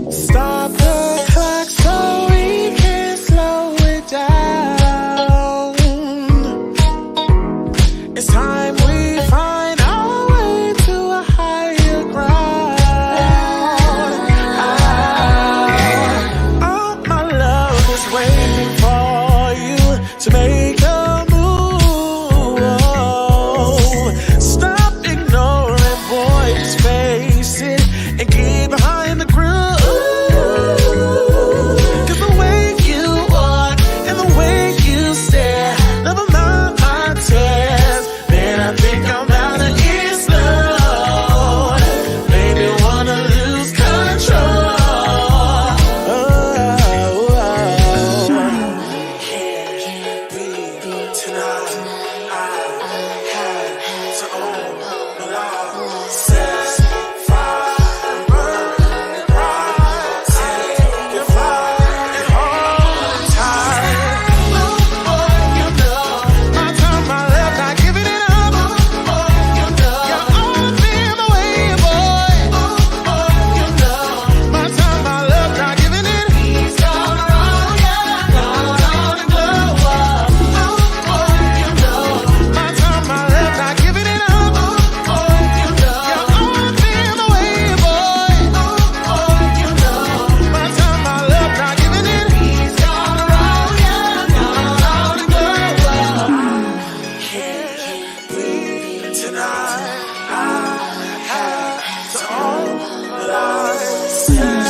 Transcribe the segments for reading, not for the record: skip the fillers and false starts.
Stop the clock so we can slow it down. It's time we find our way to a higher ground. Oh, my love is waiting for you to make a move. Stop ignoring boys' faces and get behind the groove. Cause the way you walk and the way you stare, never mind my tears. Man, I think I'm out of get slow. Maybe wanna lose control. Can't be tonight. I had to own the law. Says fire, burn it bright. Take your flight and hold tight. Oh, boy, you know my time, my left, not giving it up. Oh, boy, you know you're always in my way, boy. Oh, boy, you know my time, my left, not giving it. He's gone wrong, yeah, gone on and glow up. Oh, boy, you know my time, my left, not giving it up. Oh, boy, you know you're always in my way, boy. Oh, boy, you know my time, my left, not giving it. He's gone wrong, yeah, gone on and glow up. Can't breathe tonight. I have to own the light. Set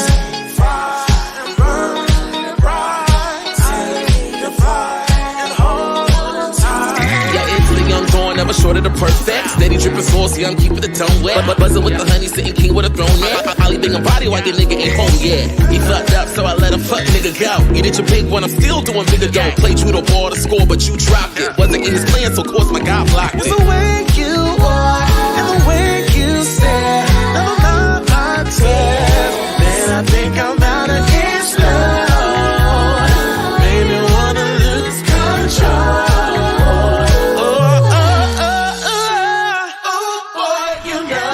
fire and burn it bright. Take your flight and hold tight. Yeah, it's the young born, never short of the perfect. Steady dripping sauce, young, keeping the tongue wet. But buzzing with the honey, sitting king with a throne, yeah. I leaving a body while your nigga ain't home, yeah. He fucked up, so I let him fuck nigga go. You did your big one, I'm still doing bigger though. Played you the ball to score, but you dropped it. Wasn't in his plan, so of course my guy blocked It's it. the way you walk and the way you stare, never mind my tears. Man, I think I'm out of here slow. Maybe wanna lose control. Oh, boy, you know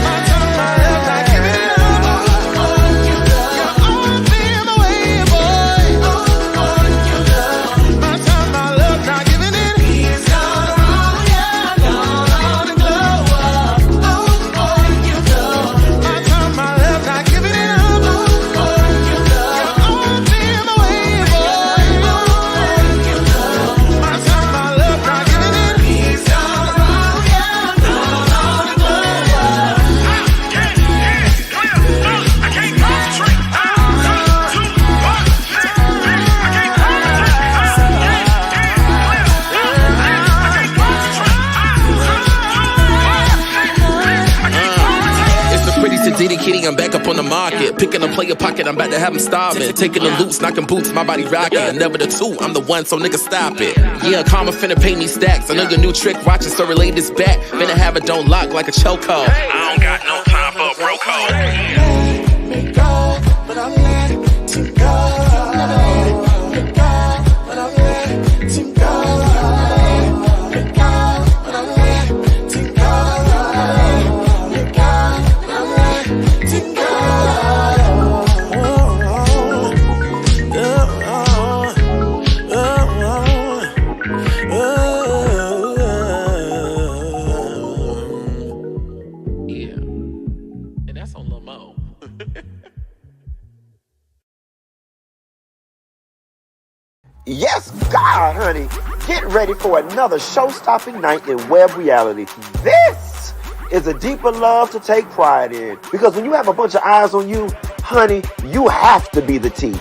my time, my left, not giving it up. Oh, boy, you know you're always in my way, boy. Oh, boy, you know my time, my left, not giving it. He's gone wrong, yeah, gone on and glow up. Oh, boy, you know my time, my left, not giving it up. Oh, boy, you know you're always in my way, boy. Oh, boy, you know my time, my left, not giving it. He's gone wrong, yeah, gone on and glow up. I can't concentrate. It's the pretty Sadiddy kitty, I'm back up on the market. Picking a player pocket, I'm about to have him starving. Taking the loops, knocking boots, my body rocking. Never the two, I'm the one, so nigga stop it. Yeah, karma finna pay me stacks. I know your new trick, watching, so relay this back. Finna have it don't lock like a chokehold. I don't got no time for a bro code. Let me go, but I'm letting go. Let go, but I'm letting go. Let go, but I'm letting go. Let go, but I'm letting go. Yeah, and that's on Lamo. Yes, God, honey. Get ready for another show-stopping night in web reality. This is a deeper love to take pride in. Because when you have a bunch of eyes on you, honey, you have to be the T.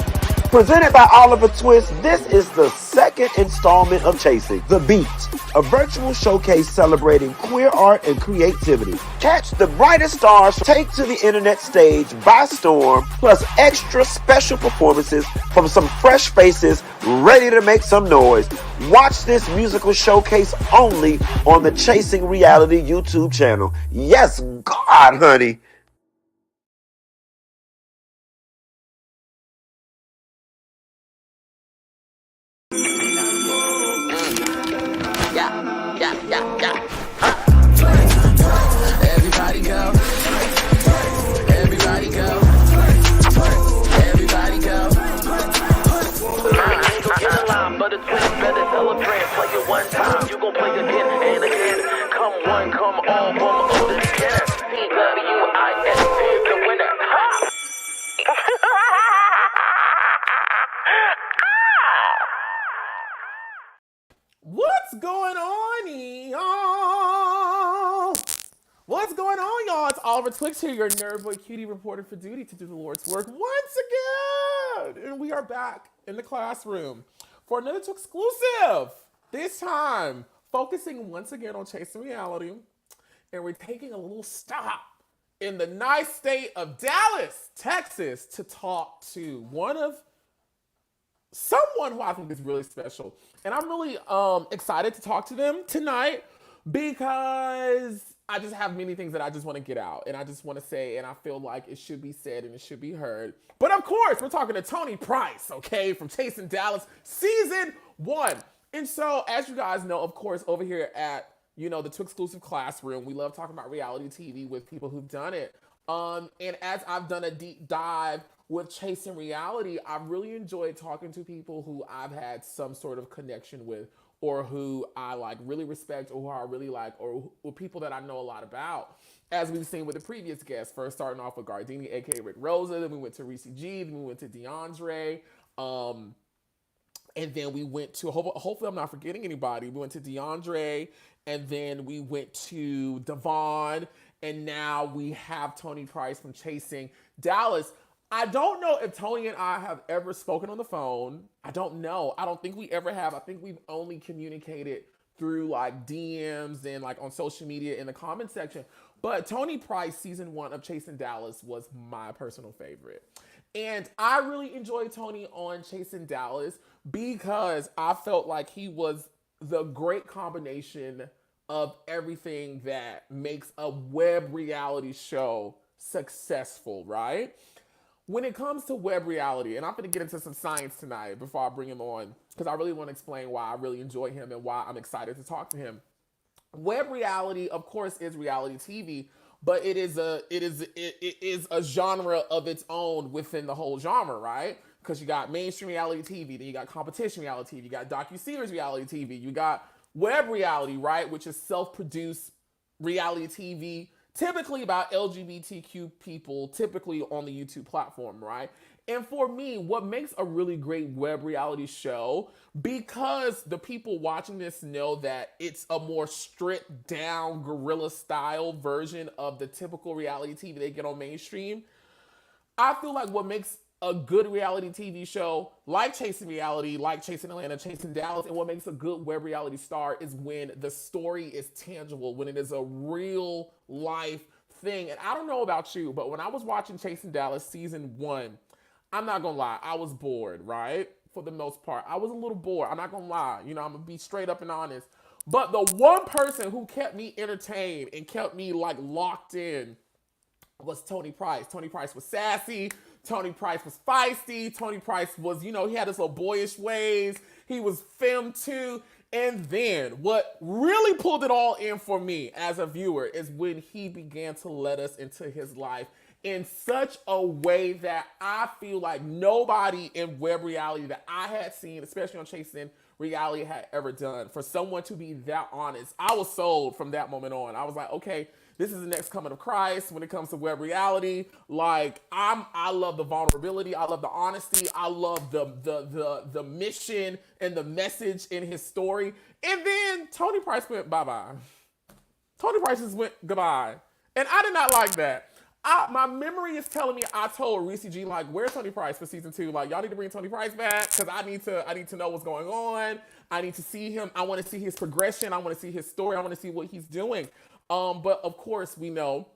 Presented by Oliver Twixt, this is the second installment of Chasing the Beat, a virtual showcase celebrating queer art and creativity. Catch the brightest stars take to the internet stage by storm, plus extra special performances from some fresh faces ready to make some noise. Watch this musical showcase only on the Chasing Reality YouTube channel. Yes, God, honey. Everybody go. Everybody go. you gon' play again and again. Come one, come all, from older together. TWIS is the winner. Ha! What's going on, y'all? What's going on, y'all? It's Oliver Twixt here, your nerd boy cutie reporter for duty to do the Lord's work once again. And we are back in the classroom for another exclusive. This time, focusing once again on chasing reality. And we're taking a little stop in the nice state of Dallas, Texas, to talk to someone who I think is really special. And I'm really excited to talk to them tonight because I just have many things that I just want to get out and I just want to say, and I feel like it should be said and it should be heard. But of course, we're talking to Tony Price, okay, from Chasing Dallas Season 1. And so, as you guys know, of course, over here at, the Twixclusive Classroom, we love talking about reality TV with people who've done it. And as I've done a deep dive with Chasing Reality, I've really enjoyed talking to people who I've had some sort of connection with, or who I really respect, or who I really like, or people that I know a lot about. As we've seen with the previous guests, first starting off with Gardini, aka Rick Rosa, then we went to Reese G, then we went to DeAndre, and then we went to, hopefully I'm not forgetting anybody, we went to DeAndre, and then we went to Devon, and now we have Tony Price from Chasing Dallas. I don't know if Tony and I have ever spoken on the phone. I don't know. I don't think we ever have. I think we've only communicated through DMs and on social media in the comment section. But Tony Price, Season 1 of Chasing Dallas, was my personal favorite. And I really enjoyed Tony on Chasing Dallas because I felt like he was the great combination of everything that makes a web reality show successful, right? When it comes to web reality, and I'm going to get into some science tonight before I bring him on, because I really want to explain why I really enjoy him and why I'm excited to talk to him. Web reality, of course, is reality TV, but it is a genre of its own within the whole genre, right? Because you got mainstream reality TV, then you got competition reality TV, you got docuseries reality TV, you got web reality, right, which is self-produced reality TV, typically about LGBTQ people, typically on the YouTube platform, right? And for me, what makes a really great web reality show, because the people watching this know that it's a more stripped down guerrilla style version of the typical reality TV they get on mainstream, I feel like what makes a good reality TV show, like Chasing Reality, like Chasing Atlanta, Chasing Dallas, and what makes a good web reality star is when the story is tangible, when it is a real life thing. And I don't know about you, but when I was watching Chasing Dallas Season 1, I'm not gonna lie, I was bored, right? For the most part, I was a little bored. I'm not gonna lie, I'm gonna be straight up and honest. But the one person who kept me entertained and kept me locked in was Tony Price. Tony Price was sassy. Tony Price was feisty. Tony Price was, he had his little boyish ways. He was femme too. And then what really pulled it all in for me as a viewer is when he began to let us into his life in such a way that I feel like nobody in web reality that I had seen, especially on Chasing Reality, had ever done. For someone to be that honest, I was sold from that moment on. I was like, okay, this is the next coming of Christ when it comes to web reality. I love the vulnerability. I love the honesty. I love the mission and the message in his story. And then Tony Price went bye-bye. Tony Price just went goodbye. And I did not like that. My memory is telling me I told Reese G, where's Tony Price for Season 2? Y'all need to bring Tony Price back because I need to know what's going on. I need to see him. I want to see his progression. I want to see his story. I want to see what he's doing. But of course, we know,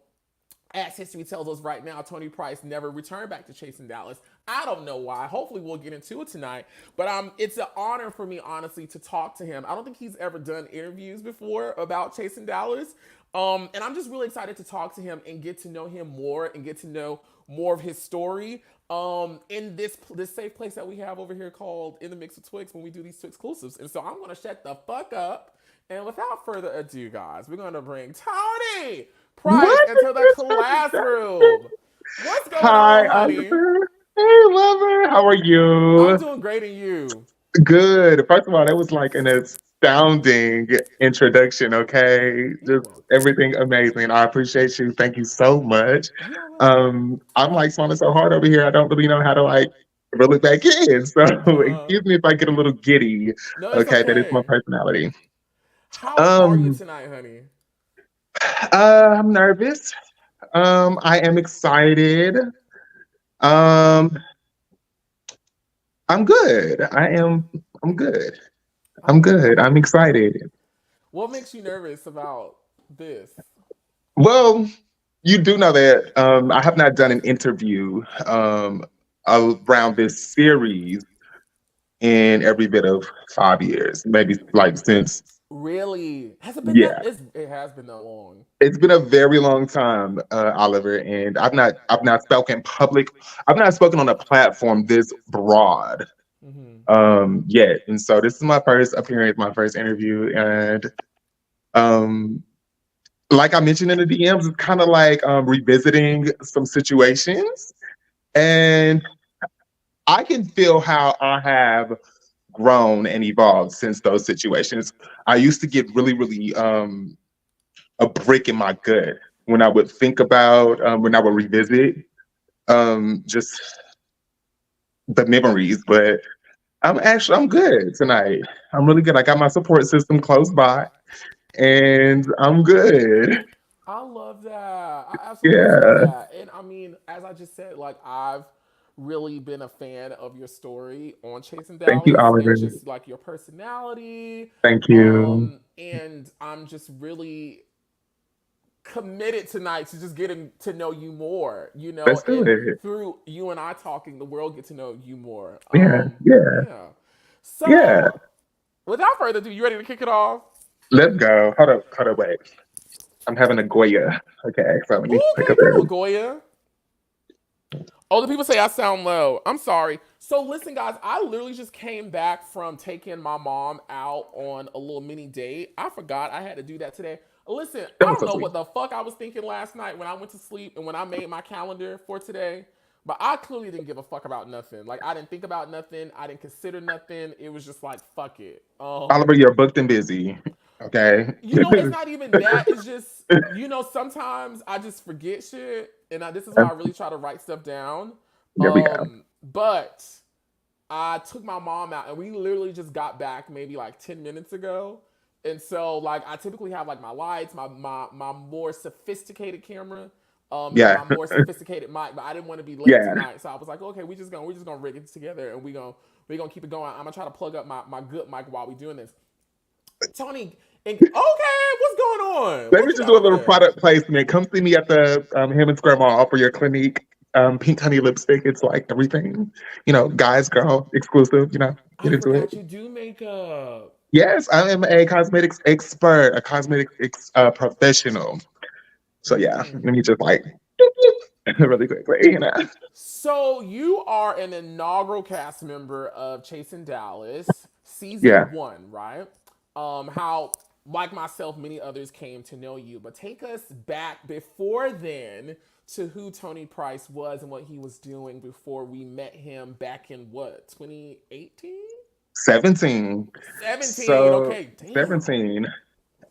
as history tells us right now, Tony Price never returned back to Chasing Dallas. I don't know why. Hopefully we'll get into it tonight. But it's an honor for me, honestly, to talk to him. I don't think he's ever done interviews before about Chasing Dallas. And I'm just really excited to talk to him and get to know him more and get to know more of his story in this safe place that we have over here called In the Mix with Twix when we do these Twix exclusives. And so I'm going to shut the fuck up. And without further ado, guys, we're going to bring Tony Price into the classroom. What's going on, honey? Oliver. Hey, lover. How are you? I'm doing great, and you? Good. First of all, that was like an astounding introduction, okay? You're Just welcome. everything amazing. I appreciate you. Thank you so much. You're welcome. I'm like smiling so hard over here. I don't really know how to like reel it back in. So Uh-huh. excuse me if I get a little giddy. No, it's Okay, that is my okay. personality. How are you Um, tonight, honey? I'm nervous. I am excited. Um, I'm good. I'm good. I I'm love good. I'm it. excited. What makes you nervous about this? Well, you do know that I have not done an interview around this series in every bit of 5 years, maybe like since, Really? Has it been that? yeah, It has been that long. it's been a very long time, Oliver, and I've not spoken public, I've not spoken on a platform this broad Hmm. yet, and so this is my first appearance, my first interview, and um, like I mentioned in the DMs, it's kind of like revisiting some situations. And I can feel how I have grown and evolved since those situations. I used to get really, really a brick in my gut when I would think about, when I would revisit just the memories. But I'm good tonight. I'm really good. I got my support system close by and I'm good. I love that. I absolutely love Yeah. that. And I mean, as I just said, like I've really been a fan of your story on Chasing Thank you, Dallas and Oliver. just like your personality. Thank you. And I'm just really committed tonight to just getting to know you more, Let's do and it. through you and I talking, the world get to know you more. Yeah, yeah, Yeah. yeah. So without further ado, you ready to kick it off? Let's go. Hold up, wait. I'm having a Goya. Okay, so let me pick Okay, up come on, there. Goya. Oh, the people say I sound low. I'm sorry. So listen, guys, I literally just came back from taking my mom out on a little mini date. I forgot I had to do that today. Listen, That I was don't so know sweet. what the fuck I was thinking last night when I went to sleep and when I made my calendar for today. But I clearly didn't give a fuck about nothing. Like I didn't think about nothing. I didn't consider nothing. It was just like fuck it. Oliver, you're booked and busy. Okay. It's not even that. It's just, sometimes I just forget shit, and this is why I really try to write stuff down. There we go. But I took my mom out, and we literally just got back maybe like 10 minutes ago. And so, like, I typically have like my lights, my more sophisticated camera, Yeah, my more sophisticated mic. But I didn't want to be late yeah. tonight, so I was like, okay, we're just gonna rig it together, and we gonna keep it going. I'm gonna try to plug up my good mic while we doing this. Tony, okay, what's going on? Let me What you just got do a over little there? product placement. Come see me at the Hammond Square Mall for your Clinique pink honey lipstick. It's like everything, guys, girl, exclusive. I Get into it. forgot you do makeup. Yes, I am a cosmetics expert, a professional. So yeah, let Mm. me just like really quickly. So you are an inaugural cast member of Chasing Dallas, Yeah. season 1, right? How, like myself, many others came to know you, but take us back before then to who Tony Price was and what he was doing before we met him back in what, 2018? 17. 17. So Okay, damn. 17.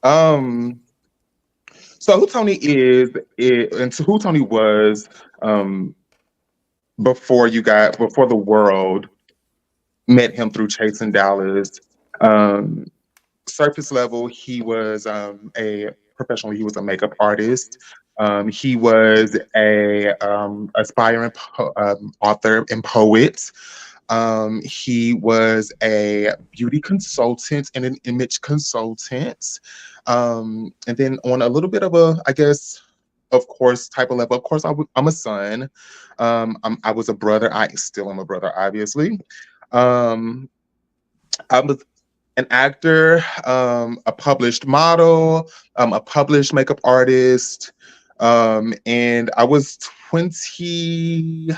Um, so who Tony and to who Tony was, um, before the world met him through Chasing Dallas. Um, Surface level, he was a professional. He was a makeup artist. He was a aspiring author and poet. He was a beauty consultant and an image consultant. And then on a little bit of a, I guess, of course, type of level. Of course, I'm a son. I was a brother. I still am a brother, obviously. Um, I was an actor, a published model, a published makeup artist, and I was 20,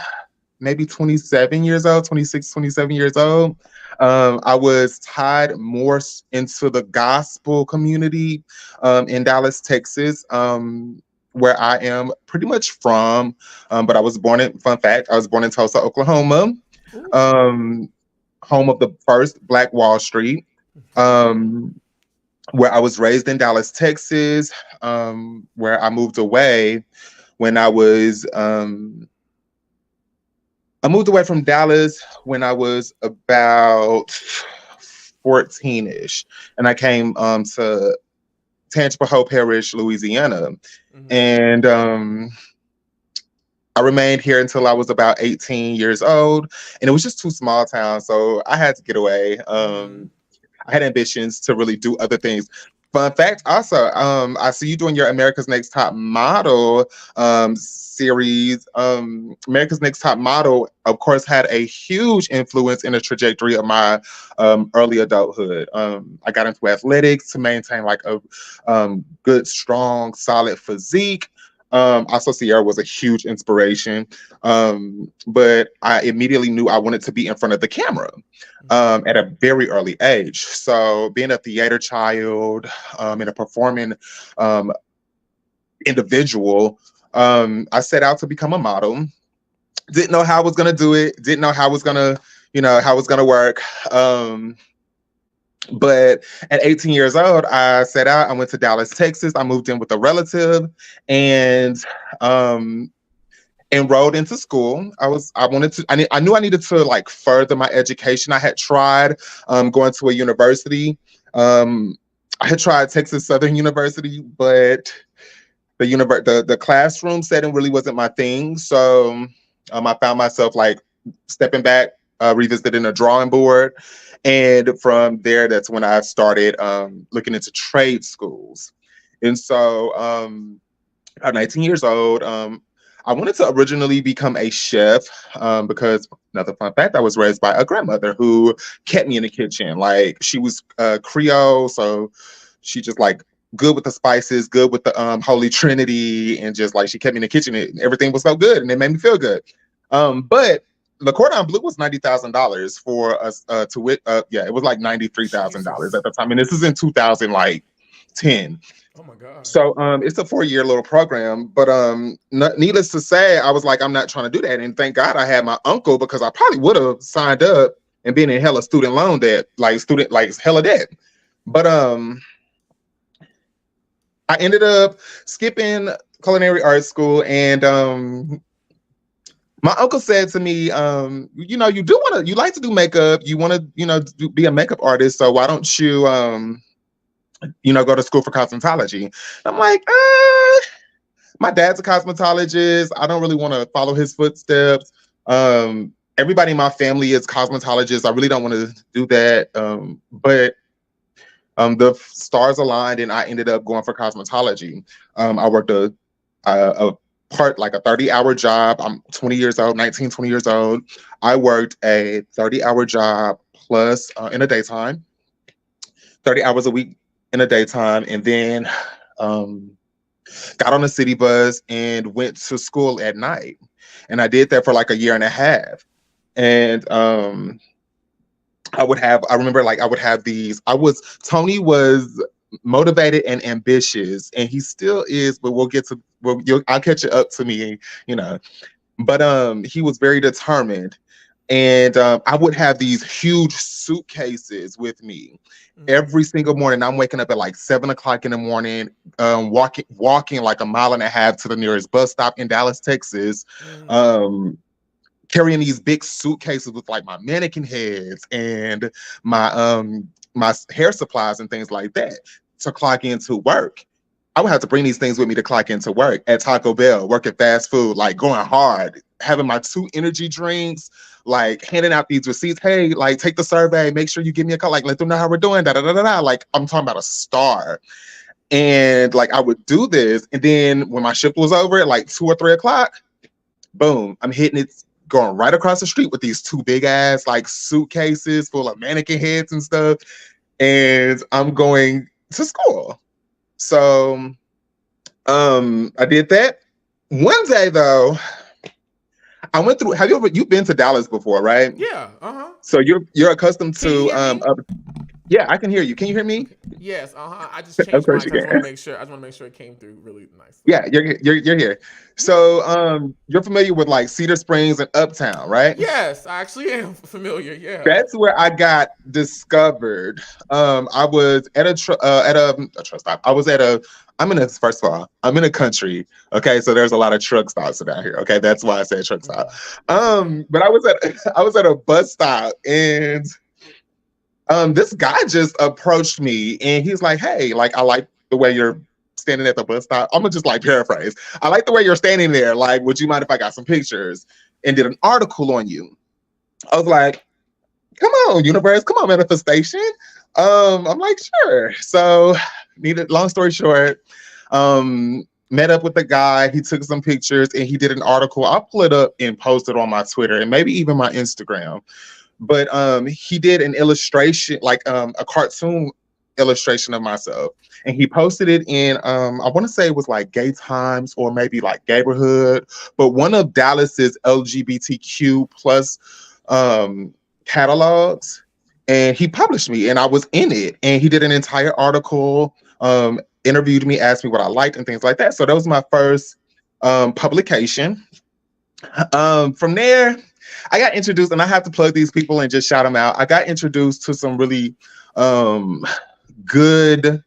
maybe 27 years old, 26, 27 years old. I was tied more into the gospel community in Dallas, Texas, where I am pretty much from. But fun fact, I was born in Tulsa, Oklahoma, Ooh. um, home of the first Black Wall Street. where I was raised in Dallas, Texas, where I moved away when I moved away from Dallas when I was about 14-ish, and I came to Tangipahoa Parish, Louisiana, and I remained here until I was about 18 years old, and it was just too small town, so I had to get away. I had ambitions to really do other things. Fun fact, also, I see you doing your America's Next Top Model series. America's Next Top Model, of course, had a huge influence in the trajectory of my early adulthood. I got into athletics to maintain like a good, strong, solid physique. Also, Sierra was a huge inspiration, but I immediately knew I wanted to be in front of the camera at a very early age. So being a theater child and a performing individual, I set out to become a model. Didn't know how I was going to do it. Didn't know how it was going to, how it was going to work. But at 18 years old, I set out. I went to Dallas, Texas. I moved in with a relative and enrolled into school. I knew I needed to like further my education. I had tried going to a university. I had tried Texas Southern University, but the classroom setting really wasn't my thing. So I found myself like stepping back, revisiting a drawing board. And from there, that's when I started looking into trade schools. And so at 19 years old, I wanted to originally become a chef because, another fun fact, I was raised by a grandmother who kept me in the kitchen. Like, she was Creole, so she just like good with the spices, good with the Holy Trinity, and just like she kept me in the kitchen and everything was so good and it made me feel good. But the cordon bleu was $90,000 for us to wit. Yeah, it was like $93,000 at the time, and this is in 2010. Oh my God. So it's a 4-year little program, but needless to say, I was like, I'm not trying to do that. And thank God I had my uncle, because I probably would have signed up and been in hella student loan debt, like hella debt. But I ended up skipping culinary arts school, and my uncle said to me, you like to do makeup, you want to, be a makeup artist, so why don't you, go to school for cosmetology? I'm like, my dad's a cosmetologist. I don't really want to follow his footsteps. Everybody in my family is cosmetologists. I really don't want to do that. But the stars aligned and I ended up going for cosmetology. I worked a 30-hour job. I'm 20 years old, 20 years old. I worked a 30-hour job plus in the daytime, 30 hours a week in the daytime, and then got on a city bus and went to school at night. And I did that for like a year and a half. And I would have these, Tony was motivated and ambitious, and he still is, but I'll catch it up to me, but he was very determined. And I would have these huge suitcases with me every single morning. I'm waking up at like 7 o'clock in the morning, walking like a mile and a half to the nearest bus stop in Dallas, Texas, carrying these big suitcases with like my mannequin heads and my hair supplies and things like that to clock into work. I would have to bring these things with me to clock into work at Taco Bell, work at fast food, like going hard, having my 2 energy drinks, like handing out these receipts. Hey, like take the survey, make sure you give me a call, like let them know how we're doing, da da da da. Like I'm talking about a star. And like I would do this, and then when my shift was over at like 2 or 3 o'clock, boom, I'm hitting it, going right across the street with these 2 big ass like suitcases full of mannequin heads and stuff, and I'm going to school. So I did that. One day though, I went through, you've been to Dallas before, right? Yeah. So you're accustomed to Yeah, I can hear you. Can you hear me? Okay. Yes. I just Of changed course mine. you So I just want to can. make sure. I just want to make sure it came through really nicely. Yeah, you're here. So you're familiar with like Cedar Springs and Uptown, right? Yes, I actually am familiar. Yeah. That's where I got discovered. I was at a truck stop. I'm in a first of all, I'm in a country. Okay, so there's a lot of truck stops down here. Okay, that's why I said truck stop. That's okay. But I was at a bus stop, and this guy just approached me, and he's like, "Hey, like I like the way you're standing at the bus stop." I'm gonna just like paraphrase. I like the way you're standing there. Like, would you mind if I got some pictures and did an article on you? I was like, come on, universe, come on, manifestation. I'm like, sure. So, long story short, met up with the guy. He took some pictures and he did an article. I'll pull it up and post it on my Twitter and maybe even my Instagram. But he did an illustration, like a cartoon illustration of myself, and he posted it in I want to say it was like Gay Times or maybe like Gayborhood, but one of Dallas's LGBTQ plus catalogs, and he published me and I was in it, and he did an entire article, interviewed me, asked me what I liked and things like that. So that was my first publication. From there I got introduced, and I have to plug these people and just shout them out. I got introduced to some really good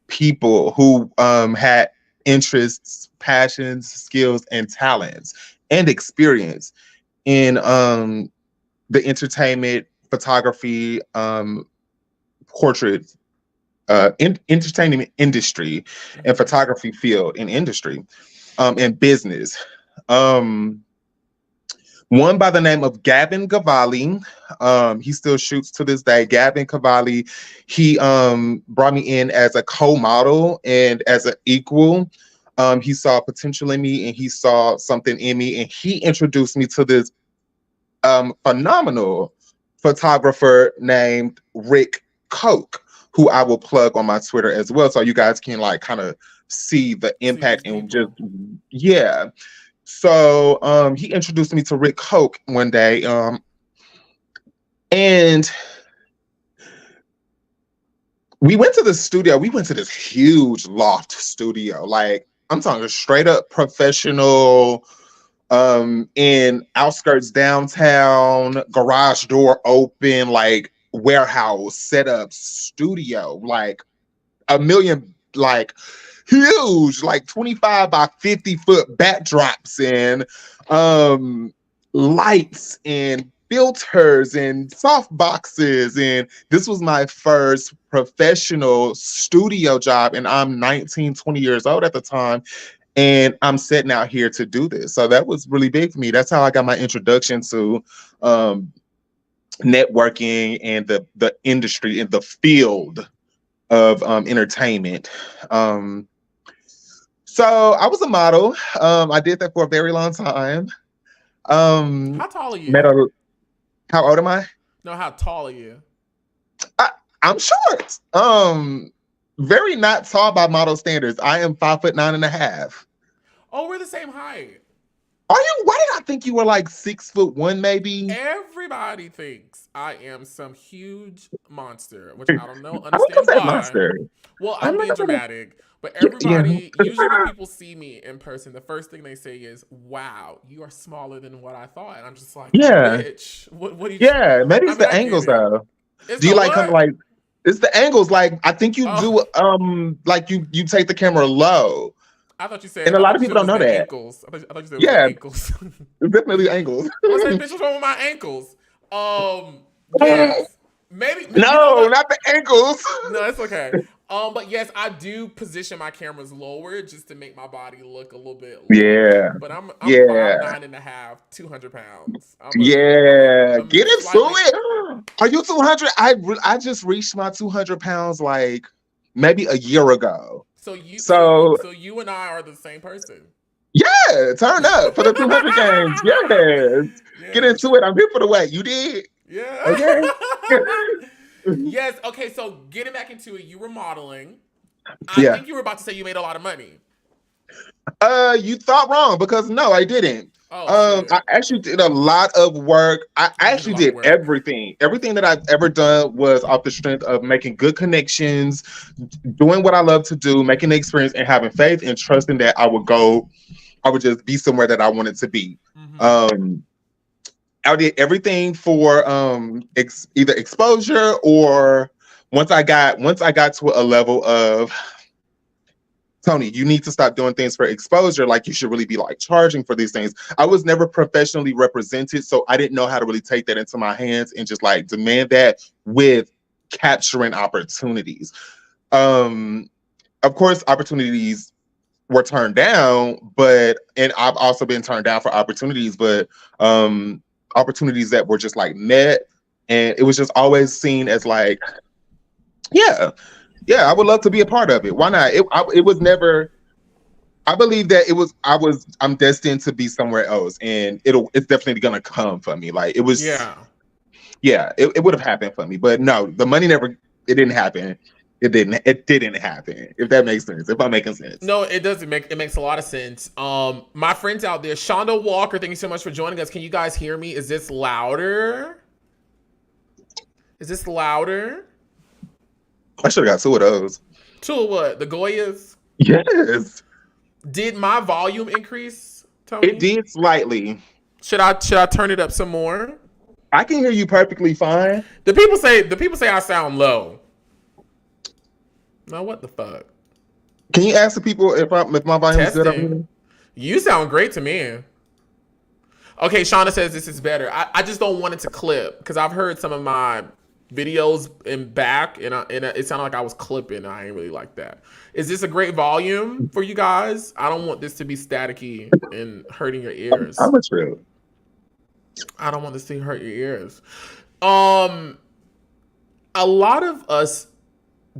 people who had interests, passions, skills, and talents and experience in the entertainment, photography, portrait, entertainment industry, and photography field and industry, and business. One by the name of Gavin Cavalli. He still shoots to this day. Gavin Cavalli, he brought me in as a co-model and as an equal. He saw potential in me and he saw something in me, and he introduced me to this phenomenal photographer named Rick Koch, who I will plug on my Twitter as well, so you guys can like kind of see the impact and just, yeah. So he introduced me to Rick Koch one day, and we went to the studio. We went to this huge loft studio, like I'm talking straight up professional, in outskirts downtown, garage door open, like warehouse setup studio, like a million, like huge, like 25 by 50 foot backdrops and lights and filters and soft boxes. And this was my first professional studio job, and I'm 19, 20 years old at the time, and I'm sitting out here to do this. So that was really big for me. That's how I got my introduction to networking and the industry in the field of entertainment. So I was a model. I did that for a very long time. How tall are you? How old am I? No, how tall are you? I'm short. Very not tall by model standards. I am 5'9.5". Oh, we're the same height. Are you? Why did I think you were like 6'1", maybe? Everybody thinks I am some huge monster, which I don't know, I was understand gonna say why. monster. Well, I'm I'm not being gonna- dramatic, but everybody, usually when people see me in person, the first thing they say is, "Wow, you are smaller than what I thought," and I'm just like, Yeah. "Bitch, what do you?" Yeah, maybe it's I mean, the I get angles it. though. It's Do you the like kind of what? like it's the angles? Like I think you Oh. do like you take the camera low. I thought you said. And a I lot thought of you people said don't it was know the that. ankles. I thought you said it was Yeah, the ankles. it's definitely angles. I was like, "Bitch, what's wrong with my ankles?" Yes, maybe. You know No, what? not the ankles. No, it's okay. But yes, I do position my cameras lower just to make my body look a little bit Yeah, longer. But I'm yeah, 5'9.5", 200 pounds. yeah. I'm Get into slightly. it. Are you 200? I just reached my 200 pounds like maybe a year ago. So you So so you and I are the same person. yeah, turn up for the 200 games. Yes, get Yes. into it. I'm here for the weight. You did. Yeah. Okay. Yes. Okay. So getting back into it, you were modeling. I Yeah. think you were about to say you made a lot of money. You thought wrong because no, I didn't. Oh shit. I actually did a lot of work. I You did a actually lot of did work. everything. Everything that I've ever done was off the strength of making good connections, doing what I love to do, making the experience, and having faith and trusting that I would just be somewhere that I wanted to be. Mm-hmm. Um, I did everything for either exposure or once I got to a level of Tony, you need to stop doing things for exposure. Like you should really be like charging for these things. I was never professionally represented, so I didn't know how to really take that into my hands and just like demand that with capturing opportunities. Of course, opportunities were turned down, and I've also been turned down for opportunities, but opportunities that were just like met, and it was just always seen as like, yeah, yeah, I would love to be a part of it. Why not? It was never. I believe that I'm destined to be somewhere else, and it's definitely gonna come for me. Like it was, Yeah. yeah, it would have happened for me, but no, the money never. It didn't happen. It didn't happen. If that makes sense. If I'm making sense. No, it doesn't make it makes a lot of sense. My friends out there, Shonda Walker, thank you so much for joining us. Can you guys hear me? Is this louder? Is this louder? I should have got two of those. Two of what? The Goyas? Yes, Did my volume increase, Tony? it did slightly. Should I turn it up some more? I can hear you perfectly fine. The people say I sound low. Now what the fuck? Can you ask the people if my volume is good? Testing. You sound great to me. Okay, Shauna says this is better. I just don't want it to clip because I've heard some of my videos in back and it sounded like I was clipping. I ain't really like that. Is this a great volume for you guys? I don't want this to be staticky and hurting your ears. How much real? I don't want this to hurt your ears. A lot of us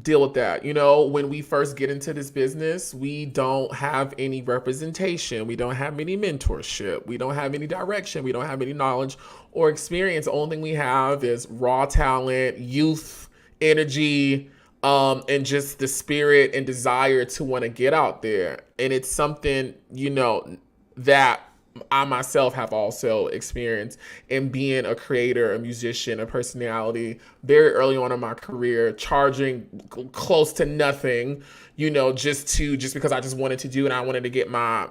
deal with that. You know, when we first get into this business, we don't have any representation. We don't have any mentorship. We don't have any direction. We don't have any knowledge or experience. The only thing we have is raw talent, youth, energy, and just the spirit and desire to want to get out there. And it's something, you know, that I myself have also experienced in being a creator, a musician, a personality very early on in my career, charging close to nothing, you know, just because I just wanted to do and I wanted to get my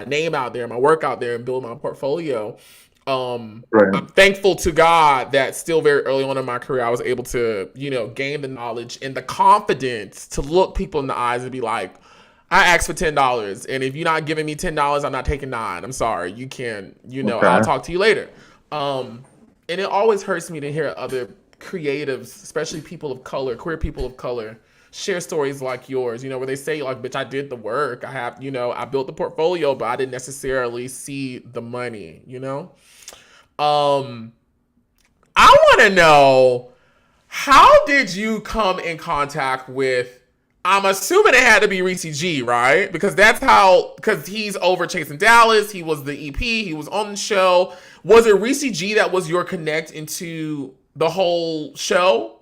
name out there, my work out there and build my portfolio. Right. I'm thankful to God that still very early on in my career, I was able to, you know, gain the knowledge and the confidence to look people in the eyes and be like, I asked for $10, and if you're not giving me $10, I'm not taking $9. I'm sorry. You can, you know, Okay. I'll talk to you later. And it always hurts me to hear other creatives, especially people of color, queer people of color, share stories like yours, you know, where they say like, bitch, I did the work. I have, you know, I built the portfolio, but I didn't necessarily see the money, you know? I want to know, how did you come in contact with, I'm assuming it had to be Reese G, right? Because because he's over Chasing Dallas. He was the EP. He was on the show. Was it Reese G that was your connect into the whole show?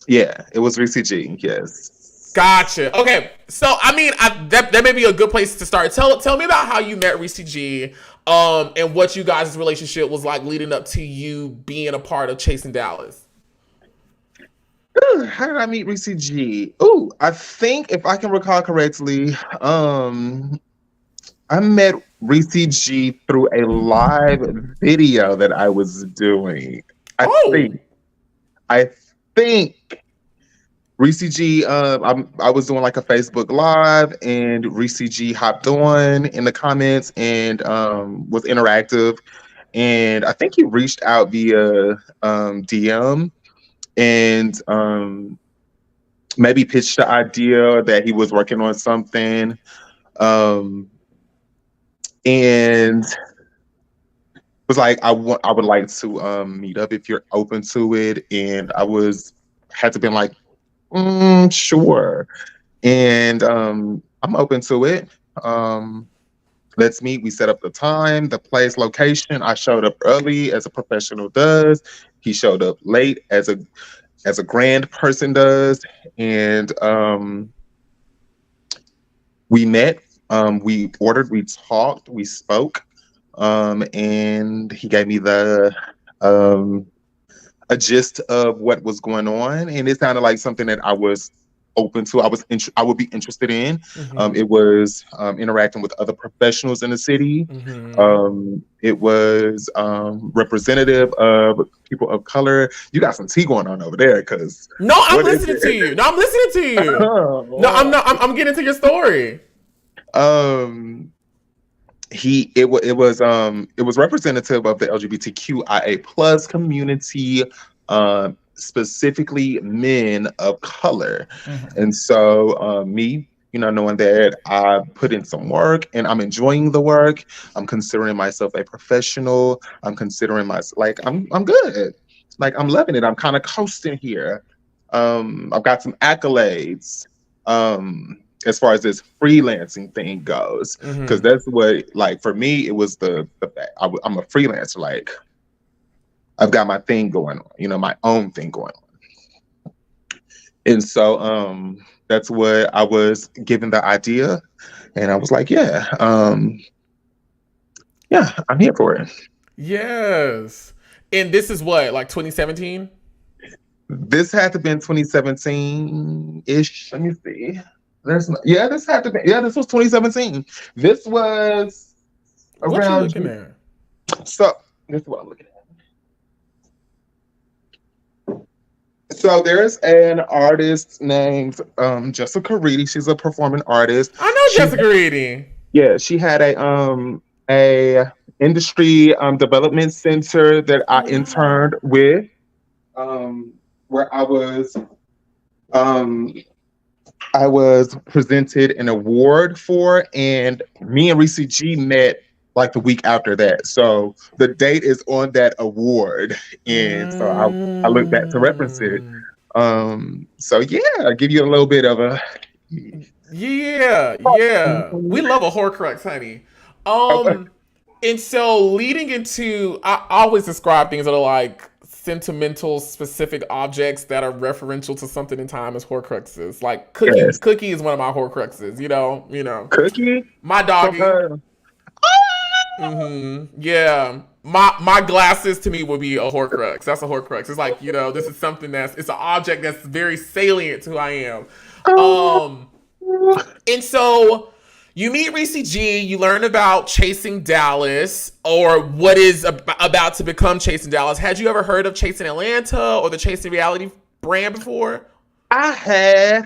Yeah, it was Reese G. Yes. Gotcha. Okay. So, I mean, that may be a good place to start. Tell me about how you met Reese G, and what you guys' relationship was like leading up to you being a part of Chasing Dallas. How did I meet Reese G? Ooh, I think if I can recall correctly, I met Reese G through a live video that I was doing. I think Reese G. I was doing like a Facebook Live, and Reese G hopped on in the comments and was interactive, and I think he reached out via DM. And maybe pitched the idea that he was working on something, and was like, I would like to meet up if you're open to it. And had to been like, sure. And I'm open to it. Let's meet. We set up the time, the place, location. I showed up early as a professional does. He showed up late as a grand person does. And we met We ordered, we talked, we spoke, and he gave me um, a gist of what was going on, and it sounded like something that I was open to. I would be interested in. It was interacting with other professionals in the city. It was representative of people of color. You got some tea going on over there, because No, I'm listening to you. No, I'm listening to you. No, I'm not. I'm getting to your story. It was representative of the LGBTQIA plus community, specifically men of color. And so me, knowing that I put in some work and I'm enjoying the work, I'm considering myself a professional. I'm considering myself like I'm good. Like, I'm loving it. I'm kind of coasting here. I've got some accolades. As far as this freelancing thing goes, because that's what, like, for me, it was the fact I'm a freelancer. Like, I've got my thing going on, my own thing going on. And so that's what I was given the idea, and I was like, yeah, I'm here for it. Yes. And this is what, like 2017? This had to have been 2017-ish. Let me see. This had to be. Yeah, this was 2017. This was around. What you looking at? So this is what I'm looking at. So there's an artist named Jessica Reedy. She's a performing artist. I know Jessica Reedy. Yeah, she had a industry development center that I interned with, where I was presented an award for, and me and Reese G met like the week after that. So the date is on that award, and so I look back to reference it. So yeah, I'll give you a little bit of a Yeah. We love a Horcrux, honey. And so leading into, I always describe things that are like sentimental, specific objects that are referential to something in time as Horcruxes. Like Cookie. Yes. Cookie is one of my Horcruxes. You know. Cookie. My doggy. Yeah. My glasses to me would be a Horcrux. That's a Horcrux. It's like, this is something it's an object that's very salient to who I am. And so you meet Reese G, you learn about Chasing Dallas, or what is about to become Chasing Dallas. Had you ever heard of Chasing Atlanta or the Chasing Reality brand before? I had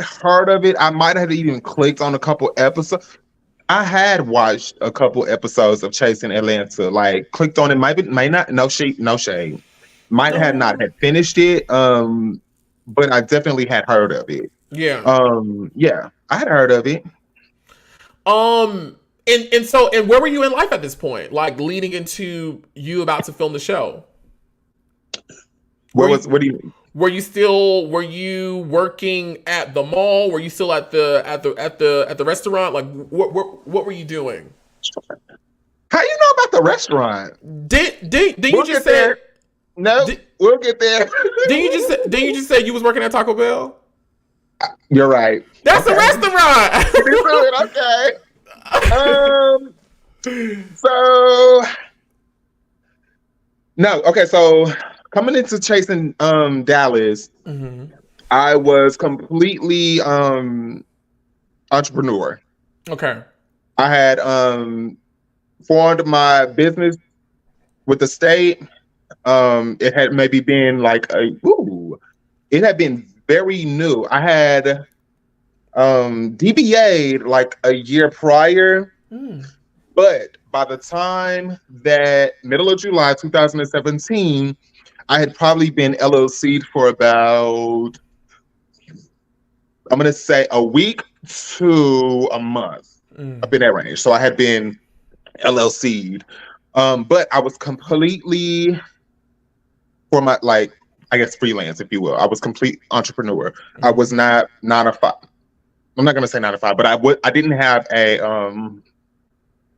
heard of it. I might have even clicked on a couple episodes. I had watched a couple episodes of Chasing Atlanta. Like, clicked on it. Might not. No shade. Might have not had finished it. But I definitely had heard of it. Yeah. Yeah, I had heard of it. And where were you in life at this point? Like, leading into you about to film the show? What do you mean? Were you working at the mall? Were you still at the restaurant? Like, what were you doing? How you know about the restaurant? Did you just say? No, we'll get there. Did you just say you was working at Taco Bell? You're right. That's a restaurant. Okay. So no. Okay. So coming into Chasing Dallas, I was completely entrepreneur. Okay. I had formed my business with the state. It had maybe been like it had been very new. I had DBA'd like a year prior, but by the time that middle of July 2017, I had probably been LLC'd for about, I'm gonna say, a week to a month. I've been that range. So I had been LLC'd, but I was completely, for my, like, I guess freelance, if you will. I was complete entrepreneur. I was not 9 to 5. I'm not gonna say 9 to 5, but I didn't have a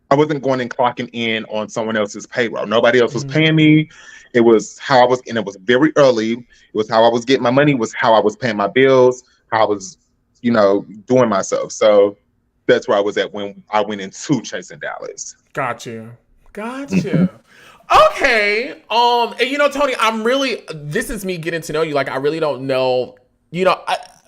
I wasn't going and clocking in on someone else's payroll. Nobody else was paying me. It was how I was, and it was very early. It was how I was getting my money. Was how I was paying my bills. How I was doing myself. So that's where I was at when I went into Chasing Dallas. Gotcha. Okay. And Tony, this is me getting to know you. Like, I really don't know,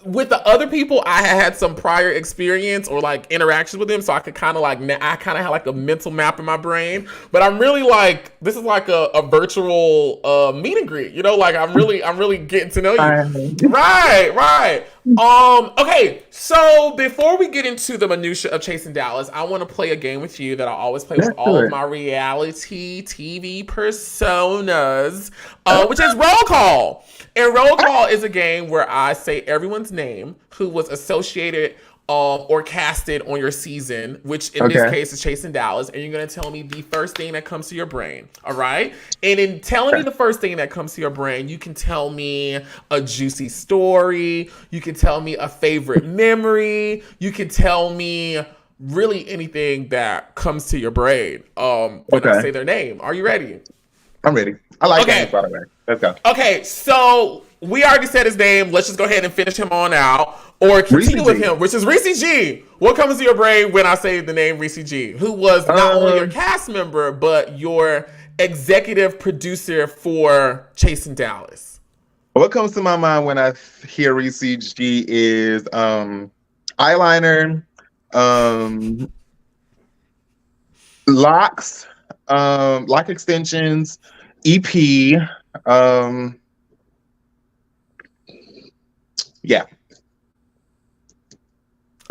with the other people, I had some prior experience or like interactions with them, so I could kind of I kind of had like a mental map in my brain. But I'm really like, this is like a virtual meet and greet. Like I'm really getting to know you. Right. Okay. So before we get into the minutia of Chasing Dallas, I want to play a game with you that I always play with all of my reality TV personas, which is roll call. And roll call is a game where I say everyone's name who was associated or casted on your season, which in this case is Chasing Dallas, and you're going to tell me the first thing that comes to your brain, all right? And in telling me the first thing that comes to your brain, you can tell me a juicy story, you can tell me a favorite memory, you can tell me really anything that comes to your brain when I say their name. Are you ready? I'm ready. I like games, by the way. Let's go. Okay, so we already said his name. Let's just go ahead and finish him on out. Or continue with him, which is Reese G. What comes to your brain when I say the name Reese G? Who was not only your cast member, but your executive producer for Chasing Dallas? What comes to my mind when I hear Reese G is eyeliner, locks, lock extensions, EP. Yeah.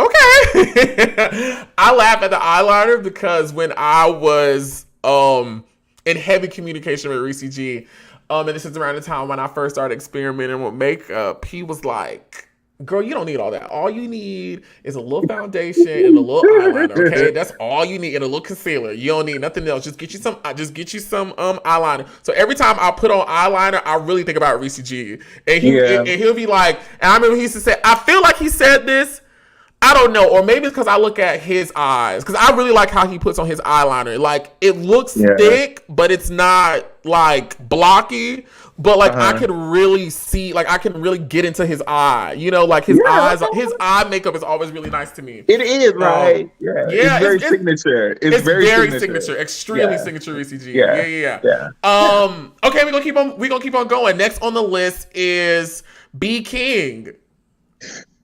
Okay. I laugh at the eyeliner because when I was in heavy communication with Reese G, and this is around the time when I first started experimenting with makeup, he was like, girl, you don't need all that. All you need is a little foundation and a little eyeliner, okay? That's all you need, and a little concealer. You don't need nothing else. Just get you some eyeliner. So every time I put on eyeliner, I really think about Reese G. And he'll be like, and I remember he used to say, I feel like he said this, I don't know, or maybe it's because I look at his eyes, because I really like how he puts on his eyeliner. Like, it looks thick, but it's not like blocky. But like I could really see, like I can really get into his eye. Like his eyes, his eye makeup is always really nice to me. It is, right? It's very signature. It's very signature. Extremely signature, Reese G. Yeah. Okay, we're gonna keep on going. Next on the list is B King.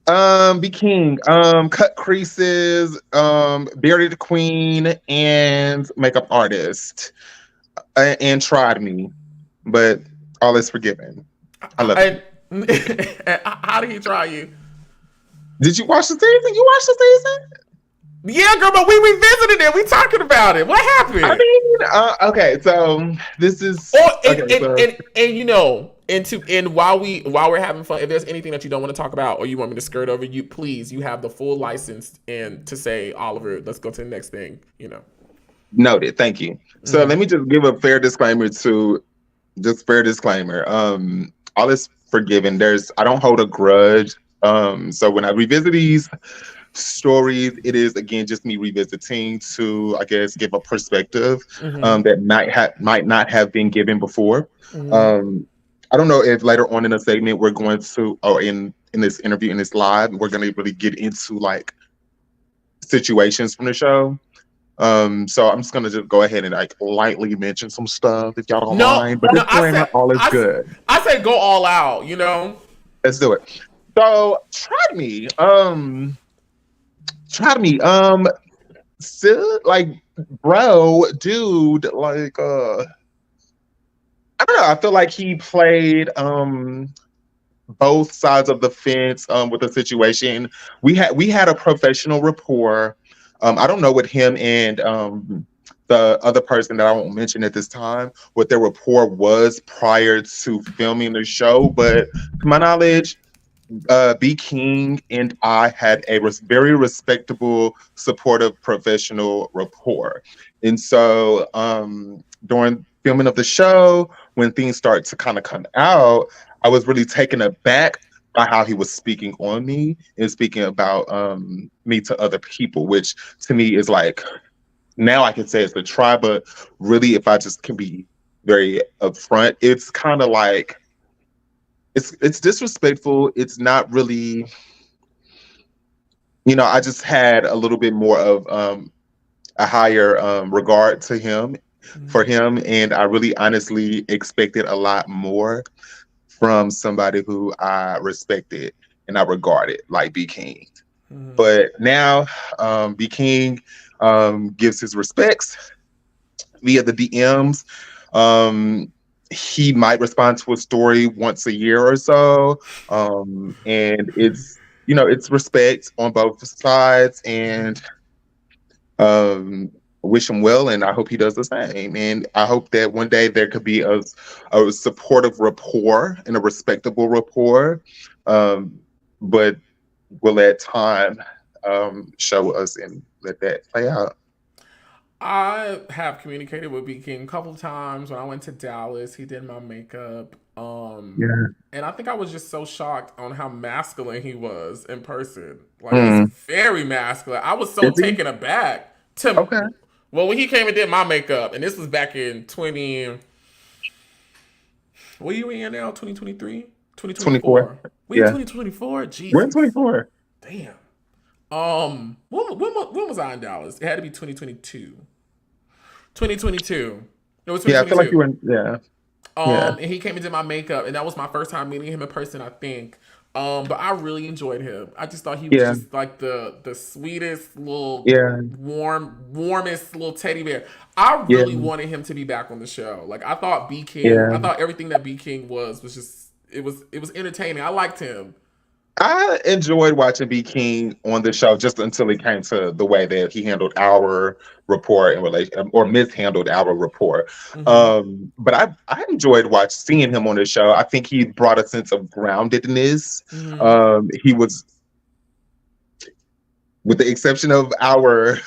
B King, cut creases, bearded queen, and makeup artist, and tried me, but all is forgiven. I love it. How did he try you? Did you watch the season? You watched the season? Yeah, girl, but we revisited it. We talking about it. What happened? I mean, okay, so this is and while we're having fun, if there's anything that you don't want to talk about or you want me to skirt over, you have the full license and to say, Oliver, let's go to the next thing. Noted. Thank you. So let me just give a fair disclaimer. All is forgiven. I don't hold a grudge. So when I revisit these stories, it is again just me revisiting to, I guess, give a perspective that might not have been given before. I don't know if later on in the segment we're going to, or in this interview, in this live, we're going to really get into like situations from the show. So I'm just going to just go ahead and like lightly mention some stuff if y'all don't mind. But all is good. I say go all out. Let's do it. So tried me. Still, like, bro, dude, like, I don't know. I feel like he played both sides of the fence with the situation. We had a professional rapport. I don't know what him and the other person that I won't mention at this time, what their rapport was prior to filming the show, but to my knowledge, B King and I had a very respectable, supportive, professional rapport. And so during filming of the show, when things start to kind of come out, I was really taken aback by how he was speaking on me and speaking about me to other people, which to me is like, now I can say it's a try, but really, if I just can be very upfront, it's kind of like, it's disrespectful. It's not really, I just had a little bit more of a higher regard to him for him, and I really honestly expected a lot more from somebody who I respected and I regarded, like B King. But now, B King gives his respects via the DMs. He might respond to a story once a year or so, and it's respect on both sides, and wish him well, and I hope he does the same. And I hope that one day there could be a supportive rapport and a respectable rapport. But we'll let time show us and let that play out. I have communicated with B King a couple of times when I went to Dallas. He did my makeup. Yeah. And I think I was just so shocked on how masculine he was in person. Like, Mm. he's very masculine. I was so Is he? taken aback to Okay. well, when he came and did my makeup, and this was back in 20. What year we in now? 2023? 2024. 24. We in Yeah. 2024? Jesus. We're in 24. Damn. When was I in Dallas? It had to be 2022. 2022. It was Yeah, I feel like 2022. you were in, yeah. Yeah. And he came and did my makeup, and that was my first time meeting him in person, I think. But I really enjoyed him. I just thought he was Yeah. just like the sweetest little Yeah. warmest little teddy bear. I Yeah. really wanted him to be back on the show. Like, I thought B King, Yeah. I thought everything that B King was just it was entertaining. I liked him. I enjoyed watching B King on the show just until it came to the way that he handled our report in relation, or mishandled our report. But I enjoyed seeing him on the show. I think he brought a sense of groundedness. He was, with the exception of our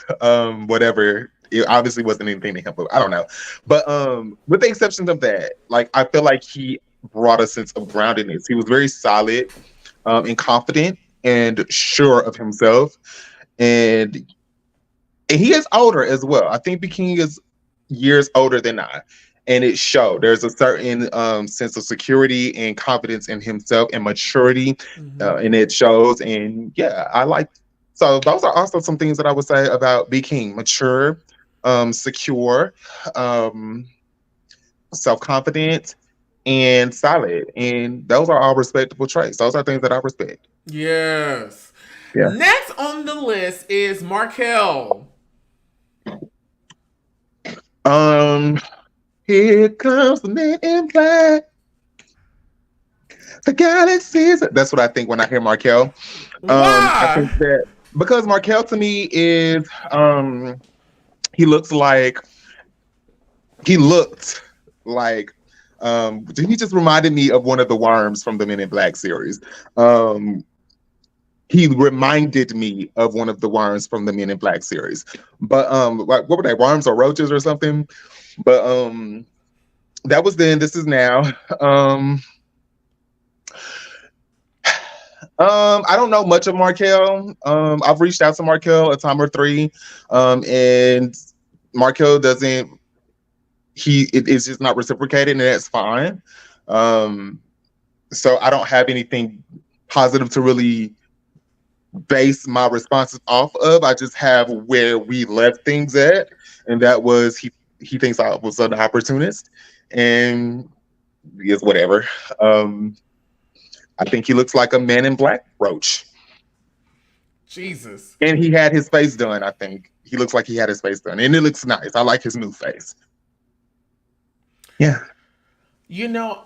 whatever. It obviously wasn't anything to him, but I don't know. But with the exception of that, like, I feel like he brought a sense of groundedness. He was very solid, and confident and sure of himself, and he is older as well. I think B King is years older than I, and it showed. There's a certain sense of security and confidence in himself and maturity, and it shows. And yeah, I like. So those are also some things that I would say about B King: mature, secure, self-confident, and solid. And those are all respectable traits. Those are things that I respect. Yes. Yeah. Next on the list is Markel. Here comes the man in black. The galaxies. That's what I think when I hear Markel. I think Why? that because Markel to me is he looked like he just reminded me of one of the worms from the Men in Black series. He reminded me of one of the worms from the Men in Black series. But what were they, worms or roaches or something? But that was then, this is now. I don't know much of Markel. I've reached out to Markel a time or three, and Markel doesn't. It's just not reciprocated, and that's fine. So I don't have anything positive to really base my responses off of. I just have where we left things at, and that was he thinks I was an opportunist, and is whatever. I think he looks like a Man in Black roach. Jesus. And he had his face done, I think. He looks like he had his face done. And it looks nice. I like his new face. Yeah. You know,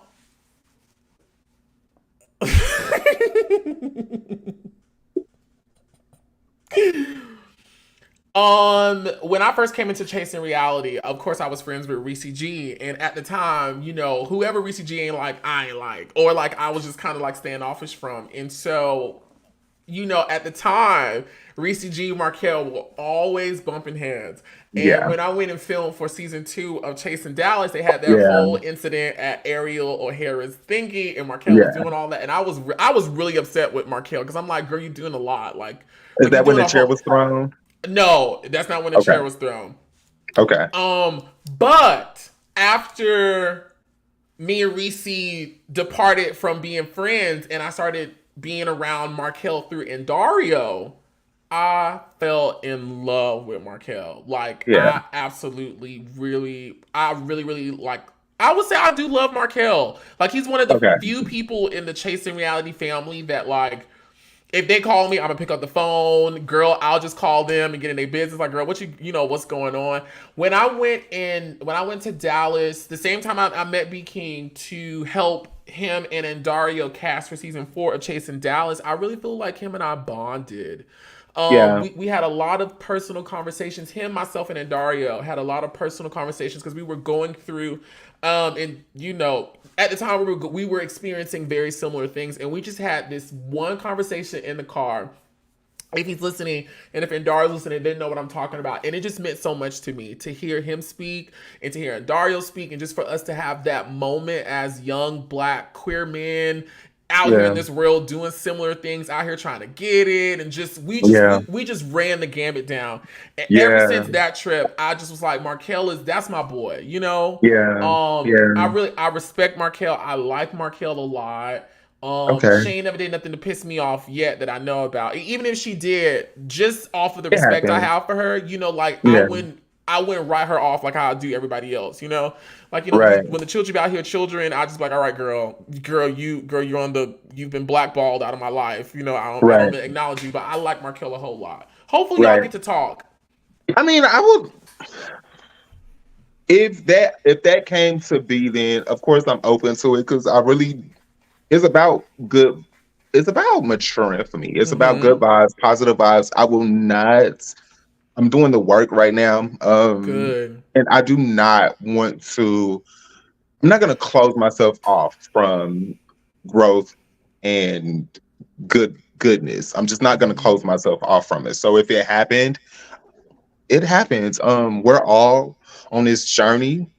when I first came into Chasing Reality, of course I was friends with Reese G, and at the time, you know, whoever Reese G ain't like, I ain't like, or like I was just kind of like standoffish from. And so, you know, at the time, Reese G, Markel were always bumping heads. And Yeah. when I went and filmed for season 2 of Chasing Dallas, they had that whole incident at Ariel O'Hara's thingy, and Markel was doing all that. And I was really upset with Markel because I'm like, girl, you're doing a lot. Like, Is that when you're the doing chair was thrown? No, that's not when the chair was thrown. Okay. But after me and Reese departed from being friends and I started being around Markel through Indario, I fell in love with Markel. Like Yeah. I absolutely, I really like. I would say I do love Markel. Like he's one of the Okay. few people in the Chasing Reality family that like if they call me, I'm gonna pick up the phone. Girl, I'll just call them and get in their business. Like, girl, what's going on? When I went to Dallas, the same time I met B King to help him and Dario cast for season 4 of Chasing Dallas, I really feel like him and I bonded. Yeah. We had a lot of personal conversations. Him, myself, and Dario had a lot of personal conversations because we were going through, and at the time we were experiencing very similar things, and we just had this one conversation in the car. If he's listening, and if Dario's listening, they know what I'm talking about. And it just meant so much to me to hear him speak and to hear Dario speak, and just for us to have that moment as young Black queer men out here in this world doing similar things, out here trying to get it, and just we just ran the gambit down. And ever since that trip, I just was like, that's my boy, I respect Markel. I like Markel a lot. Shane never did nothing to piss me off yet that I know about. Even if she did, just off of the respect I have for her, I wouldn't write her off like how I do everybody else, Like, when the children be out here, I just be like, all right, girl, you've been blackballed out of my life. I don't acknowledge you, but I like Markel a whole lot. Hopefully y'all get to talk. I mean, I would, if that came to be, then of course I'm open to it, because it's about maturing for me. It's about good vibes, positive vibes. I'm doing the work right now. Good. And I do not want to, I'm not going to close myself off from growth and goodness. I'm just not going to close myself off from it. So if it happened, it happens. We're all on this journey.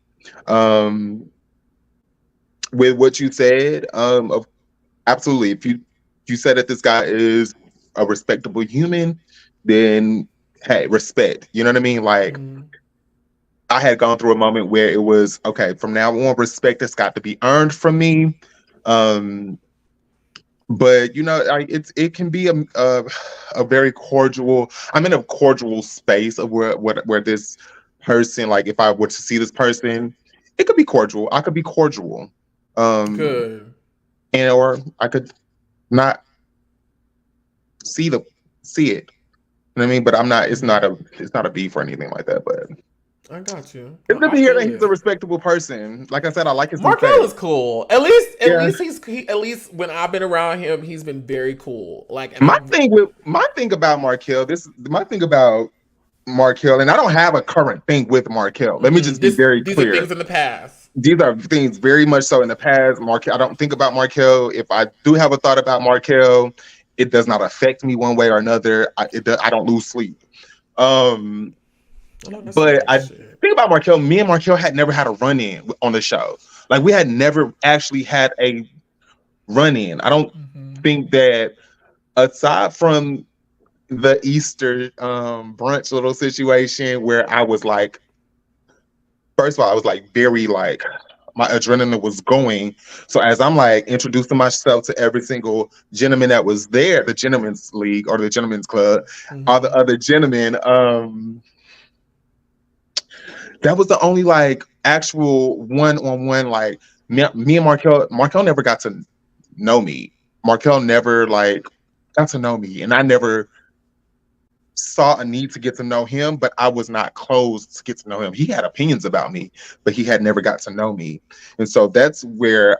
With what you said, absolutely. If you said that this guy is a respectable human, then hey, respect. You know what I mean? Like, I had gone through a moment where it was, okay, from now on, respect has got to be earned from me. But it can be a very cordial. I'm in a cordial space of where this person, like, if I were to see this person, it could be cordial. I could be cordial. Good. Or I could not see it. You know what I mean? But I'm not. It's not a beef or anything like that. But I got you. It's good to hear that he's a respectable person. Like I said, I like his. Markel is cool. At least when I've been around him, he's been very cool. Like my thing about Markel, and I don't have a current thing with Markel. Let me just be very clear. These are things in the past. These are things very much so in the past. Markel, I don't think about Markel. If I do have a thought about Markel, it does not affect me one way or another. I don't lose sleep. But I think about Markel. Me and Markel had never had a run-in on the show. Like, we had never actually had a run-in. I don't think that, aside from the Easter brunch little situation where I was like, first of all, I was like very like, my adrenaline was going. So as I'm like introducing myself to every single gentleman that was there, the gentleman's league or the gentleman's club, all the other gentlemen, that was the only like actual one-on-one, like me and Markel never got to know me. Markel never like got to know me, and I never saw a need to get to know him, but I was not closed to get to know him. He had opinions about me, but he had never got to know me. And so that's where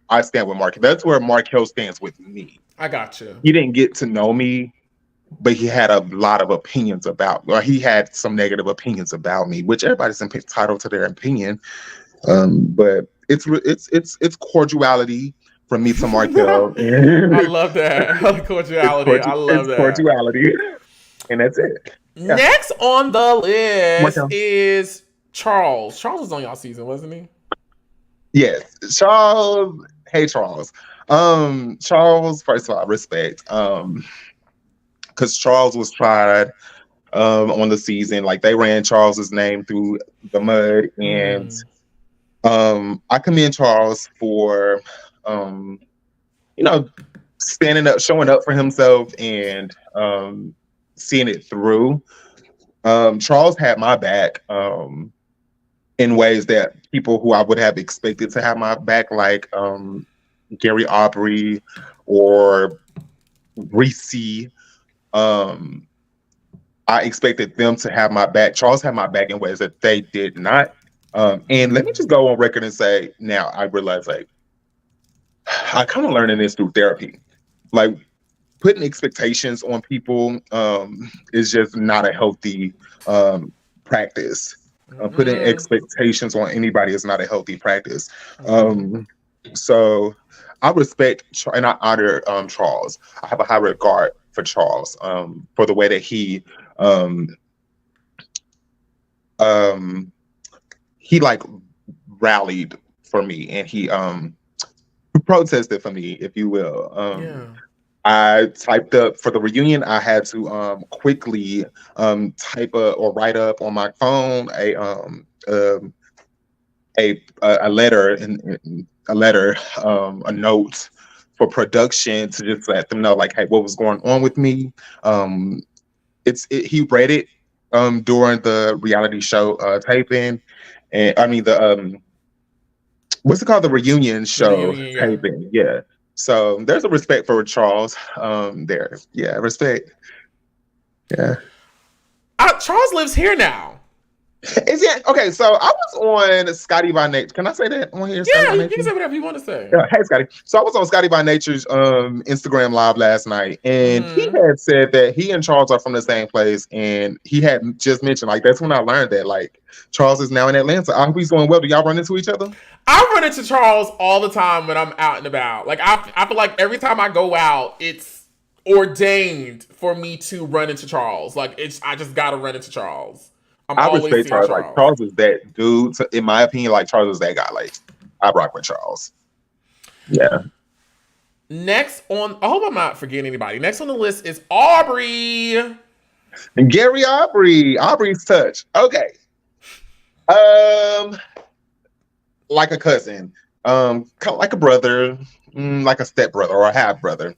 I stand with Markel. That's where Markel stands with me. I got you. He didn't get to know me, but he had a lot of opinions he had some negative opinions about me, which everybody's entitled to their opinion. But it's cordiality from me to Markel. I love that. Cordiality. I love that. Cordiality. And that's it. Yeah. Next on the list is Charles. Charles was on y'all season, wasn't he? Yes. Charles. Hey, Charles. Charles, first of all, respect. Because Charles was tried on the season. Like, they ran Charles's name through the mud. And I commend Charles for standing up, showing up for himself, and seeing it through. Charles had my back in ways that people who I would have expected to have my back, like Gary Aubrey or Reese. I expected them to have my back. Charles had my back in ways that they did not. And let me just go on record and say, now I realize, like, I kind of learning this through therapy. Like, putting expectations on people is just not a healthy practice. Putting expectations on anybody is not a healthy practice. So I respect and I honor Charles. I have a high regard for Charles for the way that he like rallied for me, and he protested for me, if you will. I typed up for the reunion. I had to quickly type or write up on my phone a letter a note for production to just let them know, like, hey, what was going on with me. He read it during the reality show taping, and I mean the what's it called, the reunion show taping. Yeah. So there's a respect for Charles there. Yeah, respect. Yeah. Charles lives here now. Is it okay? So I was on Scotty by Nature. Can I say that on here? Yeah, you can say whatever you want to say. Yeah, hey, Scotty. So I was on Scotty by Nature's Instagram live last night, and he had said that he and Charles are from the same place, and he had just mentioned, like, that's when I learned that, like, Charles is now in Atlanta. I hope he's doing well. Do y'all run into each other? I run into Charles all the time when I'm out and about. Like, I feel like every time I go out, it's ordained for me to run into Charles. Like, I just gotta run into Charles. I respect Charles. Like, Charles is that dude. In my opinion, like, Charles is that guy. Like, I rock with Charles. Yeah. Next on, I hope I'm not forgetting anybody. Next on the list is Aubrey. And Gary Aubrey. Aubrey's touch. Okay. Like a cousin. Kind of like a brother. Like a stepbrother or a half brother.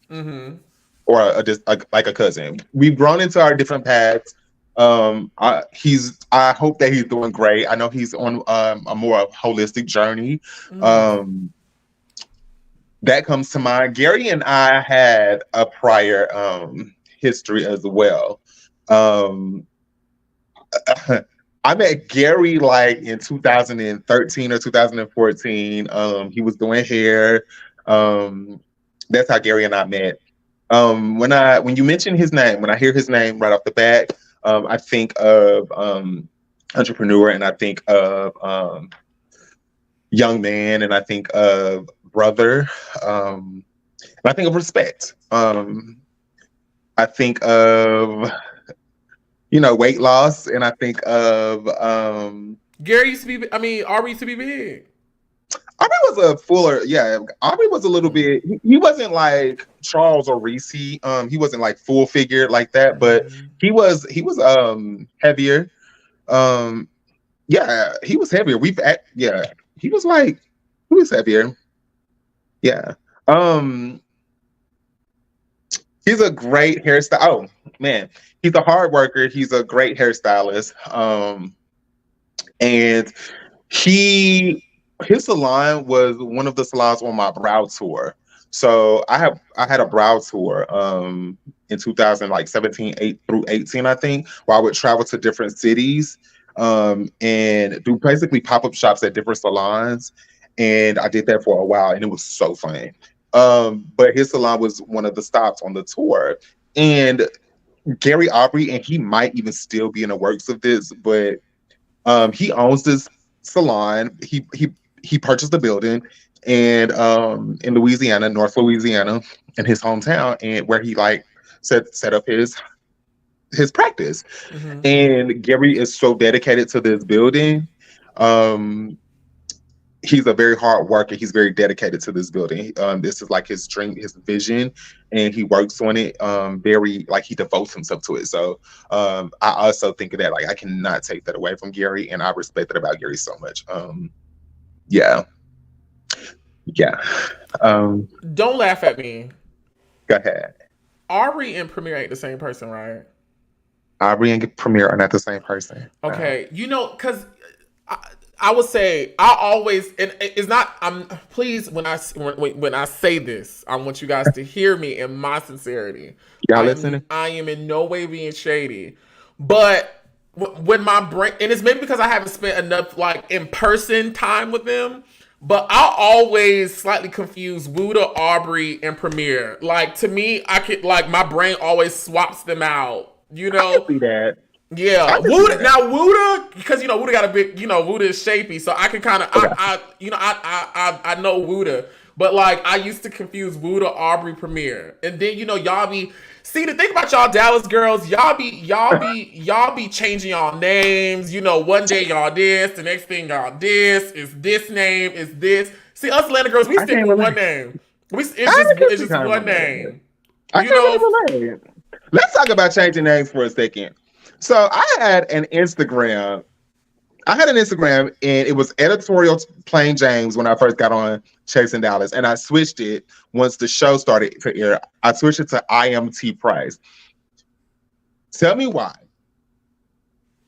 Or just like a cousin. We've grown into our different paths. I hope that he's doing great. I know he's on a more holistic journey. That comes to mind. Gary and I had a prior history as well. I met Gary like in 2013 or 2014. He was doing hair. That's how Gary and I met. When you mention his name, when I hear his name right off the bat, I think of entrepreneur, and I think of young man, and I think of brother, and I think of respect. I think of weight loss, and I think of Aubrey used to be big. Aubrey was a fuller, yeah. Aubrey was a little bit. He wasn't like Charles or Reese. He wasn't like full figure like that, but he was heavier. Yeah, he was heavier. He was heavier. Yeah. He's a great hairstyle. Oh man, he's a hard worker. He's a great hairstylist. And his salon was one of the salons on my brow tour. So I had a brow tour in 2017, 8 through 18, I think, where I would travel to different cities and do basically pop-up shops at different salons. And I did that for a while, and it was so fun. But his salon was one of the stops on the tour. And Gary Aubrey, and he might even still be in the works of this, but he owns this salon. He purchased the building and in Louisiana, North Louisiana, in his hometown, and where he like set up his practice. And Gary is so dedicated to this building. He's a very hard worker. He's very dedicated to this building. This is like his dream, his vision, and he works on it very, like, he devotes himself to it. So I also think of that, like, I cannot take that away from Gary, and I respect that about Gary so much. Yeah. Don't laugh at me. Go ahead. Aubrey and Premier ain't the same person, right? Aubrey and Premier are not the same person. No. Okay, because I would say I always, and it's not. I'm please when I say this, I want you guys to hear me in my sincerity. Y'all listening? I am in no way being shady, but when my brain, and it's maybe because I haven't spent enough like in person time with them. But I always slightly confuse Wuda, Aubrey, and Premier. Like to me, I could like my brain always swaps them out. I can see that. Yeah, Wuda, because Wuda got a big, Wuda is shapy, so I can kind of, I know Wuda, but like I used to confuse Wuda, Aubrey, Premier, and then y'all be the thing about y'all Dallas girls, y'all be changing y'all names. One day y'all this, the next thing y'all this is this name is this. See, us Atlanta girls, we stick with one name. It's just one name. I can't really relate. Let's talk about changing names for a second. So I had an Instagram, and it was editorial Plain James when I first got on Chasing Dallas, and I switched it once the show started to air. I switched it to I Am T Price. Tell me why.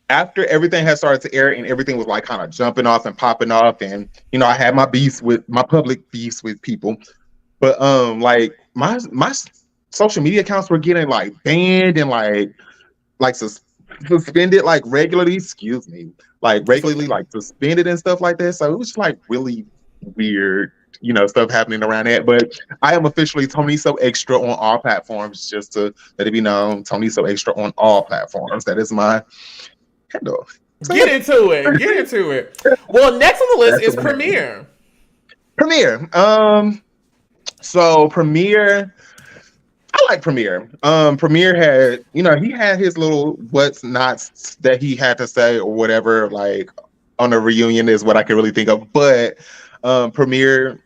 After everything had started to air and everything was like kind of jumping off and popping off, and I had my public beefs with people, but like my social media accounts were getting like banned and like suspended like regularly, like suspended and stuff like that. So it was like really weird, stuff happening around that. But I am officially Tony So Extra on all platforms, just to let it be known. Tony So Extra on all platforms. That is my handle. So, Get into it. Well, next on the list is Premier. So Premier, I like Premier. Premier had, he had his little what's nots that he had to say or whatever, like on a reunion is what I can really think of. But Premier,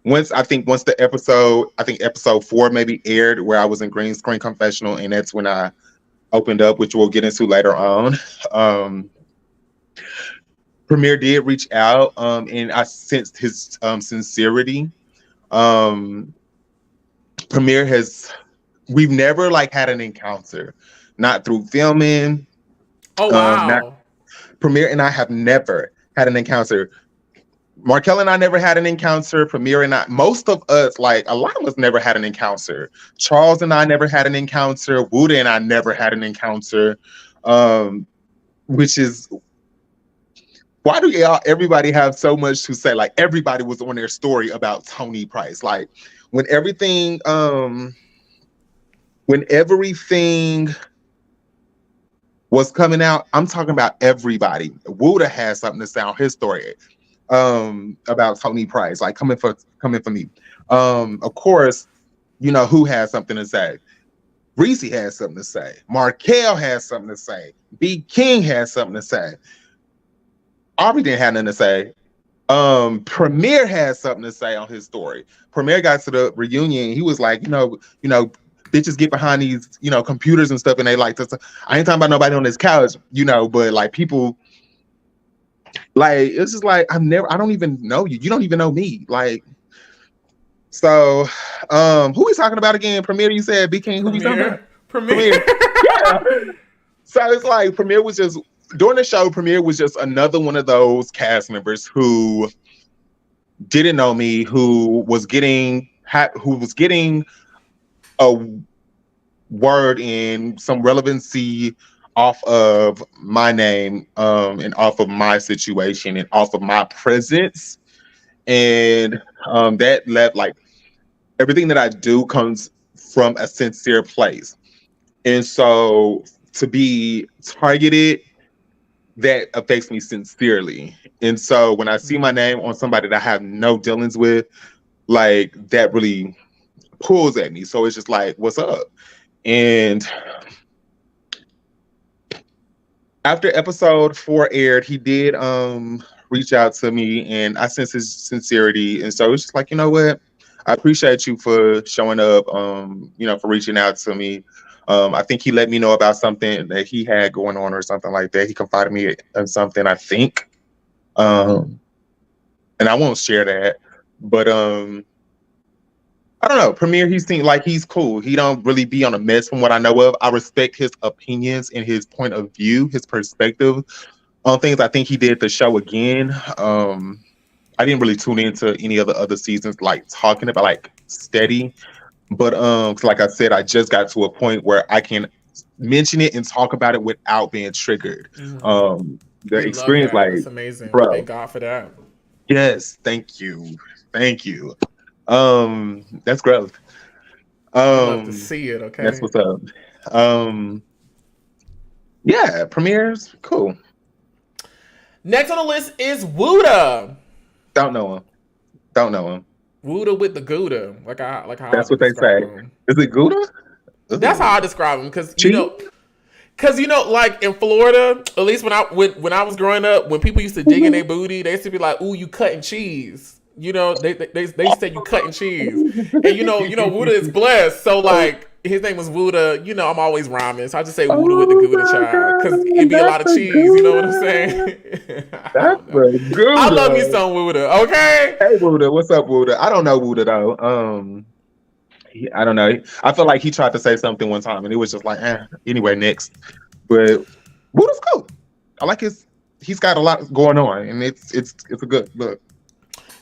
once the episode 4 maybe aired where I was in Green Screen Confessional, and that's when I opened up, which we'll get into later on. Premier did reach out, and I sensed his sincerity. Premier we've never like had an encounter, not through filming. Oh wow! Premier and I have never had an encounter. Markel and I never had an encounter. Premier and I, most of us, like a lot of us, never had an encounter. Charles and I never had an encounter. Wuda and I never had an encounter. Which is why do everybody have so much to say? Like everybody was on their story about Tony Price. Like when everything was coming out, I'm talking about everybody. Wuda had something to say on his story about Tony Price, like coming for me. Of course, who has something to say. Reese has something to say. Markel has something to say. B. King has something to say. Aubrey didn't have nothing to say. Premier has something to say on his story. Premier got to the reunion. He was like, bitches get behind these, computers and stuff, and they like to. I ain't talking about nobody on this couch, but like people, like it's just like I don't even know you. You don't even know me, like. So, who we talking about again? Premier, you said B King. Who we talking about? Premier. Yeah. So it's like Premier was just during the show. Premier was just another one of those cast members who didn't know me, who was getting a word in some relevancy off of my name, and off of my situation and off of my presence, and that left like everything that I do comes from a sincere place, and so to be targeted, that affects me sincerely. And so when I see my name on somebody that I have no dealings with, like that really pulls at me. So it's just like, what's up? And after episode 4 aired, he did reach out to me, and I sense his sincerity. And so it's just like, you know what? I appreciate you for showing up, for reaching out to me. I think he let me know about something that he had going on or something like that. He confided me in something, I think. And I won't share that. But I I don't know. Premier, he seemed like he's cool. He don't really be on a mess from what I know of. I respect his opinions and his point of view, his perspective on things. I think he did the show again. I didn't really tune into any of the other seasons, like talking about like steady. But 'cause like I said, I just got to a point where I can mention it and talk about it without being triggered. The We love experience, that. like, That's amazing. bro, Thank God for that. yes, thank you. Thank you. That's growth. We love to Um, see it, that's okay? what's up. Um, yeah, premieres, cool. Next on the list is Wooda. Don't know him. Don't know him. Wooda with the Gouda, like how I That's what would they describe say. him. Is it Gouda? That's how Ooh. I describe him, because Cheese? like in Florida, at least when I was growing up, when people used to dig in their booty, they used to be like, "Ooh, you cutting cheese." They say you cutting cheese, and Wooda is blessed, so like his name was Wooda. I'm always rhyming, so I just say Wooda with the Oh Gouda my child, because God, it'd be a lot that's of a cheese. You know what I'm Gouda. saying? I That's don't know. a I love me Gouda. some Wooda. Okay. Hey, Wooda, what's up, Wooda? I don't know Wooda though. I don't know. I feel like he tried to say something one time, and it was just like, Anyway, next. But Wooda's cool. I like his. He's got a lot going on, and it's a good look.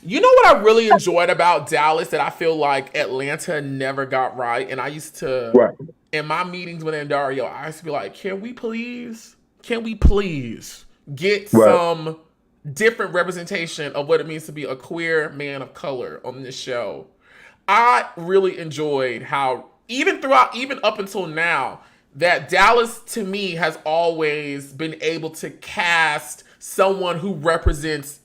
You know what I really enjoyed about Dallas that I feel like Atlanta never got right? And I used to, Right. in my meetings with Andario, I used to be like, can we please get Right. some different representation of what it means to be a queer man of color on this show? I really enjoyed how, even up until now, that Dallas to me has always been able to cast someone who represents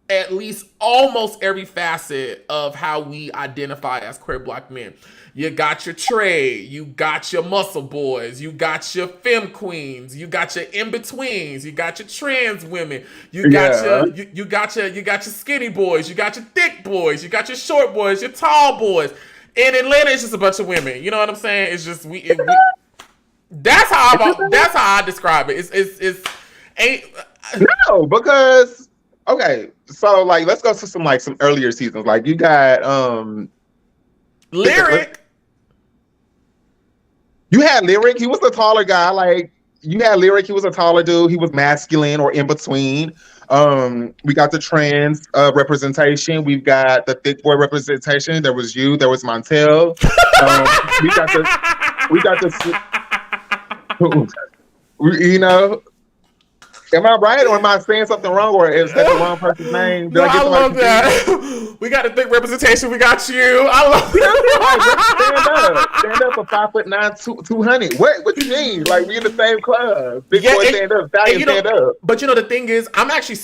at least almost every facet of how we identify as queer black men. You got your Trey, you got your muscle boys, you got your femme queens, you got your in-betweens, you got your trans women, you got Yeah. you got your skinny boys, you got your thick boys, you got your short boys, your tall boys. In Atlanta, it's just a bunch of women. You know what I'm saying? It's just that's how I describe it. It's ain't No, because okay, so like let's go to some earlier seasons. Like you got Lyric. You had Lyric, he was a taller guy. Like you had Lyric, he was a taller dude, he was masculine or in between. We got the trans representation, we've got the thick boy representation. There was you, there was Montel. We got the you know. Am I right, or am I saying something wrong, or is that the wrong person's name? Did No, I get I somebody love that. We got a thick representation. We got you. I love Like, stand up for 5'9", 200. What you mean? Like we in the same club? Big boy stand up, stallion stand up. But the thing is,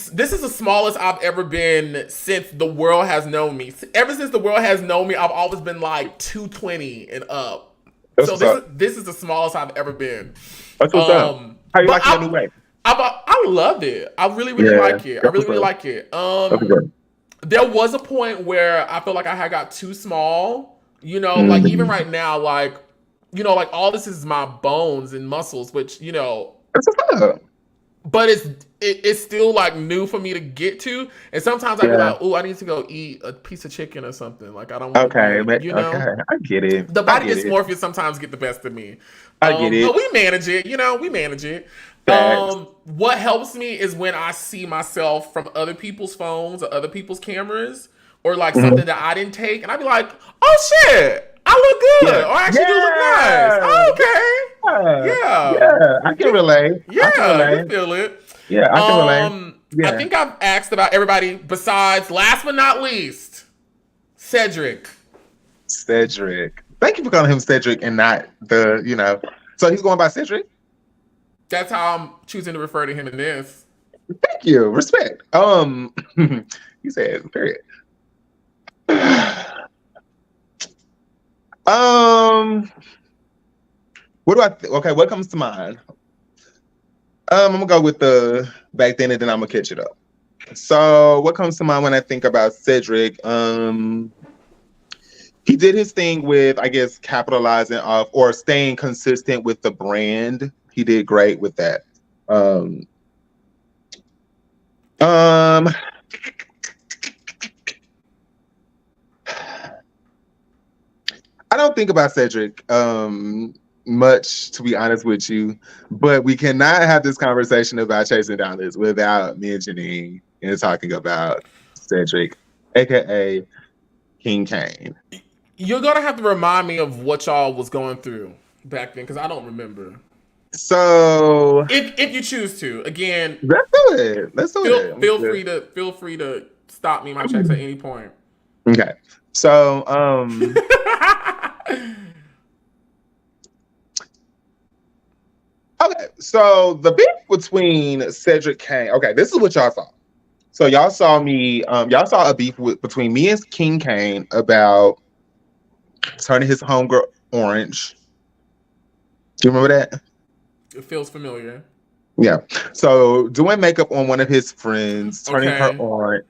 this is the smallest I've ever been since the world has known me. Ever since the world has known me, I've always been like 220 and up. That's So this is the smallest I've ever been. That's what's up. How you liking the new way? I love it. I really like it. I really like it. There was a point where I felt like I had got too small. Like even right now, like all this is my bones and muscles, which That's what's up. but it's still like new for me to get to. And sometimes I be like, oh, I need to go eat a piece of chicken or something. Like I don't want Okay, to, okay, I get it. The body dysmorphia sometimes get the best of me. I get it. But we manage it. We manage it. Facts. What helps me is when I see myself from other people's phones or other people's cameras, or like something that I didn't take, and I be like, "Oh shit, I look good," or I actually do look nice. Oh, okay, Yeah, I can relate. Yeah, you feel it. Yeah, I can relate. Yeah. I think I've asked about everybody besides, last but not least, Cedric. Thank you for calling him Cedric and not the. So he's going by Cedric. That's how I'm choosing to refer to him in this. Thank you. Respect. He said, period. What do okay, what comes to mind? I'm gonna go with the back then and then I'm gonna catch it up. So what comes to mind when I think about Cedric? He did his thing with, I guess, capitalizing off or staying consistent with the brand. He did great with that. think about Cedric much, to be honest with you, but we cannot have this conversation about Chasing Dollars without mentioning and talking about Cedric, aka King Kane. You're gonna have to remind me of what y'all was going through back then, because I don't remember. So If you choose to, again, let's do it. Let's do it. Feel free to stop me in my tracks at any point. Okay. So okay, so the beef between Cedric Kane. Okay, this is what y'all saw. So y'all saw a beef between me and King Kane about turning his homegirl orange. Do you remember that? It feels familiar. Yeah. So doing makeup on one of his friends, turning her orange,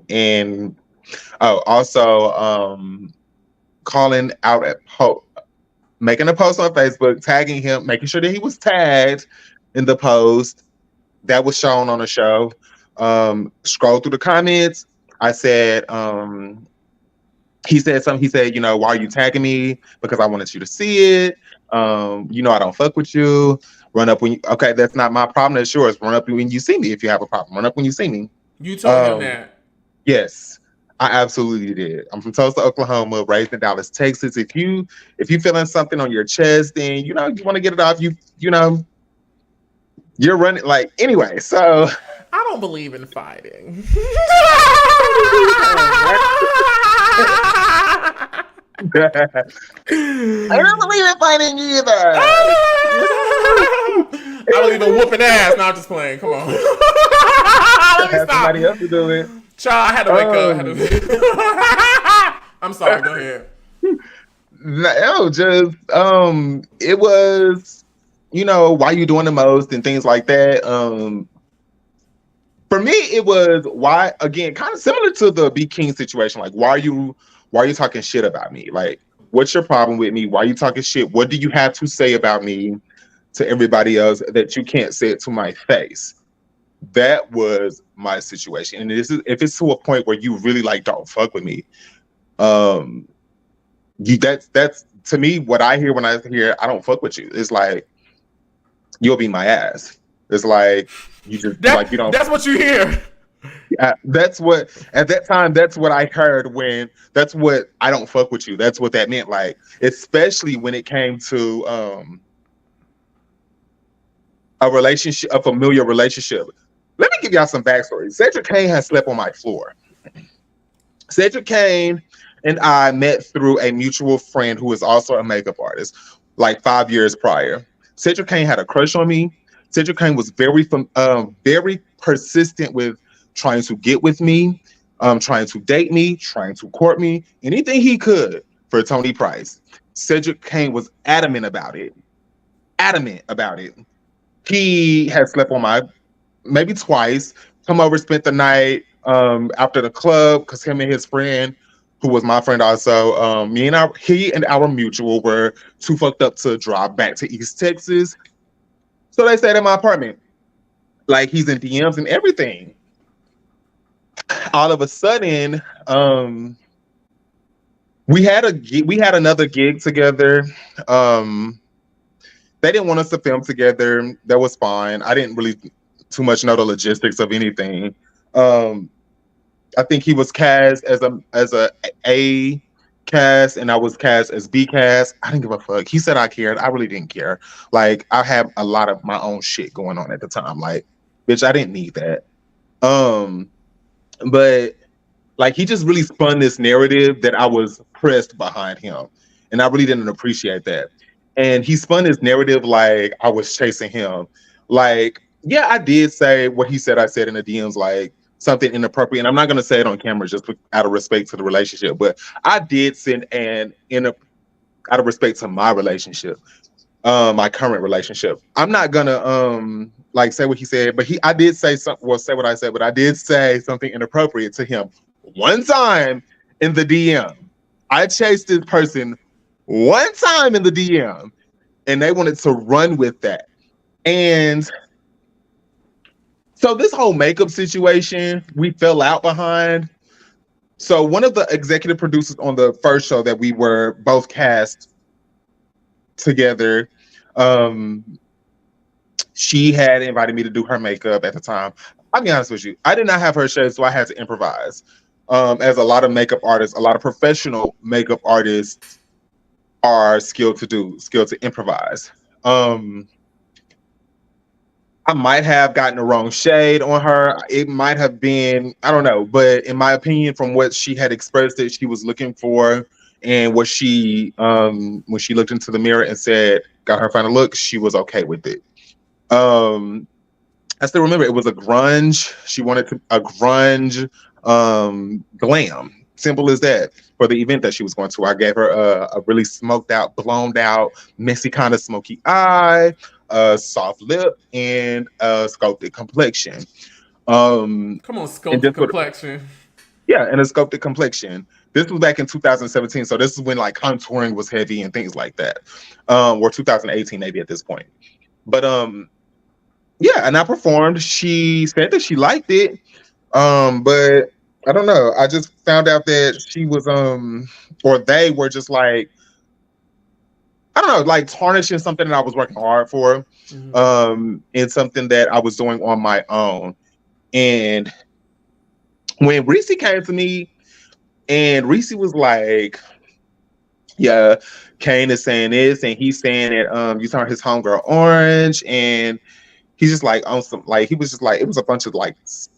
and also calling out at making a post on Facebook, tagging him, making sure that he was tagged in the post that was shown on the show. Scroll through the comments. I said, he said something. He said, why are you tagging me? Because I wanted you to see it. I don't fuck with you. Run up when you, okay, that's not my problem. That's yours. Run up when you see me if you have a problem. Run up when you see me. You told him that. Yes, I absolutely did. I'm from Tulsa, Oklahoma, raised in Dallas, Texas. If you feeling something on your chest, then you want to get it off. You're running anyway. So I don't believe in fighting. I don't believe in fighting either. I believe in whooping ass. No, I'm just playing. Come on. Let me stop. Somebody else to do it. Child, I had to wake up. I'm sorry. Go ahead. No, just it was, why you doing the most and things like that. For me, it was why, again, kind of similar to the B King situation. Like, why are you talking shit about me? Like, what's your problem with me? Why are you talking shit? What do you have to say about me to everybody else that you can't say it to my face? That was my situation. And if it's to a point where you really don't fuck with me, that's to me what I hear when I hear I don't fuck with you. It's like, you'll be my ass. It's like you just you don't. That's what you hear. That's what at that time. That's what I heard when. That's what I don't fuck with you. That's what that meant. Like, especially when it came to a relationship, a familiar relationship. Let me give y'all some backstory. Cedric Kane has slept on my floor. Cedric Kane and I met through a mutual friend who is also a makeup artist, 5 years prior. Cedric Kane had a crush on me. Cedric Kane was very persistent with trying to get with me, trying to date me, trying to court me, anything he could for Tony Price. Cedric Kane was adamant about it. He had slept on maybe twice, come over, spent the night after the club, because him and his friend, who was my friend also, he and our mutual were too fucked up to drive back to East Texas. So they stayed in my apartment. He's in DMs and everything. All of a sudden, we had another gig together. They didn't want us to film together. That was fine. I didn't really too much know the logistics of anything. I think he was cast as a cast, and I was cast as B cast. I didn't give a fuck. He said I cared. I really didn't care. I had a lot of my own shit going on at the time. Bitch, I didn't need that. But he just really spun this narrative that I was pressed behind him, and I really didn't appreciate that. And he spun this narrative like I was chasing him. Yeah, I did say what he said I said in the DMs, something inappropriate. And I'm not going to say it on camera just out of respect to the relationship, but I did send out of respect to my relationship, my current relationship. I'm not going to say what he said, but I did say something, say what I said, but I did say something inappropriate to him one time in the DM. I chased this person one time in the DM, and they wanted to run with that. And so this whole makeup situation, we fell out behind. So one of the executive producers on the first show that we were both cast together, she had invited me to do her makeup at the time. I'll be honest with you, I did not have her shade, so I had to improvise. As a lot of makeup artists, a lot of professional makeup artists are skilled to improvise. I might have gotten the wrong shade on her. It might have been, I don't know, but in my opinion, from what she had expressed that she was looking for, and what she when she looked into the mirror and said, got her final look, she was okay with it. I still remember it was a grunge. She wanted a grunge glam. Simple as that. For the event that she was going to, I gave her a really smoked out, blown out, messy kind of smoky eye, a soft lip, and a sculpted complexion. Come on, sculpted complexion. Yeah, and a sculpted complexion. This was back in 2017, so this is when like contouring was heavy and things like that. Or 2018 maybe at this point. But yeah, and I performed. She said that she liked it. But I don't know. I just found out that she was or they were just like, I don't know, like tarnishing something that I was working hard for. And something that I was doing on my own. And when Reese came to me, and Reese was like, yeah, Kane is saying this, and he's saying that you turned his homegirl orange, and he's just like on some, like, he was just like, it was a bunch of like,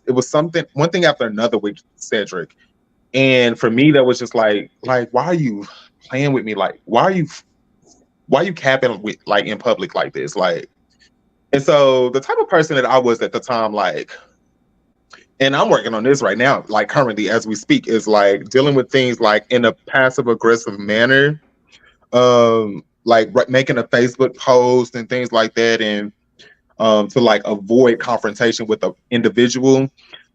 it was something, one thing after another with Cedric. And for me, that was just like, why are you playing with me? Like, why are you capping with, like, in public like this? Like, and so the type of person that I was at the time, like, and I'm working on this right now, like currently as we speak, is like dealing with things like in a passive aggressive manner, like making a Facebook post and things like that, and to like avoid confrontation with the individual.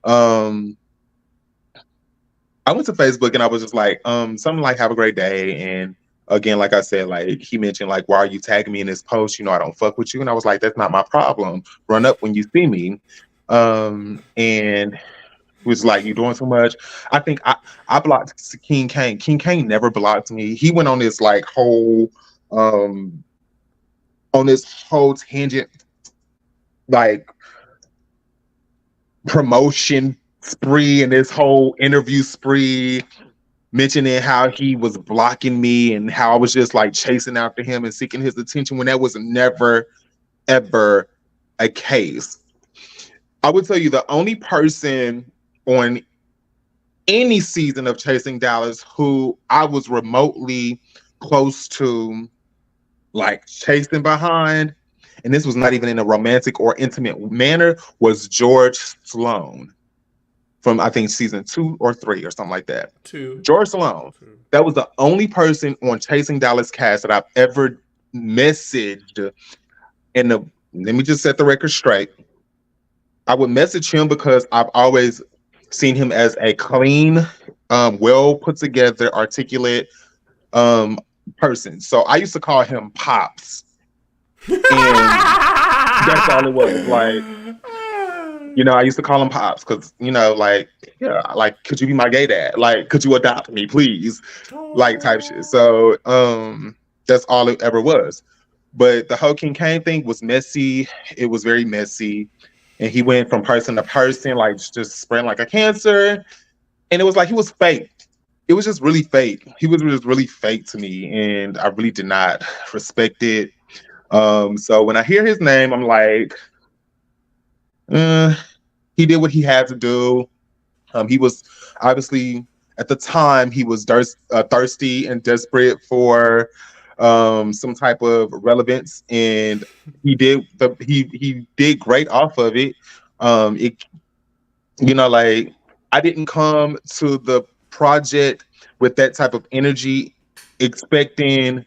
I went to Facebook and I was just like, something like "have a great day," and again, like I said, like he mentioned, like, why are you tagging me in this post? You know, I don't fuck with you. And I was like, that's not my problem. Run up when you see me. And he was like, you doing too much. I think I blocked King Kane. King Kane never blocked me. He went on this like whole tangent, like promotion spree and this whole interview spree, mentioning how he was blocking me and how I was just like chasing after him and seeking his attention, when that was never, ever a case. I would tell you the only person on any season of Chasing Dallas who I was remotely close to, like, chasing behind, and this was not even in a romantic or intimate manner, was George Sloan from, I think, season 2 or 3 or something like that. 2. George Sloan. 2. That was the only person on Chasing Dallas cast that I've ever messaged. Let me just set the record straight. I would message him because I've always seen him as a clean, well put together, articulate person. So I used to call him Pops. And that's all it was. Like, you know, I used to call him Pops because, you know, like, yeah, like, could you be my gay dad? Like, could you adopt me, please? Like, type shit. So that's all it ever was. But the whole King Kane thing was messy. It was very messy. And he went from person to person, like just spreading like a cancer. And it was like, he was fake. It was just really fake. He was just really fake to me. And I really did not respect it. So when I hear his name, I'm like, he did what he had to do. He was obviously, at the time, he was thirsty and desperate for some type of relevance, and he did great off of it. You know, like, I didn't come to the project with that type of energy expecting,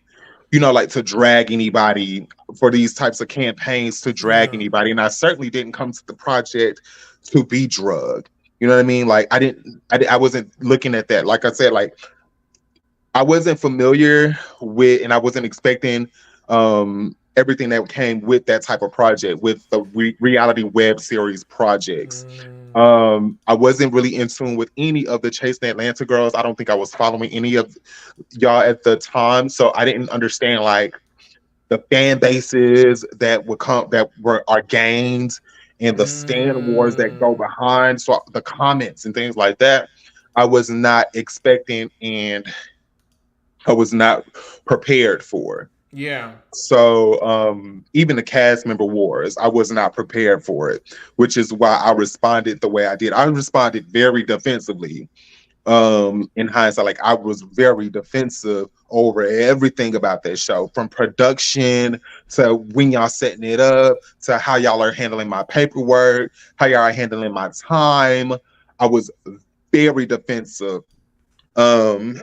you know, like, to drag anybody for these types of campaigns, to drag anybody. And I certainly didn't come to the project to be drugged. You know what I mean? Like, I wasn't looking at that. Like I said, like, I wasn't familiar with, and I wasn't expecting everything that came with that type of project, with the reality web series projects. I wasn't really in tune with any of the Chasing Atlanta girls. I don't think I was following any of y'all at the time, so I didn't understand like the fan bases that would come that were our gains and the stand wars that go behind. So the comments and things like that, I was not expecting and I was not prepared for. Yeah. So even the cast member wars, I was not prepared for it, which is why I responded the way I did. I responded very defensively. In hindsight, like I was very defensive over everything about that show, from production to when y'all setting it up to how y'all are handling my paperwork, how y'all are handling my time. I was very defensive. There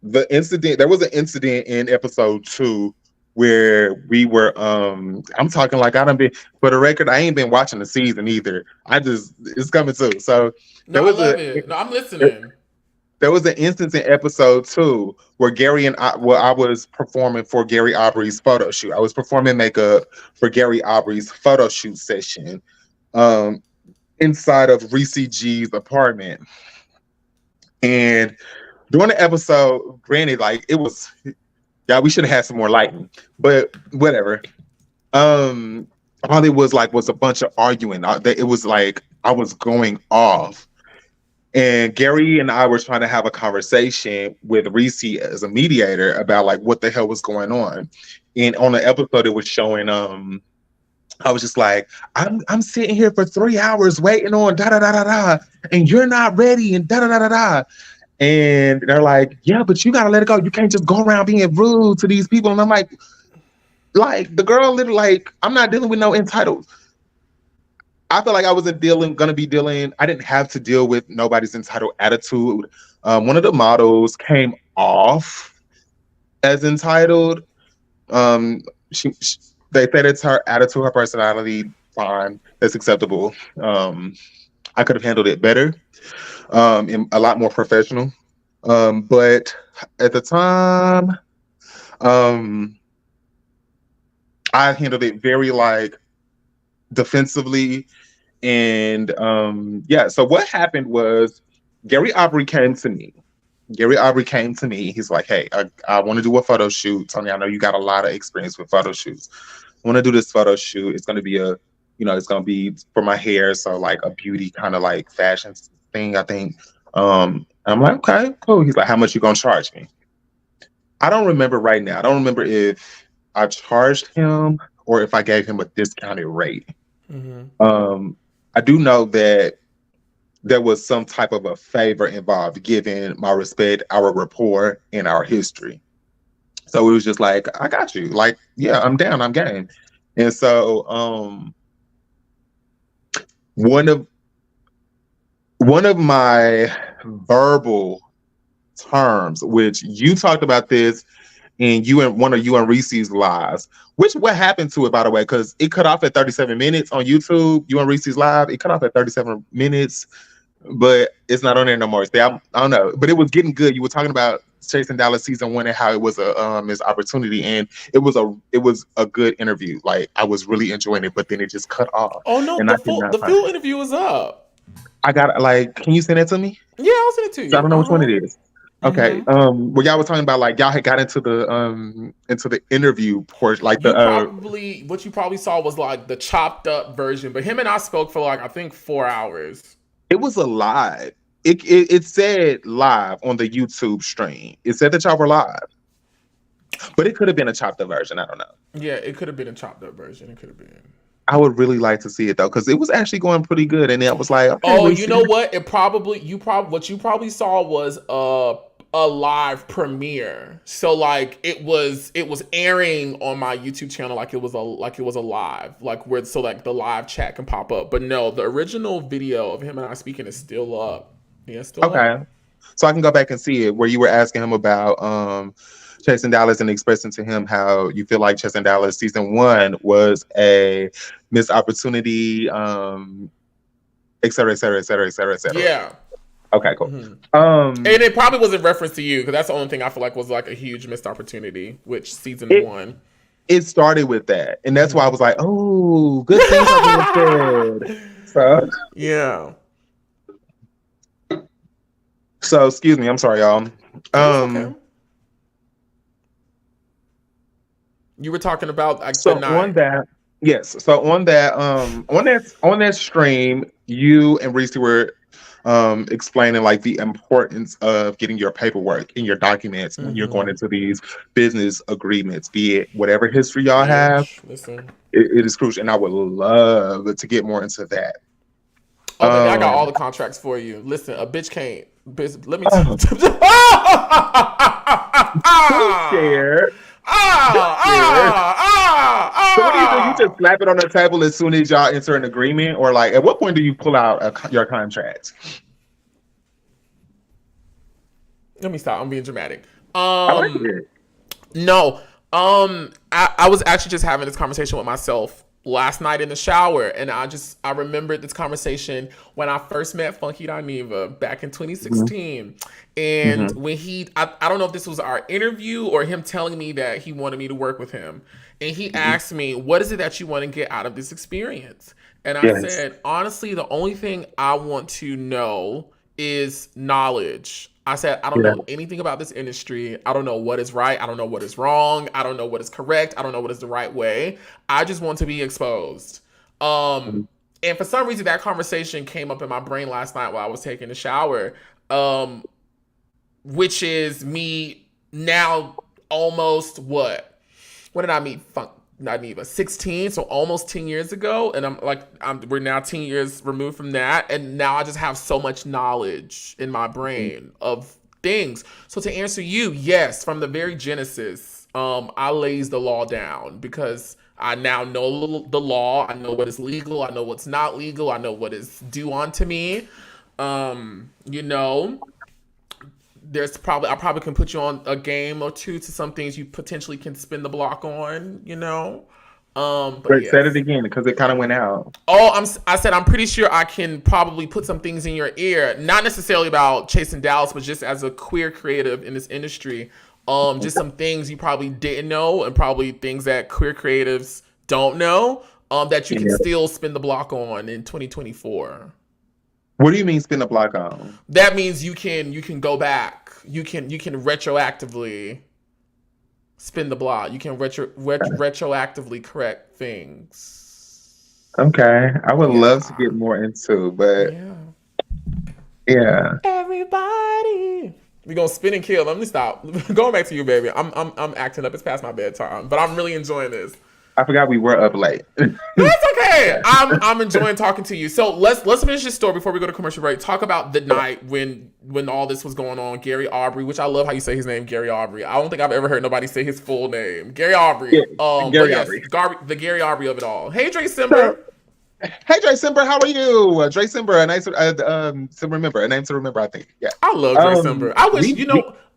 was an incident in episode 2 where we were I'm talking like I done been, for the record, I ain't been watching the season either. It's coming soon. So no, I love it. No, I'm listening. There was an instance in episode 2 where I was performing for Gary Aubrey's photo shoot. I was performing makeup for Gary Aubrey's photo shoot session inside of Reese G's apartment. And during the episode, granted, like it was, we should have had some more lighting, but whatever. All it was like was a bunch of arguing. It was like I was going off, and Gary and I were trying to have a conversation with Reese as a mediator about like what the hell was going on. And on the episode, it was showing. I was just like, I'm sitting here for 3 hours waiting on da da da da da, and you're not ready, and da da da da da. And they're like, yeah, but you gotta let it go. You can't just go around being rude to these people. And I'm like the girl literally, like, I'm not dealing with no entitled. I feel like I wasn't I didn't have to deal with nobody's entitled attitude. One of the models came off as entitled. They said it's her attitude, her personality, fine, that's acceptable. I could have handled it better. And a lot more professional. But at the time, I handled it very like defensively. And so what happened was Gary Aubrey came to me. He's like, hey, I want to do a photo shoot. Tony, I know you got a lot of experience with photo shoots. I want to do this photo shoot. It's going to be it's going to be for my hair. So like a beauty kind of like fashion thing, I think. I'm like, okay, cool. He's like, how much you gonna charge me? I don't remember right now. I don't remember if I charged him or if I gave him a discounted rate. Mm-hmm. I do know that there was some type of a favor involved, given my respect, our rapport, and our history. So it was just like, I got you. Like, yeah, I'm down, I'm game. And so one of my verbal terms, which you talked about this in one of you and Reese's lives, what happened to it, by the way, because it cut off at 37 minutes on YouTube. You and Reese's live, it cut off at 37 minutes, but it's not on there no more. I don't know, but it was getting good. You were talking about Chasing Dallas season 1 and how it was a missed opportunity, and it was a good interview. Like, I was really enjoying it, but then it just cut off. Oh no, the full interview is up. I got, like, can you send it to me? Yeah, I'll send it to you. So I don't know which one it is. Okay. Well, y'all was talking about like y'all had got into the interview portion, like what you probably saw was like the chopped up version, but him and I spoke for like I think 4 hours. It was a live. It said live on the YouTube stream. It said that y'all were live, but it could have been a chopped up version. I don't know. Yeah, it could have been a chopped up version. It could have been. I would really like to see it though, because it was actually going pretty good, and it was like, okay, you know what? What you probably saw was a live premiere. So like it was airing on my YouTube channel like it was a live, like where so like the live chat can pop up. But no, the original video of him and I speaking is still up. Yeah, still okay. Up. So I can go back and see it, where you were asking him about Chasing Dallas and expressing to him how you feel like Chasing Dallas season 1 was a missed opportunity, et cetera, et cetera, et cetera, et cetera, et cetera. Yeah. Okay, cool. And it probably was in reference to you, because that's the only thing I feel like was like a huge missed opportunity, which season 1. It started with that, and that's why I was like, oh, good things are being said. So yeah. So excuse me, I'm sorry, y'all. It's okay. You were talking about like the So on night. that, yes. So on that stream, you and Reese were explaining like the importance of getting your paperwork and your documents when you're going into these business agreements, be it whatever history y'all have. Bitch, listen. It is crucial, and I would love to get more into that. Oh, baby, I got all Um, the contracts for you. Listen, a bitch can't. Bitch, let me. oh, do share, do share. So what do you do? You just slap it on the table as soon as y'all enter an agreement, or like at what point do you pull out your contract? Let me stop. I'm being dramatic. I like it. No. I was actually just having this conversation with myself last night in the shower, and I remembered this conversation when I first met Funky Dineva back in 2016. And when I don't know if this was our interview or him telling me that he wanted me to work with him. And he asked me, what is it that you want to get out of this experience? And I Yes. said, honestly, the only thing I want to know is knowledge. I said, I don't Yeah. know anything about this industry. I don't know what is right. I don't know what is wrong. I don't know what is correct. I don't know what is the right way. I just want to be exposed. And for some reason, that conversation came up in my brain last night while I was taking a shower, which is me now almost what? When did I meet not even 16, so almost 10 years ago, and we're now 10 years removed from that, and now I just have so much knowledge in my brain of things. So to answer you, yes, from the very genesis, I lays the law down because I now know the law. I know what is legal. I know what's not legal. I know what is due onto me. You know, I probably can put you on a game or two to some things you potentially can spin the block on, you know. But Great, yes. said it again because it kind of went out. Oh, I said I'm pretty sure I can probably put some things in your ear, not necessarily about chasing Dallas, but just as a queer creative in this industry. Just some things you probably didn't know, and probably things that queer creatives don't know, that you can Yeah. still spin the block on in 2024. What do you mean spin the block on? That means you can go back. You can retroactively spin the block. You can retroactively correct things. Okay, I would Yeah. love to get more into, but Yeah. yeah. Everybody. We gonna spin and kill. Let me stop. Going back to you, baby. I'm acting up. It's past my bedtime, but I'm really enjoying this. I forgot we were up late. That's okay. I'm enjoying talking to you. So let's finish this story before we go to commercial break. Talk about the night when all this was going on. Gary Aubrey, which I love how you say his name, Gary Aubrey. I don't think I've ever heard nobody say his full name, Gary Aubrey. Yeah, Gary Aubrey. The Gary Aubrey of it all. Hey, Dre Simber. Hey, Dre Simber, how are you? Dre Simber, a name to remember. I think. Yeah. I love Dre Simber. I wish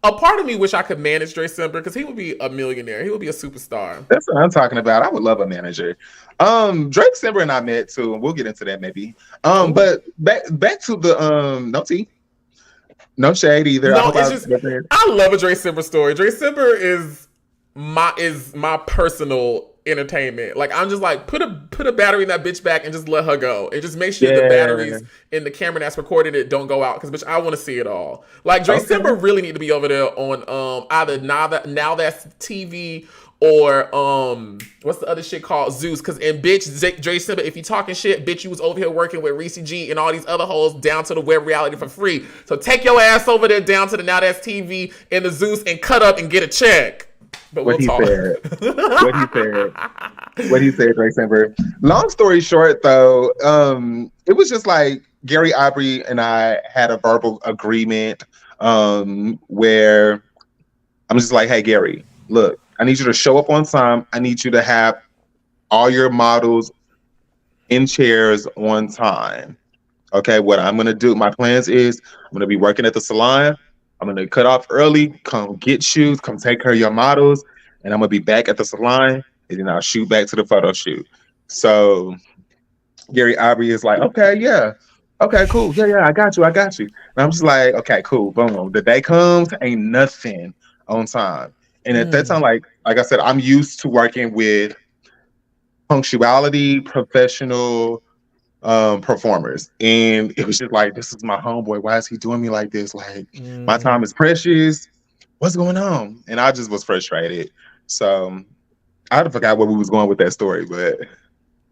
a part of me wish I could manage Dre Simber because he would be a millionaire. He would be a superstar. That's what I'm talking about. I would love a manager. Drake Simber and I met too, and we'll get into that maybe. But back to the no tea. No shade either. No, I love a Dre Simber story. Dre Simber is my personal entertainment. Like I'm just like put a battery in that bitch back and just let her go, and just make sure the batteries in the camera that's recording it don't go out, because bitch I want to see it all. Like Dre Simber really need to be over there on either now that's TV or what's the other shit called, Zeus, because in bitch Dre Simber, if you talking shit, bitch, you was over here working with Reese G and all these other hoes down to the web reality for free. So take your ass over there down to the Now That's TV and the Zeus and cut up and get a check. But what he said. What he said, Dre Simber. Long story short, though, it was just like Gary Aubrey and I had a verbal agreement where I'm just like, hey, Gary, look, I need you to show up on time. I need you to have all your models in chairs on time. Okay, what I'm going to do, my plans is I'm going to be working at the salon. I'm going to cut off early, come get shoes, come take care of your models, and I'm going to be back at the salon, and then I'll shoot back to the photo shoot. So Gary Aubrey is like, okay, yeah. Okay, cool. Yeah, I got you. And I'm just like, okay, cool. Boom. The day comes, ain't nothing on time. And at that time, like I said, I'm used to working with punctuality, professional, performers. And it was just like, this is my homeboy. Why is he doing me like this? Like, my time is precious. What's going on? And I just was frustrated. So I forgot where we was going with that story, but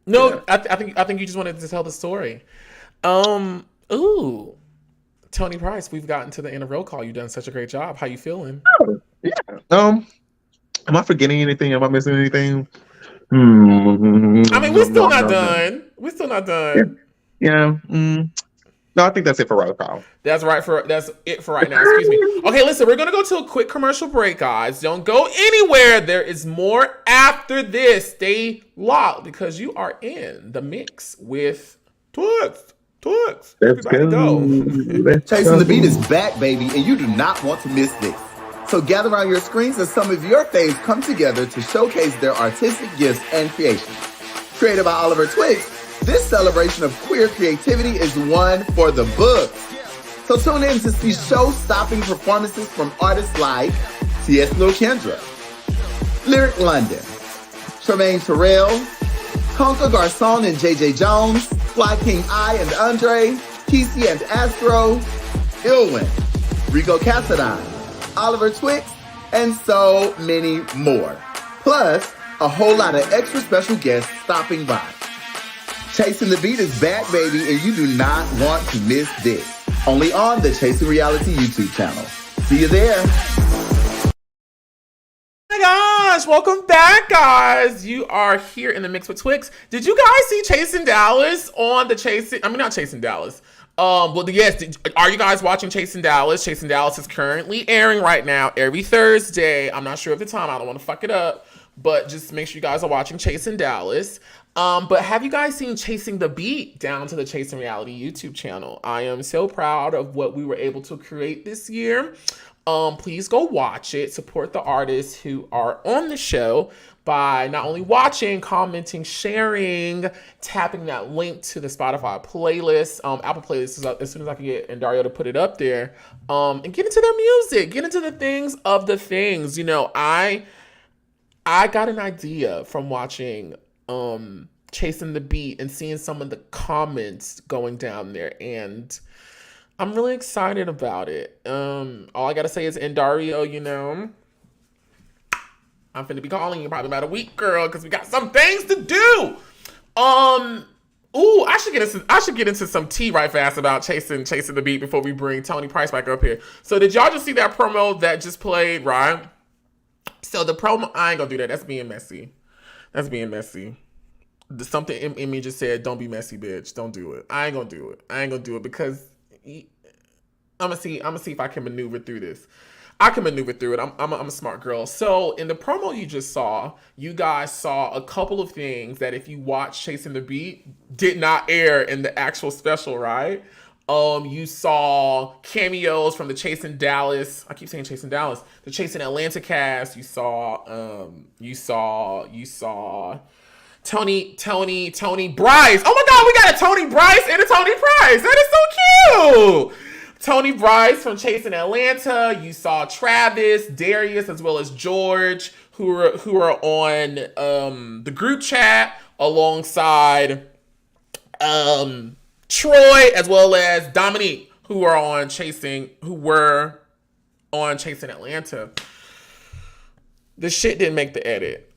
No, yeah. I think you just wanted to tell the story. Ooh, Tony Price, we've gotten to the end of roll call. You've done such a great job. How you feeling? Yeah. Am I forgetting anything? Am I missing anything? I mean, I mean, we're still not done. We're still not done. Yeah. No, I think that's it for roll call. That's it for right now. Excuse me. Okay, listen, we're gonna go to a quick commercial break, guys. Don't go anywhere. There is more after this. Stay locked because you are in the mix with Twixt. Everybody go. Chasing the Beat is back, baby, and you do not want to miss this. So gather around your screens as some of your faves come together to showcase their artistic gifts and creations. Created by Oliver Twixt, this celebration of queer creativity is one for the books. So tune in to see show-stopping performances from artists like T.S. Lil Kendra, Lyric London, Tremaine Terrell, Conca Garcon and J.J. Jones, Fly King I and Andre, Kesey and Astro, Ilwin, Rico Cassadine, Oliver Twixt, and so many more. Plus, a whole lot of extra special guests stopping by. Chasing the Beat is back, baby, and you do not want to miss this. Only on the Chasing Reality YouTube channel. See you there. Oh my gosh, welcome back, guys. You are here in the mix with Twixt. Did you guys see Chasing Dallas on the not Chasing Dallas. Well, yes, are you guys watching Chasing Dallas? Chasing Dallas is currently airing right now every Thursday. I'm not sure of the time. I don't want to fuck it up, but just make sure you guys are watching Chasing Dallas. But have you guys seen Chasing the Beat down to the Chasing Reality YouTube channel? I am so proud of what we were able to create this year. Please go watch it. Support the artists who are on the show by not only watching, commenting, sharing, tapping that link to the Spotify playlist, Apple playlist as soon as I can get and Dario to put it up there, and get into their music, get into the things of the things. You know, I got an idea from watching Chasing the Beat and seeing some of the comments going down there, and I'm really excited about it. All I gotta say is, Dario, you know, I'm finna be calling you probably about a week, girl, because we got some things to do. I should get into some tea right fast about chasing the beat before we bring Tony Price back up here. So did y'all just see that promo that just played, right? So the promo, I ain't gonna do that. That's being messy. Something in me just said, don't be messy, bitch. Don't do it. I ain't gonna do it because I'm gonna see if I can maneuver through this. I can maneuver through it. I'm a smart girl. So in the promo you just saw, you guys saw a couple of things that if you watch Chasing the Beat did not air in the actual special, right? You saw cameos from the Chasing Dallas. I keep saying Chasing Dallas. The Chasing Atlanta cast. You saw Tony Bryce. Oh my God, we got a Tony Bryce and a Tony Price. That is so cute. Tony Bryce from Chasing Atlanta. You saw Travis, Darius, as well as George, who are on the group chat alongside Troy, as well as Dominique, who were on Chasing Atlanta. The shit didn't make the edit.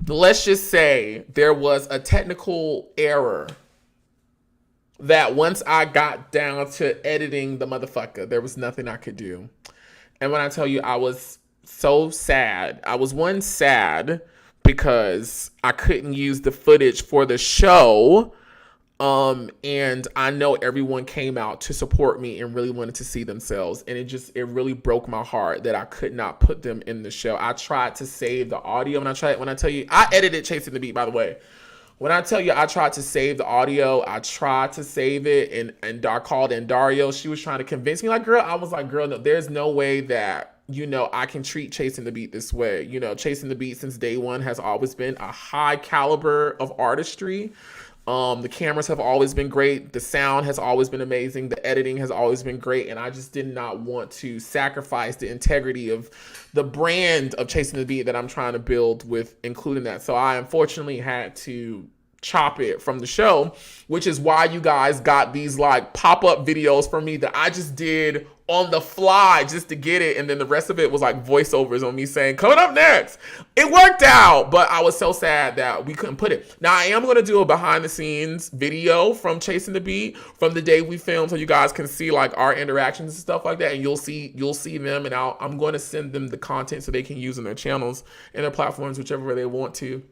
Let's just say there was a technical error that once I got down to editing the motherfucker, there was nothing I could do. And when I tell you I was so sad, I was sad because I couldn't use the footage for the show. And I know everyone came out to support me and really wanted to see themselves. And it really broke my heart that I could not put them in the show. I tried to save the audio. When I tell you, I edited Chasing the Beat, by the way. When I tell you I tried to save the audio, I tried to save it, and I called in Dario. She was trying to convince me, girl, no, there's no way that, you know, I can treat Chasing the Beat this way. You know, Chasing the Beat since day one has always been a high caliber of artistry. The cameras have always been great. The sound has always been amazing. The editing has always been great. And I just did not want to sacrifice the integrity of the brand of Chasing the Beat that I'm trying to build with including that. So I unfortunately had to chop it from the show, which is why you guys got these like pop-up videos for me that I just did on the fly just to get it, and then the rest of it was like voiceovers on me saying coming up next. It worked out, but I was so sad that we couldn't put it. Now I am going to do a behind the scenes video from Chasing the Beat from the day we filmed, so you guys can see like our interactions and stuff like that, and you'll see them, and I'm going to send them the content so they can use in their channels and their platforms, whichever way they want to.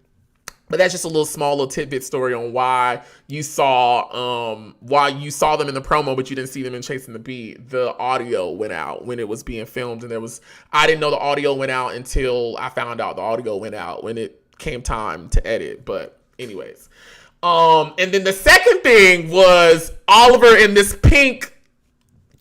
But that's just a little tidbit story on why you saw them in the promo, but you didn't see them in Chasing the Beat. The audio went out when it was being filmed, and I didn't know the audio went out until I found out the audio went out when it came time to edit. But anyways, and then the second thing was Oliver in this pink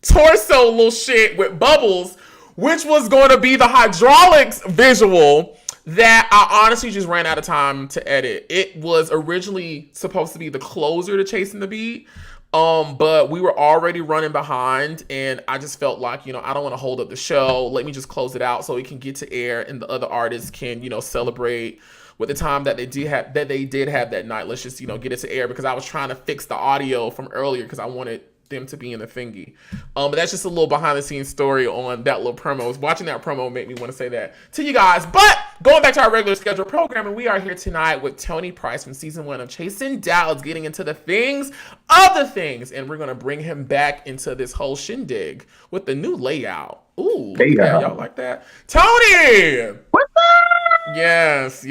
torso little shit with bubbles, which was going to be the hydraulics visual that I honestly just ran out of time to edit. It was originally supposed to be the closer to Chasing the Beat, but we were already running behind, and I just felt like, I don't want to hold up the show. Let me just close it out so it can get to air, and the other artists can, celebrate with the time that they did have that night. Let's just, get it to air, because I was trying to fix the audio from earlier because I wanted them to be in the thingy. But that's just a little behind the scenes story on that little promo. Watching that promo made me want to say that to you guys. But going back to our regular scheduled programming, we are here tonight with Tony Price from season 1 of Chasing Dallas, getting into the things of the things, and we're gonna bring him back into this whole shindig with the new layout. Ooh, look at that. Y'all like that? Tony! What's up? Yes.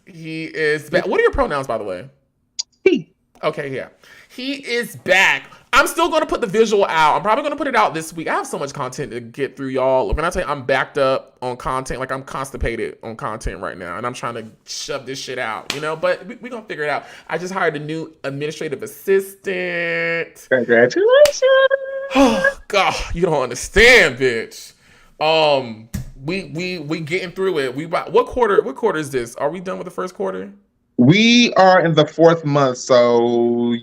He is back. What are your pronouns, by the way? He. Okay, yeah. He is back. I'm still going to put the visual out. I'm probably going to put it out this week. I have so much content to get through, y'all. When I tell you I'm backed up on content, like I'm constipated on content right now, and I'm trying to shove this shit out, But we're going to figure it out. I just hired a new administrative assistant. Congratulations. Oh, God, you don't understand, bitch. We getting through it. What quarter is this? Are we done with the first quarter? We are in the 4th month, so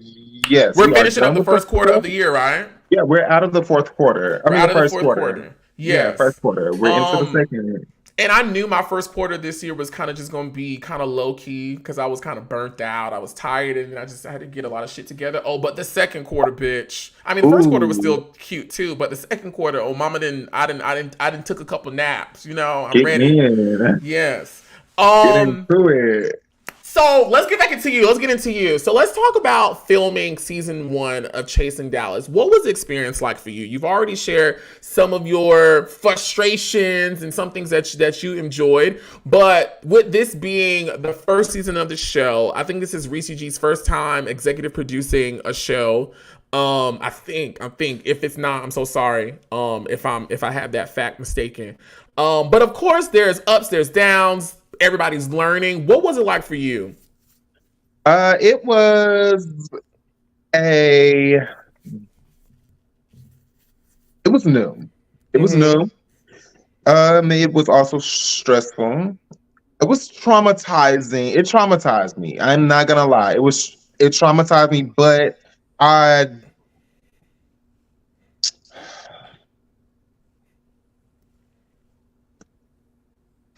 yes. We're finishing up the first quarter of the year, right? Yeah, we're out of the 4th quarter. The first quarter. Yes. Yeah, first quarter. We're into the second. And I knew my first quarter this year was kind of just going to be kind of low key because I was kind of burnt out. I was tired, and I had to get a lot of shit together. Oh, but the second quarter, bitch. I mean, the first quarter was still cute too, but the second quarter, I didn't took a couple naps. I'm ready. In. Yes. Get into it. So let's get back into you. Let's get into you. So let's talk about filming season 1 of Chasing Dallas. What was the experience like for you? You've already shared some of your frustrations and some things that you enjoyed. But with this being the first season of the show, I think this is Reese G's first time executive producing a show. I think if it's not, I'm so sorry. If I have that fact mistaken. But of course there's ups, there's downs. Everybody's learning. What was it like for you? It was new. It was new. It was also stressful. It was traumatizing. It traumatized me. I'm not gonna lie. It traumatized me, but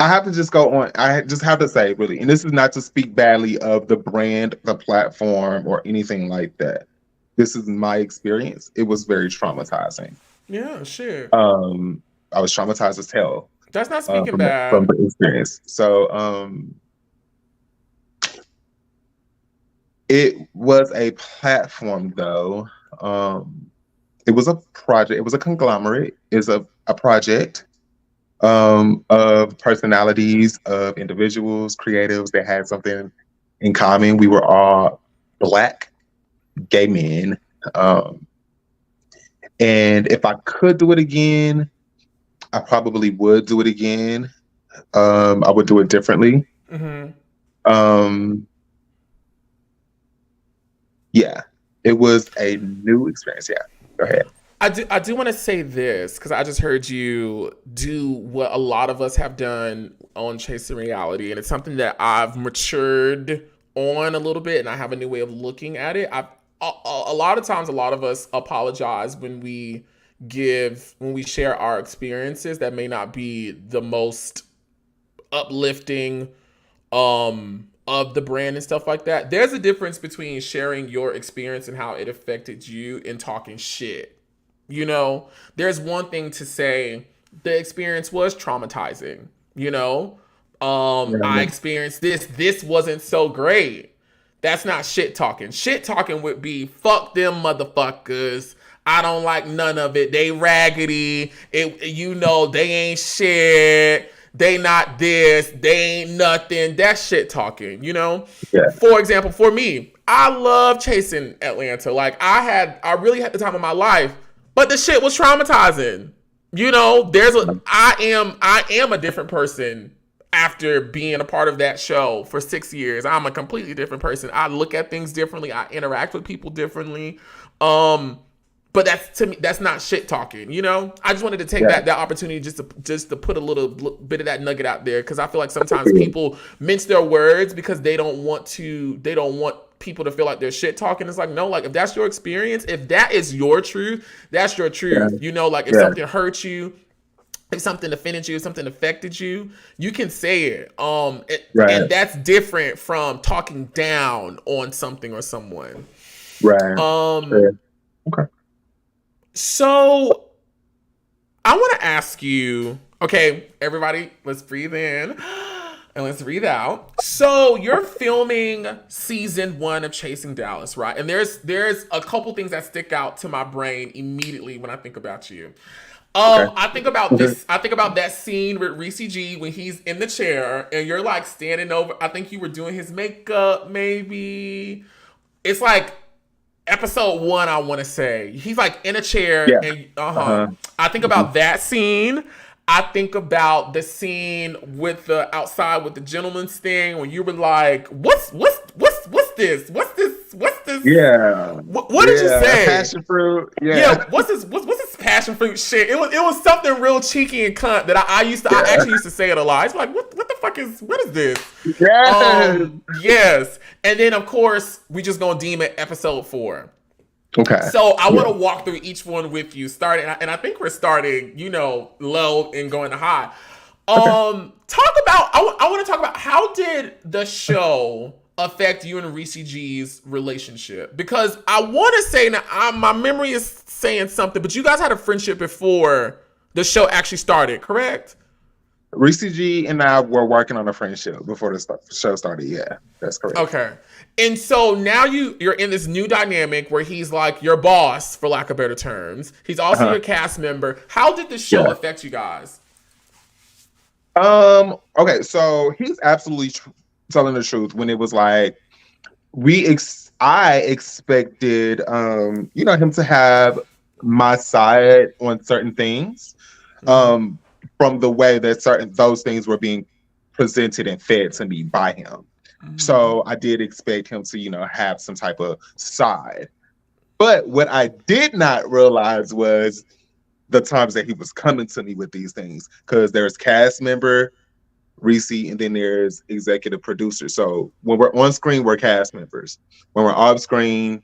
I have to just go on. I just have to say, really, and this is not to speak badly of the brand, the platform, or anything like that. This is my experience. It was very traumatizing. Yeah, sure. I was traumatized as hell. That's not speaking bad. From the experience. So, it was a platform, though. It was a project. It was a conglomerate. It's a project. Of personalities, of individuals, creatives that had something in common. We were all Black, gay men. And if I could do it again, I probably would do it again. I would do it differently. Mm-hmm. Yeah, it was a new experience. Yeah, go ahead. I do want to say this because I just heard you do what a lot of us have done on Chasing Reality, and it's something that I've matured on a little bit, and I have a new way of looking at it. A lot of times, a lot of us apologize when we share our experiences that may not be the most uplifting of the brand and stuff like that. There's a difference between sharing your experience and how it affected you and talking shit. You know, there's one thing to say the experience was traumatizing, you know. I experienced this wasn't so great. That's not shit talking. Shit talking would be fuck them motherfuckers. I don't like none of it. They raggedy. You know, they ain't shit. They not this. They ain't nothing. That's shit talking, you know? Yeah. For example, for me, I love chasing Atlanta. Like I really had the time of my life, but the shit was traumatizing. You know, I am a different person after being a part of that show for 6 years. I'm a completely different person. I look at things differently. I interact with people differently. But that's, to me, that's not shit talking, you know? I just wanted to take that opportunity just to put a little bit of that nugget out there, because I feel like sometimes people mince their words because they don't want people to feel like they're shit talking. It's like, no, like if that's your experience, if that is your truth, that's your truth. You know, like if something hurt you, if something offended you, if something affected you, you can say it. And that's different from talking down on something or someone. Right. Okay. So I want to ask you, okay, everybody, let's breathe in and let's breathe out. So you're filming season 1 of Chasing Dallas, right? And there's a couple things that stick out to my brain immediately when I think about you. I think about this. I think about that scene with Reese G when he's in the chair and you're like standing over. I think you were doing his makeup, maybe. It's like episode 1, I want to say. He's like in a chair. And I think about that scene. I think about the scene with the outside with the gentleman's thing when you were like, what's this? What's this? Yeah. What did you say? Passion fruit. Yeah. What's this passion fruit shit? It was something real cheeky and cunt that I actually used to say it a lot. It's like, what the fuck what is this? Yes. Yes. And then of course we just gonna deem it episode 4. Okay. So I want to walk through each one with you, starting, and I think we're starting, you know, low and going to high. I want to talk about how did the show affect you and Reese G's relationship? Because I want to say now, my memory is saying something, but you guys had a friendship before the show actually started, correct? Reese G and I were working on a friendship before the show started. Yeah, that's correct. Okay. And so now you're in this new dynamic where he's like your boss, for lack of better terms. He's also your cast member. How did the show affect you guys? Okay, so he's absolutely telling the truth when it was like I expected him to have my side on certain things. From the way that those things were being presented and fed to me by him. So I did expect him to, have some type of side. But what I did not realize was the times that he was coming to me with these things. Because there's cast member, Reese, and then there's executive producer. So when we're on screen, we're cast members. When we're off screen,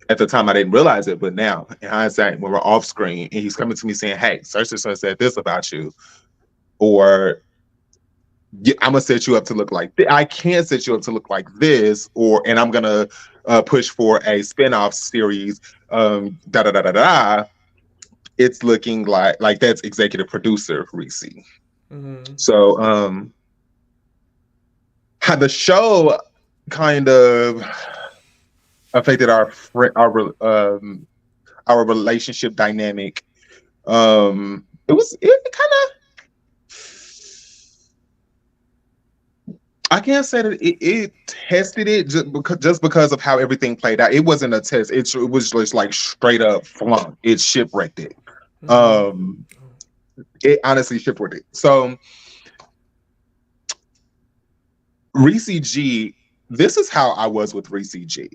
at the time I didn't realize it, but now in hindsight, when we're off screen and he's coming to me saying, hey, such and such said this about you, or I'm gonna set you up to look like this. I can't set you up to look like this, and I'm gonna push for a spinoff series. It's looking like that's executive producer Reese. So how the show kind of affected our relationship dynamic. It kind of. I can't say that it tested it just because of how everything played out. It wasn't a test. It was just like straight up flunk. It shipwrecked it. It honestly shipwrecked it. So Reese G, this is how I was with Reese G.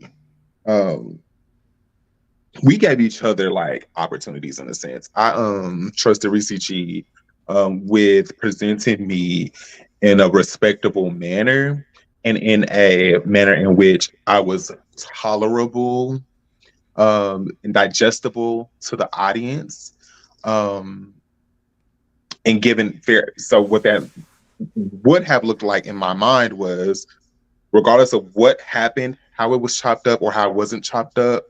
We gave each other like opportunities in a sense. I trusted Reese G with presenting me in a respectable manner and in a manner in which I was tolerable and digestible to the audience, and given fair. So what that would have looked like in my mind was, regardless of what happened, how it was chopped up or how it wasn't chopped up,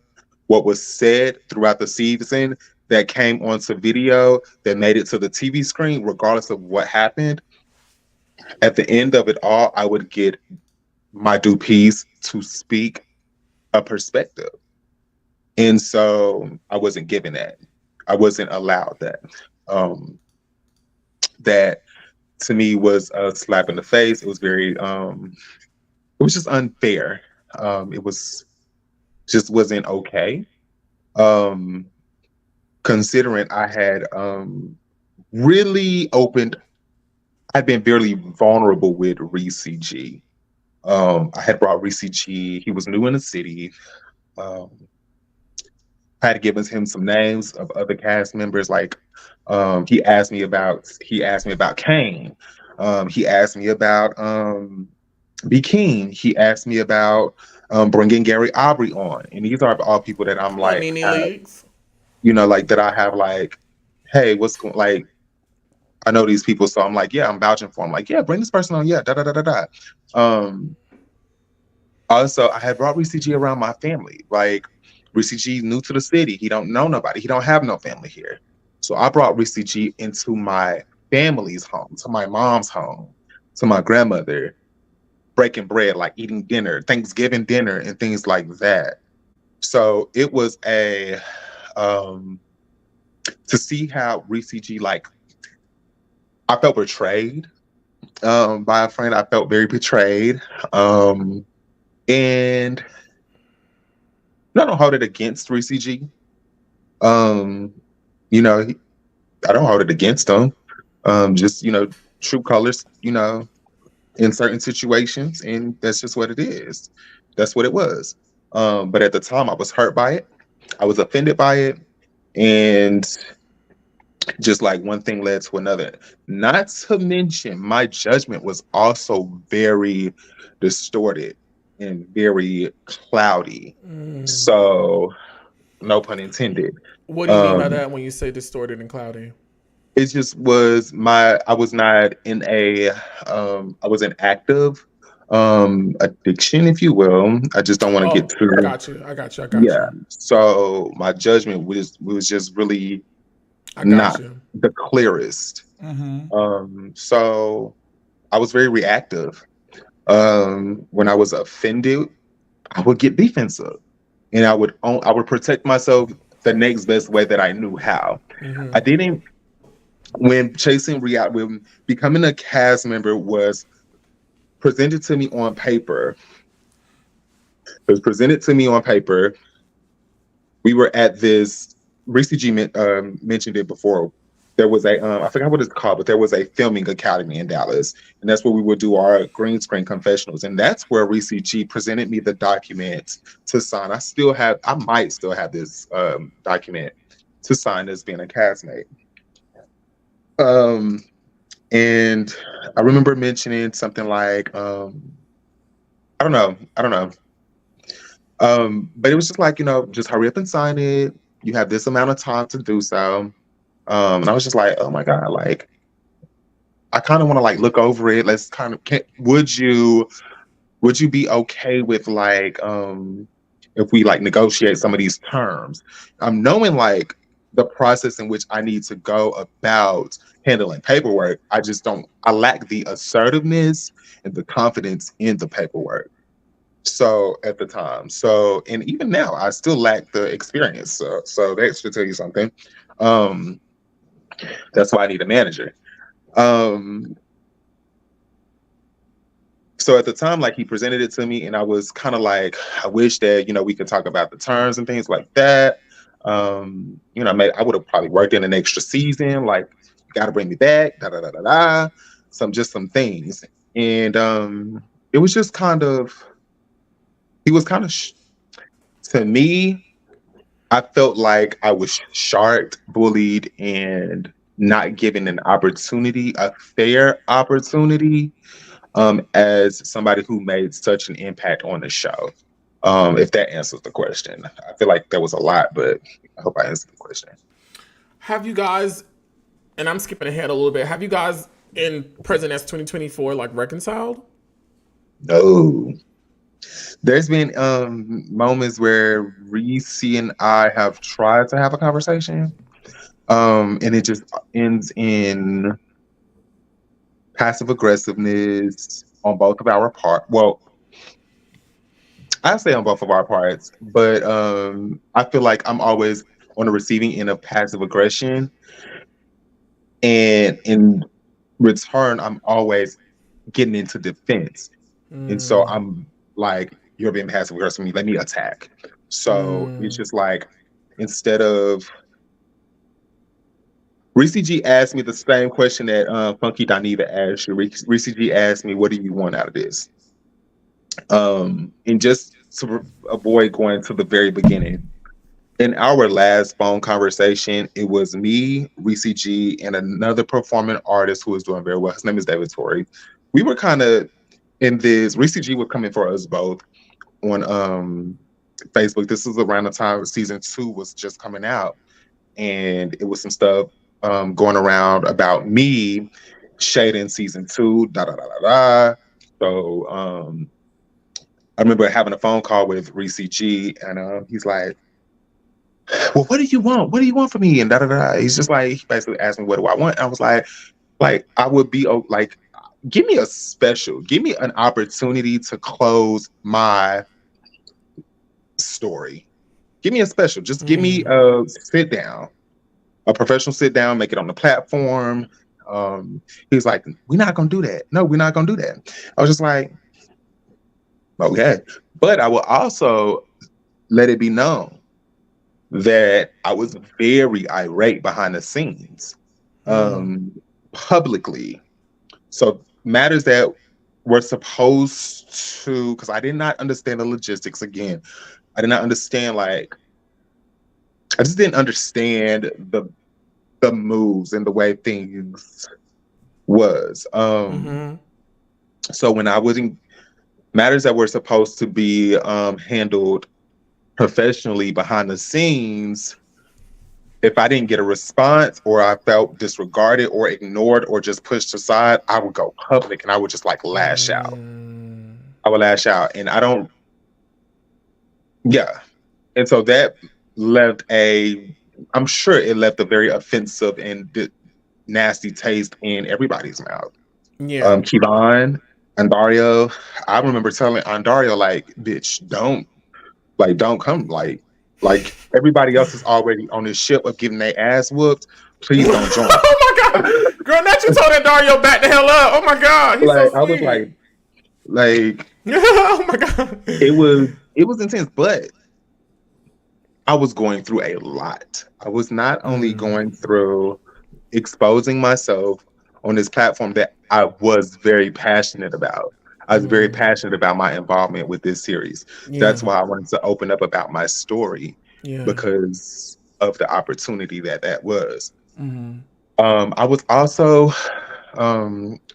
what was said throughout the season that came onto video, that made it to the TV screen, regardless of what happened, at the end of it all, I would get my due piece to speak a perspective. And so I wasn't given that. I wasn't allowed that. That to me was a slap in the face. It was very, it was just unfair. It was just wasn't okay. Considering I had really opened, I'd been very vulnerable with Reese G. I had brought Reese G. He was new in the city. I had given him some names of other cast members. Like he asked me about Kane. He asked me about B. King. He asked me about bringing Gary Aubrey on, and these are all people that I'm like, Nene Leakes. you know, like that I have like, hey, what's going like. I know these people, so I'm like, yeah, I'm vouching for them. Like, yeah, bring this person on, yeah, da da da da da. Also, I had brought Reese G around my family. Like, Reese G new to the city. He don't know nobody. He don't have no family here. So I brought Reese G into my family's home, to my mom's home, to my grandmother, breaking bread, like eating dinner, Thanksgiving dinner, and things like that. So it was a to see how Reese G, like, I felt betrayed by a friend. I felt very betrayed. And I don't hold it against Reese G. You know, I don't hold it against him. Just, you know, true colors, you know, in certain situations. And that's just what it is. That's what it was. But at the time, I was hurt by it. I was offended by it. And just like one thing led to another. Not to mention, my judgment was also very distorted and very cloudy. So, no pun intended. What do you mean by that when you say distorted and cloudy? It just was I was not in a, I was in active addiction, if you will. I just don't want to get too. I got you. Yeah. So my judgment was just really not the clearest. So I was very reactive. When I was offended, I would get defensive, and I would protect myself the next best way that I knew how. I didn't. When becoming a cast member was presented to me on paper. It was presented to me on paper. We were at this. Reese G mentioned it before. There was a, I forgot what it's called, but there was a filming academy in Dallas. And that's where we would do our green screen confessionals. And that's where Reese G presented me the document to sign. I might still have this document to sign as being a castmate. And I remember mentioning something like, I don't know. But it was just like, you know, just hurry up and sign it. You have this amount of time to do so. And I was just like, oh my God, like, I kind of want to like look over it. Let's kind of, would you be okay with like, if we like negotiate some of these terms? I'm knowing like the process in which I need to go about handling paperwork. I lack the assertiveness and the confidence in the paperwork. So at the time, and even now, I still lack the experience. So that should tell you something. That's why I need a manager. So at the time, like, he presented it to me, and I was kind of like, I wish that, you know, we could talk about the terms and things like that. You know, I would have probably worked in an extra season, like, you got to bring me back, da da da da da. Some things, and it was just kind of. He was kind of, to me, I felt like I was sharked, bullied, and not given an opportunity, a fair opportunity, as somebody who made such an impact on the show. If that answers the question. I feel like there was a lot, but I hope I answered the question. Have you guys, and I'm skipping ahead a little bit, have you guys in present as 2024, like reconciled? No. There's been moments where Reese and I have tried to have a conversation, and it just ends in passive aggressiveness on both of our part. Well, I say on both of our parts, but I feel like I'm always on the receiving end of passive aggression, and in return, I'm always getting into defense, and so I'm like, "You're being passive aggressive with me. Let me attack." So it's just like, instead of Reese G asked me the same question that Funky Dineva asked you. Reese G asked me, "What do you want out of this?" And just to avoid going to the very beginning, in our last phone conversation, it was me, Reese G, and another performing artist who was doing very well. His name is David Torrey. We were kind of in this. Reese G was coming for us both on Facebook. This was around the time season 2 was just coming out, and it was some stuff going around about me shading season 2. Da da da da da. So I remember having a phone call with Reese G, and he's like, "Well, what do you want? What do you want from me?" And da da da. He's just like, he basically asked me, "What do I want?" I was like, I would be like, give me a special, give me an opportunity to close my story. Give me a special. Just give me a sit down, a professional sit down, make it on the platform. He was like, "We're not gonna do that. No, we're not gonna do that." I was just like, okay. But I will also let it be known that I was very irate behind the scenes, publicly. So matters that were supposed to, because I did not understand the logistics again. I did not understand, like, I just didn't understand the moves and the way things was. So when I was in matters that were supposed to be handled professionally behind the scenes, if I didn't get a response, or I felt disregarded or ignored or just pushed aside, I would go public and I would just like lash out. I would lash out, and I don't. Yeah, and so that left I'm sure it left a very offensive and nasty taste in everybody's mouth. Yeah. Kevon, Andario, I remember telling Andario, like, "Bitch, don't come, like everybody else is already on this ship of getting their ass whooped. Please don't join." Oh my god, girl! Not you told that Dario back the hell up. Oh my god, he's like, so sweet. I was like, oh my god, it was intense, but I was going through a lot. I was not only going through exposing myself on this platform that I was very passionate about. I was very passionate about my involvement with this series. That's why I wanted to open up about my story, because of the opportunity that was. I was also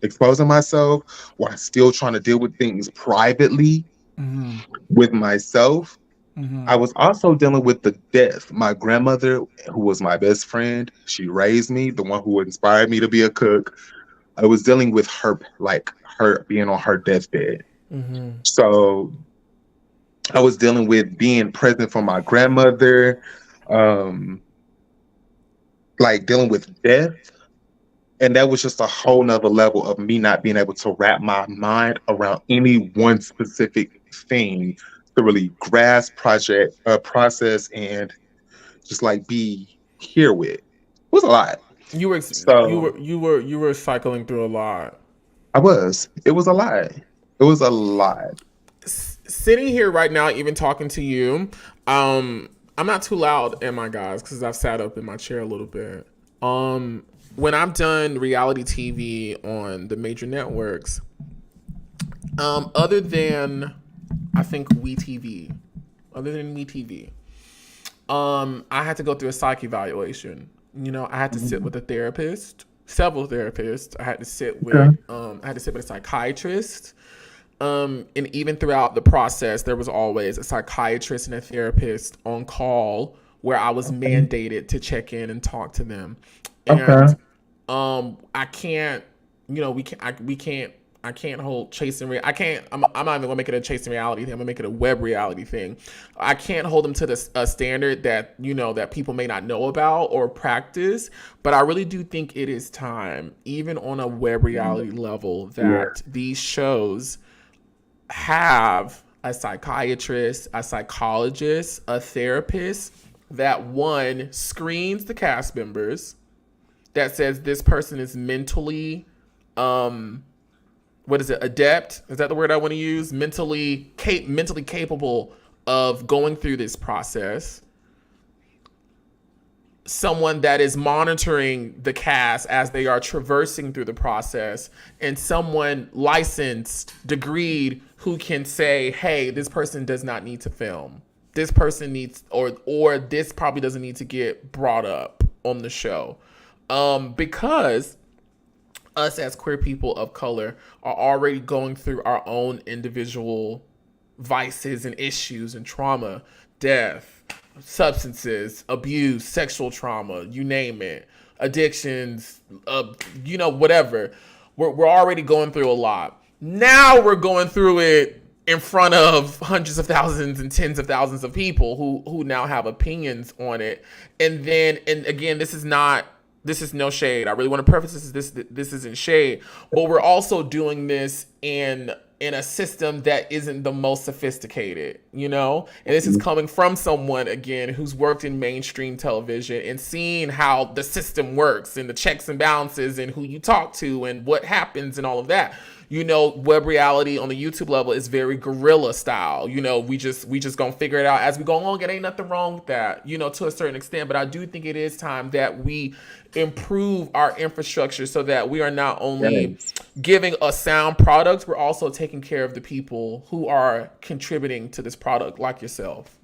exposing myself while still trying to deal with things privately with myself. I was also dealing with the death. My grandmother, who was my best friend, she raised me, the one who inspired me to be a cook. I was dealing with her, like her being on her deathbed. So I was dealing with being present for my grandmother, like dealing with death. And that was just a whole nother level of me not being able to wrap my mind around any one specific thing to really grasp process and just like be here with. It was a lot. You were cycling through a lot. I was. It was a lot. It was a lot. Sitting here right now, even talking to you, I'm not too loud, am I, guys? Because I've sat up in my chair a little bit. When I've done reality TV on the major networks, other than I think WeTV, I had to go through a psych evaluation. You know, I had to sit with a therapist, several therapists. I had to sit with a psychiatrist. And even throughout the process, there was always a psychiatrist and a therapist on call where I was mandated to check in and talk to them. And I can't I can't hold chasing. I'm not even gonna make it a chasing reality thing. I'm gonna make it a web reality thing. I can't hold them to a standard that that people may not know about or practice. But I really do think it is time, even on a web reality level, that these shows have a psychiatrist, a psychologist, a therapist that one screens the cast members, that says this person is mentally adept? Is that the word I want to use? Mentally capable of going through this process. Someone that is monitoring the cast as they are traversing through the process, and someone licensed, degreed, who can say, hey, this person does not need to film. This person needs, or this probably doesn't need to get brought up on the show. Because us as queer people of color are already going through our own individual vices and issues and trauma, death, substances, abuse, sexual trauma, you name it, addictions, whatever. We're already going through a lot. Now we're going through it in front of hundreds of thousands and tens of thousands of people who now have opinions on it. And again, this is no shade. I really want to preface this isn't shade, but we're also doing this in a system that isn't the most sophisticated, and this is coming from someone, again, who's worked in mainstream television and seeing how the system works and the checks and balances and who you talk to and what happens and all of that. Web reality on the YouTube level is very guerrilla style. We just gonna figure it out as we go along. It ain't nothing wrong with that, to a certain extent. But I do think it is time that we improve our infrastructure so that we are not only giving a sound product, we're also taking care of the people who are contributing to this product, like yourself.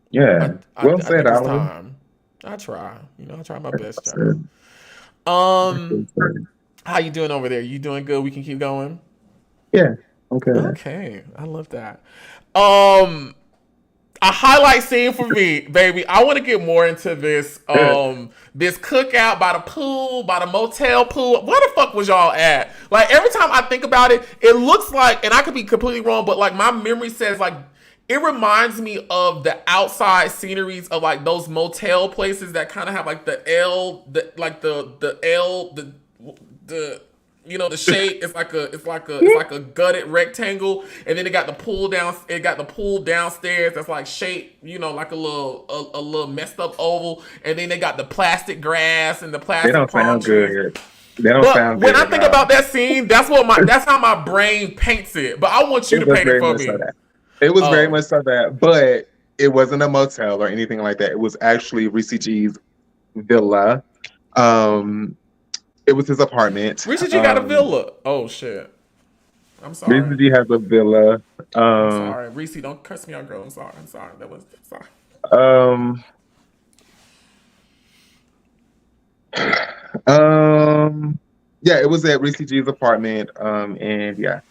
Yeah. I think it's time. I try. I try my best. How you doing over there? You doing good? We can keep going? Yeah. Okay. Okay. I love that. A highlight scene for me, baby. I want to get more into this this cookout by the pool, by the motel pool. Where the fuck was y'all at? Like, every time I think about it, it looks like, and I could be completely wrong, but like my memory says, like, it reminds me of the outside sceneries of like those motel places that kind of have like the shape. It's like a gutted rectangle, and then it got the pool down. It got the pool downstairs that's like shaped, like a little messed up oval, and then they got the plastic grass and the plastic. They don't sound good. They don't sound good. When I think about that scene, that's how my brain paints it. But I want you to paint it for me. It was very much so that, but it wasn't a motel or anything like that. It was actually Reese G's villa. It was his apartment. Reese G got a villa. Oh shit! I'm sorry. Reese G has a villa. I'm sorry, Reese. Don't curse me out, girl. I'm sorry. Sorry. Yeah, it was at Reese G's apartment. And yeah,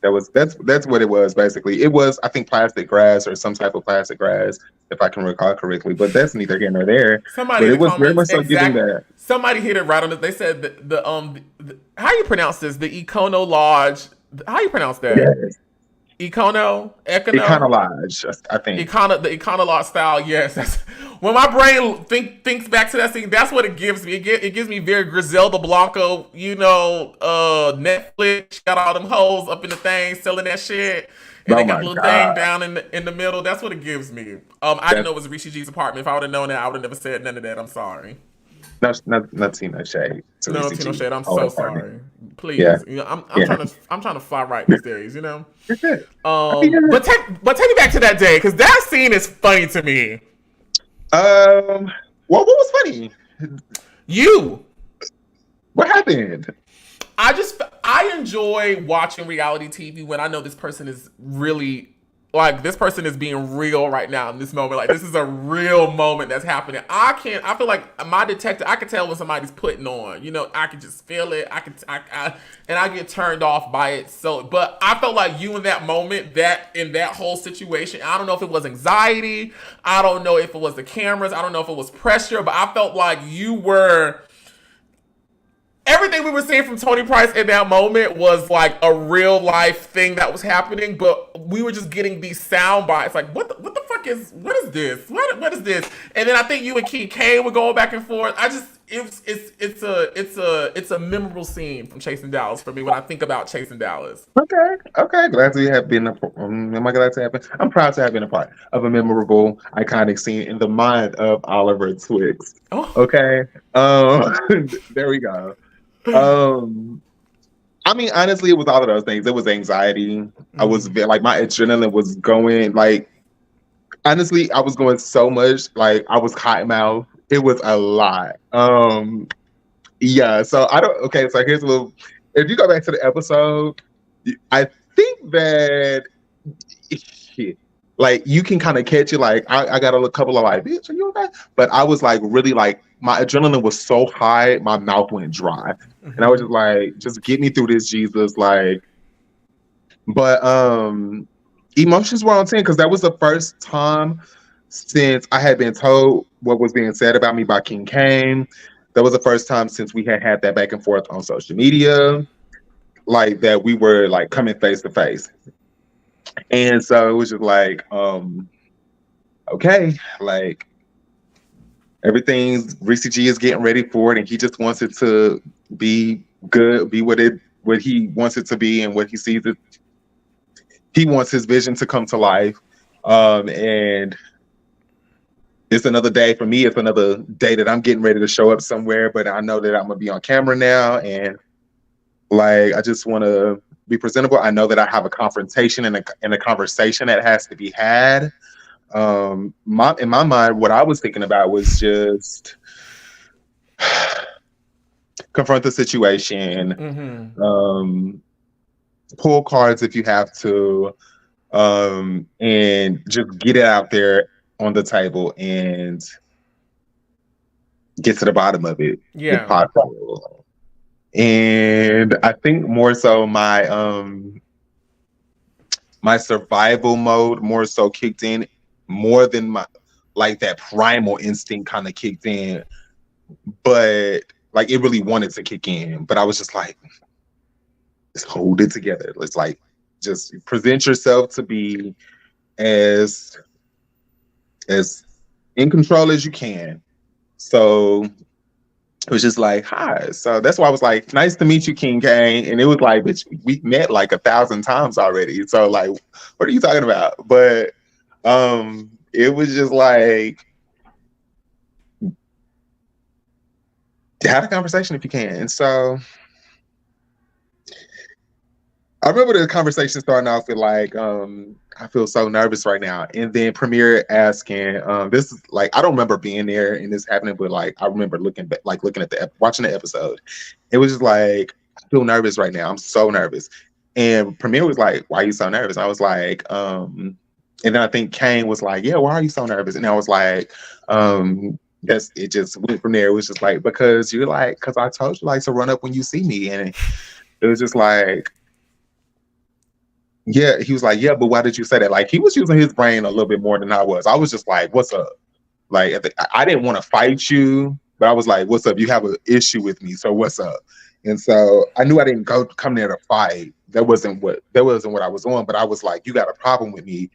that's what it was basically. It was, I think, plastic grass or some type of plastic grass, if I can recall correctly. But that's neither here nor there. Somebody, but it was very much so giving that. Somebody hit it right on it. They said the how you pronounce this? The Econo Lodge. How you pronounce that? Yes. Econo Lodge, I think. The Econo Lodge style. Yes. That's, when my brain thinks back to that scene, that's what it gives me. It gives me very Griselda Blanco. Netflix got all them hoes up in the thing selling that shit. And they got a little thing down in the middle. That's what it gives me. I didn't know it was Rishi G's apartment. If I would have known that, I would have never said none of that. I'm sorry. Not Tina Shade. No, Tina Shade. I'm so sorry. Please, I'm trying to fly right these days. But take me back to that day, because that scene is funny to me. Well, what was funny? You. What happened? I enjoy watching reality TV when I know this person is really, like, this person is being real right now in this moment. Like, this is a real moment that's happening. I feel like my detector, I can tell when somebody's putting on, I can just feel it. And I get turned off by it. So, but I felt like you in that moment, in that whole situation, I don't know if it was anxiety. I don't know if it was the cameras. I don't know if it was pressure, but I felt like you were everything we were seeing from Tony Price in that moment was like a real life thing that was happening, but we were just getting these sound bites. Like, what the fuck is, what is this? What is this? And then I think you and King K were going back and forth. It's a memorable scene from Chasing Dallas for me when I think about Chasing Dallas. Okay. Glad to have been. Am I glad to have been? I'm proud to have been a part of a memorable, iconic scene in the mind of Oliver Twixt. Oh. Okay. There we go. I mean, honestly, it was all of those things. It was anxiety. I was like, my adrenaline was going. Like, honestly, I was going so much. Like, I was hot mouth. It was a lot. Yeah. So I don't. Okay. So here's a little. If you go back to the episode, I think that shit. Like, you can kind of catch it. Like, I got a couple of like, bitch, are you okay? But I was like, really like, my adrenaline was so high, my mouth went dry. And I was just like, just get me through this, Jesus. Like, but emotions were on 10 because that was the first time since I had been told what was being said about me by King Kane. That was the first time since we had that back and forth on social media, like that we were like coming face to face. And so it was just like, okay, like everything's Reese G is getting ready for it, and he just wants it to be good, be what he wants it to be, and what he sees it. He wants his vision to come to life, and it's another day for me. It's another day that I'm getting ready to show up somewhere, but I know that I'm gonna be on camera now, and like I just want to be presentable. I know that I have a confrontation and a conversation that has to be had. In my mind, what I was thinking about was just confront the situation, pull cards if you have to, and just get it out there on the table and get to the bottom of it. Yeah. And I think more so my survival mode more so kicked in more than my like that primal instinct kind of kicked in, but like it really wanted to kick in. But I was just like, let's hold it together. Let's like just present yourself to be as in control as you can. So it was just like, hi. So that's why I was like, nice to meet you, King Kane. And it was like, bitch, we met like 1,000 times already. So like, what are you talking about? But it was just like, have a conversation if you can. And so I remember the conversation starting off with like, I feel so nervous right now. And then Premier asking, this is like, I don't remember being there and this happening, but like, I remember looking at watching the episode. It was just like, I feel nervous right now. I'm so nervous. And Premier was like, why are you so nervous? I was like, and then I think Kane was like, yeah, why are you so nervous? And I was like, it just went from there. It was just like, because I told you like to run up when you see me. And it was just like, yeah, he was like, yeah, but why did you say that? Like, he was using his brain a little bit more than I was. I was just like, what's up? Like, I didn't want to fight you, but I was like, what's up? You have an issue with me, so what's up? And so I knew I didn't come there to fight. That wasn't what I was on. But I was like, you got a problem with me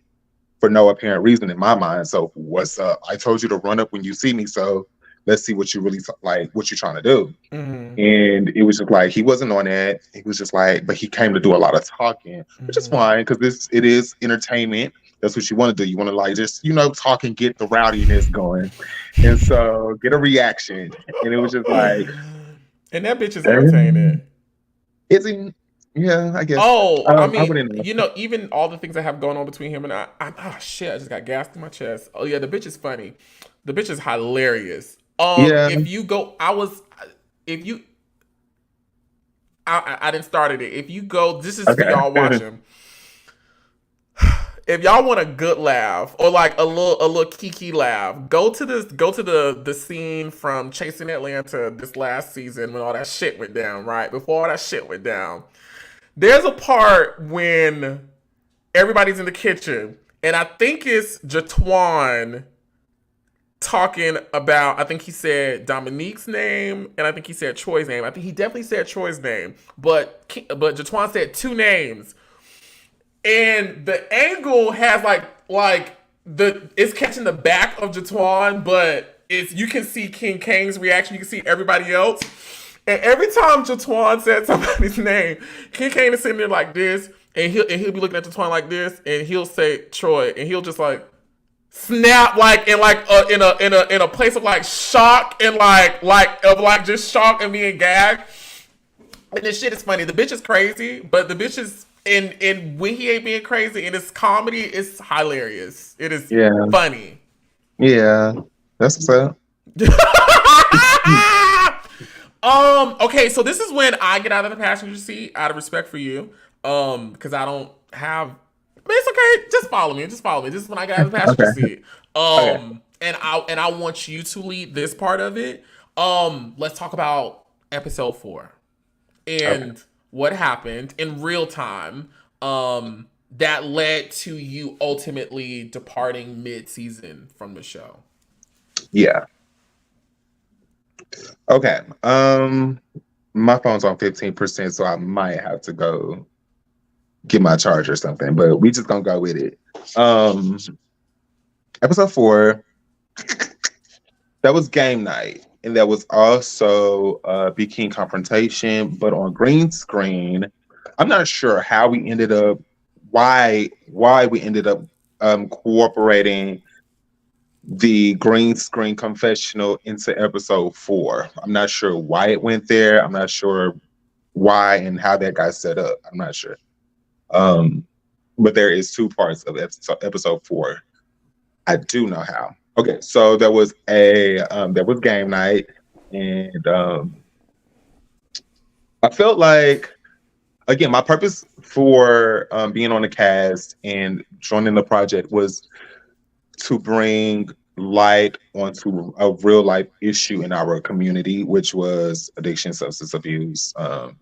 for no apparent reason in my mind. So what's up? I told you to run up when you see me. So let's see what you really like, what you're trying to do. And it was just like, he wasn't on that. He was just like, but he came to do a lot of talking, which is fine because it is entertainment. That's what you want to do. You want to like just, talk and get the rowdiness going. And so get a reaction. And it was just like. And that bitch is entertaining. Is he? Yeah, I guess. Oh, I mean, even all the things that have going on between him and I shit, I just got gas in my chest. Oh yeah, the bitch is funny. The bitch is hilarious. Yeah. I didn't start it. If you go, this is for y'all watching. If y'all want a good laugh or like a little kiki laugh, go to the scene from Chasing Atlanta this last season when all that shit went down, right? Before all that shit went down. There's a part when everybody's in the kitchen, and I think it's Jatwan talking about, I think he said Dominique's name, and I think he said Troy's name. I think he definitely said Troy's name, but Jatwan said 2 names, and the angle has it's catching the back of Jatwan, but you can see King Kang's reaction. You can see everybody else, and every time Jatwan said somebody's name, King Kang is sitting there like this, and he'll be looking at Jatwan like this, and he'll say Troy, and he'll just like snap in a place of like shock and just shock and being gagged. And this shit is funny. The bitch is crazy, but the bitch is in when he ain't being crazy in his comedy, it's hilarious. It is funny. Yeah, that's what's up. Okay, so this is when I get out of the passenger seat out of respect for you. Because I don't have. But it's okay. Just follow me. This is when I get out of the passenger seat. And I want you to lead this part of it. Let's talk about episode 4 and what happened in real time. That led to you ultimately departing mid-season from the show. Yeah. Okay. My phone's on 15%, so I might have to go get my charge or something, but we just gonna go with it. Episode 4, that was game night, and that was also Bikini Confrontation, but on green screen. I'm not sure how we ended up, why we ended up cooperating the green screen confessional into episode 4. I'm not sure why it went there. I'm not sure why and how that got set up. I'm not sure. But there is 2 parts of episode 4. I do know how. Okay, so there was game night, and I felt like, again, my purpose for being on the cast and joining the project was to bring light onto a real life issue in our community, which was addiction, substance abuse, that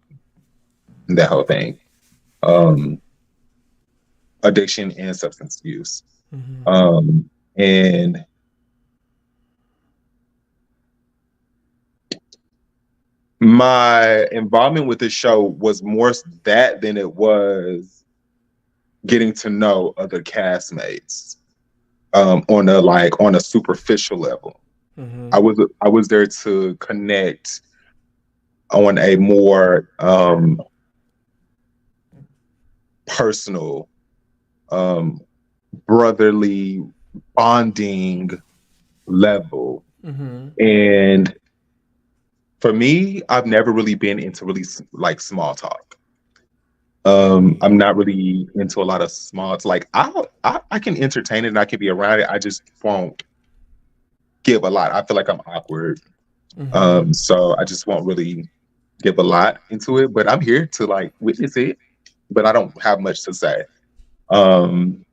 whole thing. Addiction and substance abuse. Mm-hmm. And my involvement with the show was more that than it was getting to know other castmates on a superficial level. Mm-hmm. I was there to connect on a more personal, brotherly bonding level. Mm-hmm. And for me, I've never really been into really like small talk. I'm not really into a lot of small. It's like I can entertain it and I can be around it. I just won't give a lot. I feel like I'm awkward. Mm-hmm. So I just won't really give a lot into it. But I'm here to like witness it. But I don't have much to say. And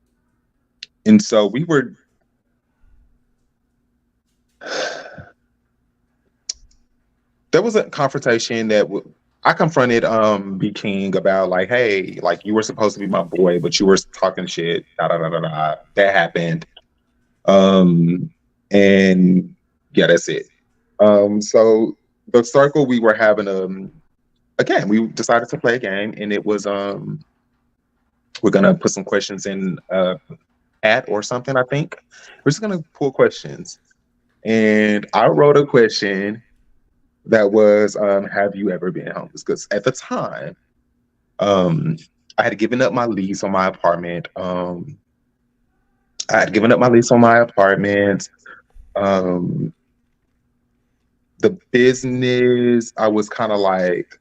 so we were. There was a confrontation that I confronted B King about, like, hey, like, you were supposed to be my boy, but you were talking shit. Da da da da da. That happened. And yeah, that's it. So the circle, we were having again, we decided to play a game, and it was we're gonna put some questions in hat or something. I think we're just gonna pull questions, and I wrote a question that was, have you ever been homeless? Because at the time, I had given up my lease on my apartment. The business, I was kind of like,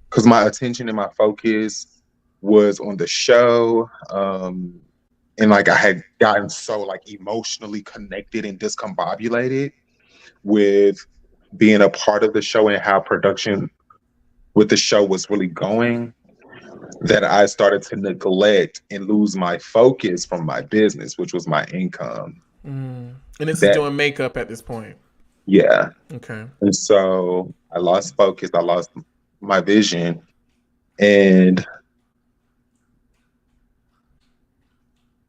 because my attention and my focus was on the show. And like I had gotten so like emotionally connected and discombobulated with being a part of the show and how production with the show was really going, that I started to neglect and lose my focus from my business, which was my income. And this is doing makeup at this point. Yeah. Okay. And so I lost focus. I lost my vision. And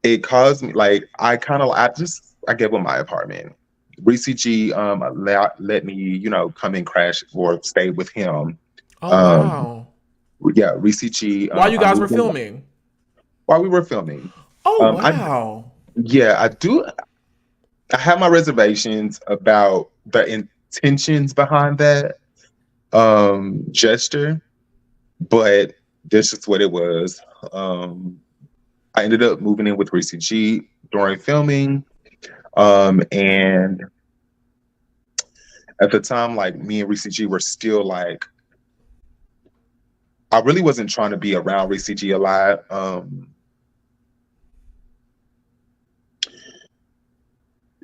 it caused me, like, I gave up my apartment. Reese G let me, come and crash or stay with him. Oh Um, wow. yeah, Reese G. While you I guys were moved in filming. while we were filming. Oh I wow. Yeah, I do. I have my reservations about the intentions behind that gesture, but this is what it was. Um, I ended up moving in with Reese G during filming, and at the time, like me and Reese G were still like, I really wasn't trying to be around Reese G a lot.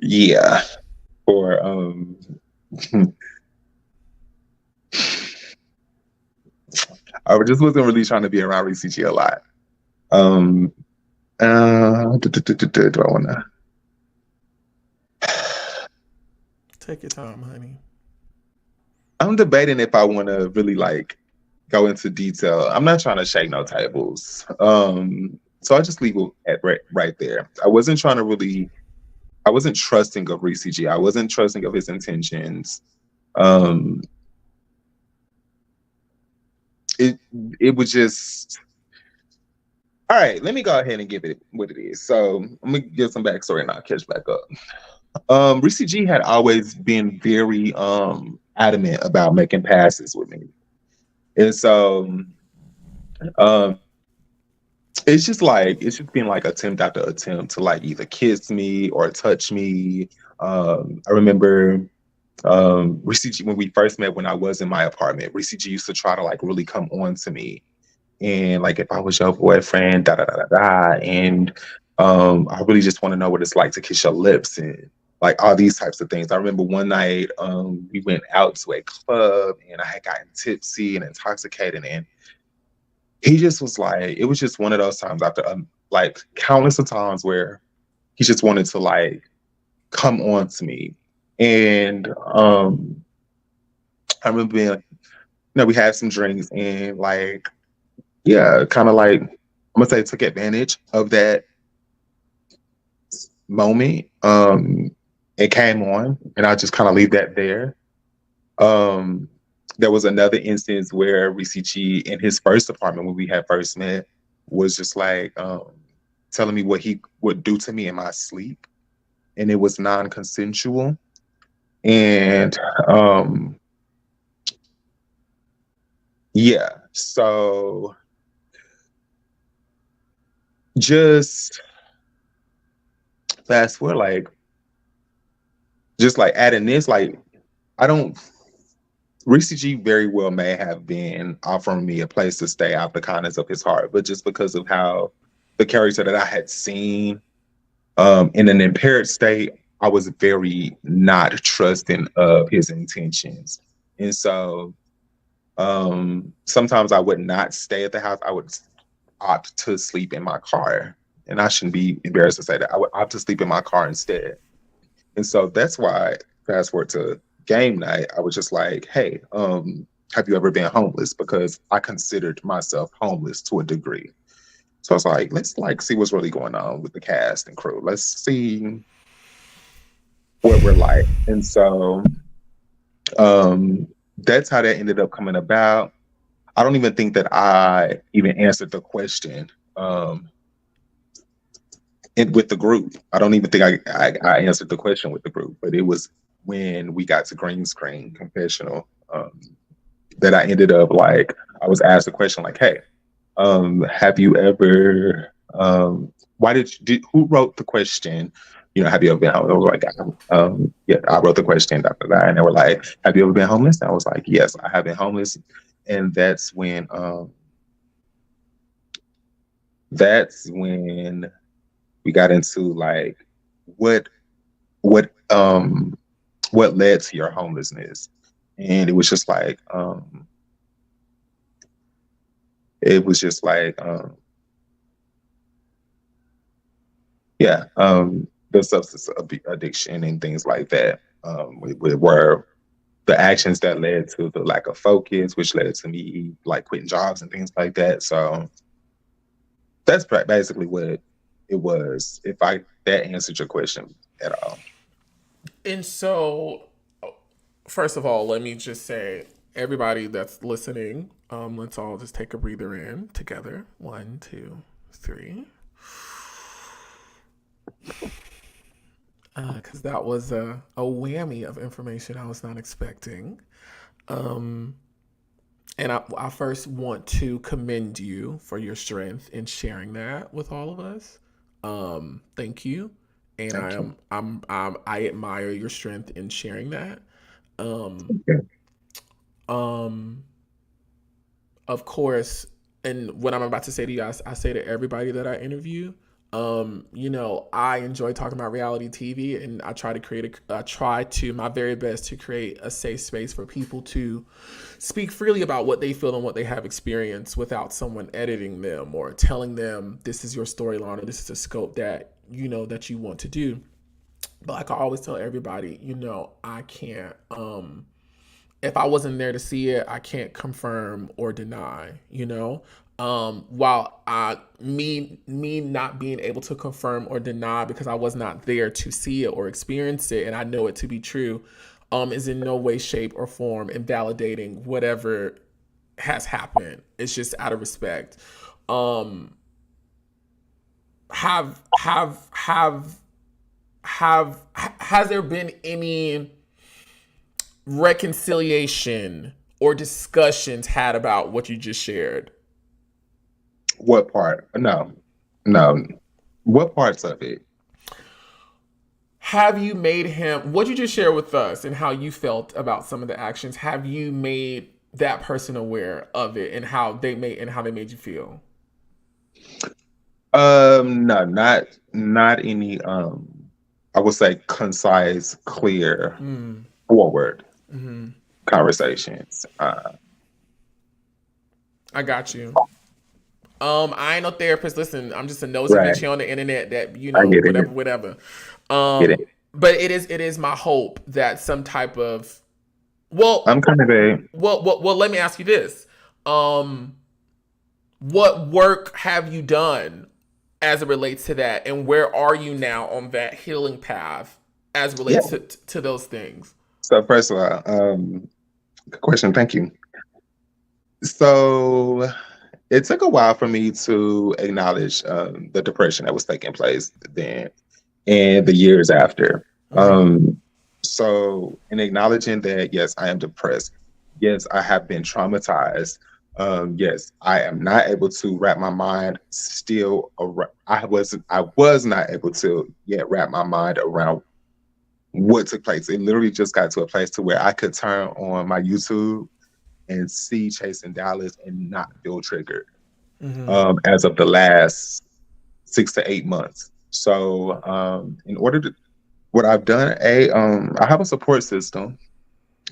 Yeah, or I just wasn't really trying to be around Reese G a lot. Um, do I want to? Take your time, honey. I'm debating if I want to really like go into detail. I'm not trying to shake no tables. So I just leave it at right there. I wasn't trusting of Reese G. I wasn't trusting of his intentions. Um, it it was just all right. Let me go ahead and give it what it is. So I'm gonna give some backstory and I'll catch back up. Reese G had always been very adamant about making passes with me, and so um, it's just been like attempt after attempt to like either kiss me or touch me. I remember Reese G, when we first met when I was in my apartment, Reese G used to try to like really come on to me. And like if I was your boyfriend, da da da da da. And I really just want to know what it's like to kiss your lips and like all these types of things. I remember one night we went out to a club and I had gotten tipsy and intoxicated and he just was like, it was just one of those times after like countless of times where he just wanted to like come on to me. And I remember being like, we had some drinks and like, yeah, kind of like, I'm gonna say took advantage of that moment. It came on and I just kind of leave that there. Um, there was another instance where Reese G in his first apartment when we had first met was just like telling me what he would do to me in my sleep. And it was non-consensual. And yeah, so just fast forward, like just like adding this, like I don't Reese G very well may have been offering me a place to stay out the kindness of his heart, but just because of how the character that I had seen in an impaired state, I was very not trusting of his intentions. And so sometimes I would not stay at the house. I would opt to sleep in my car. And I shouldn't be embarrassed to say that. I would opt to sleep in my car instead. And so that's why, fast forward to game night, I was just like, hey, have you ever been homeless? Because I considered myself homeless to a degree. So I was like, let's like see what's really going on with the cast and crew. Let's see what we're like. And so that's how that ended up coming about. I don't even think that I even answered the question with the group. I don't even think I answered the question with the group, but it was when we got to green screen confessional that I ended up like, I was asked a question like, hey, have you ever, who wrote the question? Have you ever been homeless? I was like, yeah, I wrote the question, and they were like, have you ever been homeless? And I was like, yes, I have been homeless. And that's when we got into like what led to your homelessness. And it was just like the substance addiction and things like that were the actions that led to the lack of focus, which led to me like quitting jobs and things like that. So that's basically what it was. If that answered your question at all. And so, first of all, let me just say, everybody that's listening, let's all just take a breather in together. 1, 2, 3. Because that was a whammy of information I was not expecting. And I first want to commend you for your strength in sharing that with all of us. Thank you. And Thank you. I admire your strength in sharing that. Yeah. Of course, and what I'm about to say to you, I say to everybody that I interview, I enjoy talking about reality TV, and I try to my very best to create a safe space for people to speak freely about what they feel and what they have experienced without someone editing them or telling them this is your storyline or this is a scope that that you want to do. But like I always tell everybody, I can't if I wasn't there to see it, I can't confirm or deny, while me not being able to confirm or deny because I was not there to see it or experience it, and I know it to be true, is in no way, shape, or form invalidating whatever has happened. It's just out of respect. Has there been any reconciliation or discussions had about what you just shared? What part? No. What parts of it? Have you made him, what you just shared with us and how you felt about some of the actions, have you made that person aware of it and how they made you feel? No, not any I would say concise, clear, forward conversations. I got you. I ain't no therapist. Listen, I'm just a nosy Right. bitch here on the internet that, I get it. whatever. Get it. But it is my hope that some type of, well, I'm kind of well, let me ask you this. What work have you done as it relates to that? And where are you now on that healing path as it relates to those things? So first of all, good question. Thank you. So it took a while for me to acknowledge the depression that was taking place then and the years after. So in acknowledging that, yes, I am depressed. Yes, I have been traumatized. Yes, I am not able to wrap my mind still around. I was not able to yet wrap my mind around what took place. It literally just got to a place to where I could turn on my YouTube and see Chasing Dallas and not feel triggered as of the last 6 to 8 months. So in order to, what I've done, I have a support system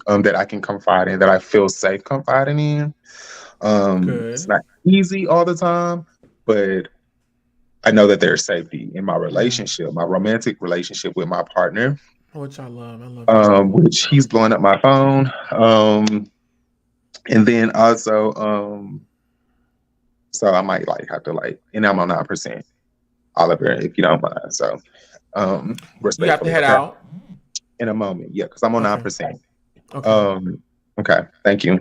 that I can confide in, that I feel safe confiding in. It's not easy all the time, but I know that there's safety in my relationship, my romantic relationship with my partner. Which I love. Which he's blowing up my phone. And then also, so I might have to and I'm on 9%, Oliver, if you don't mind. So, you have to head out in a moment. Yeah, because I'm on 9%. Okay. Okay. Thank you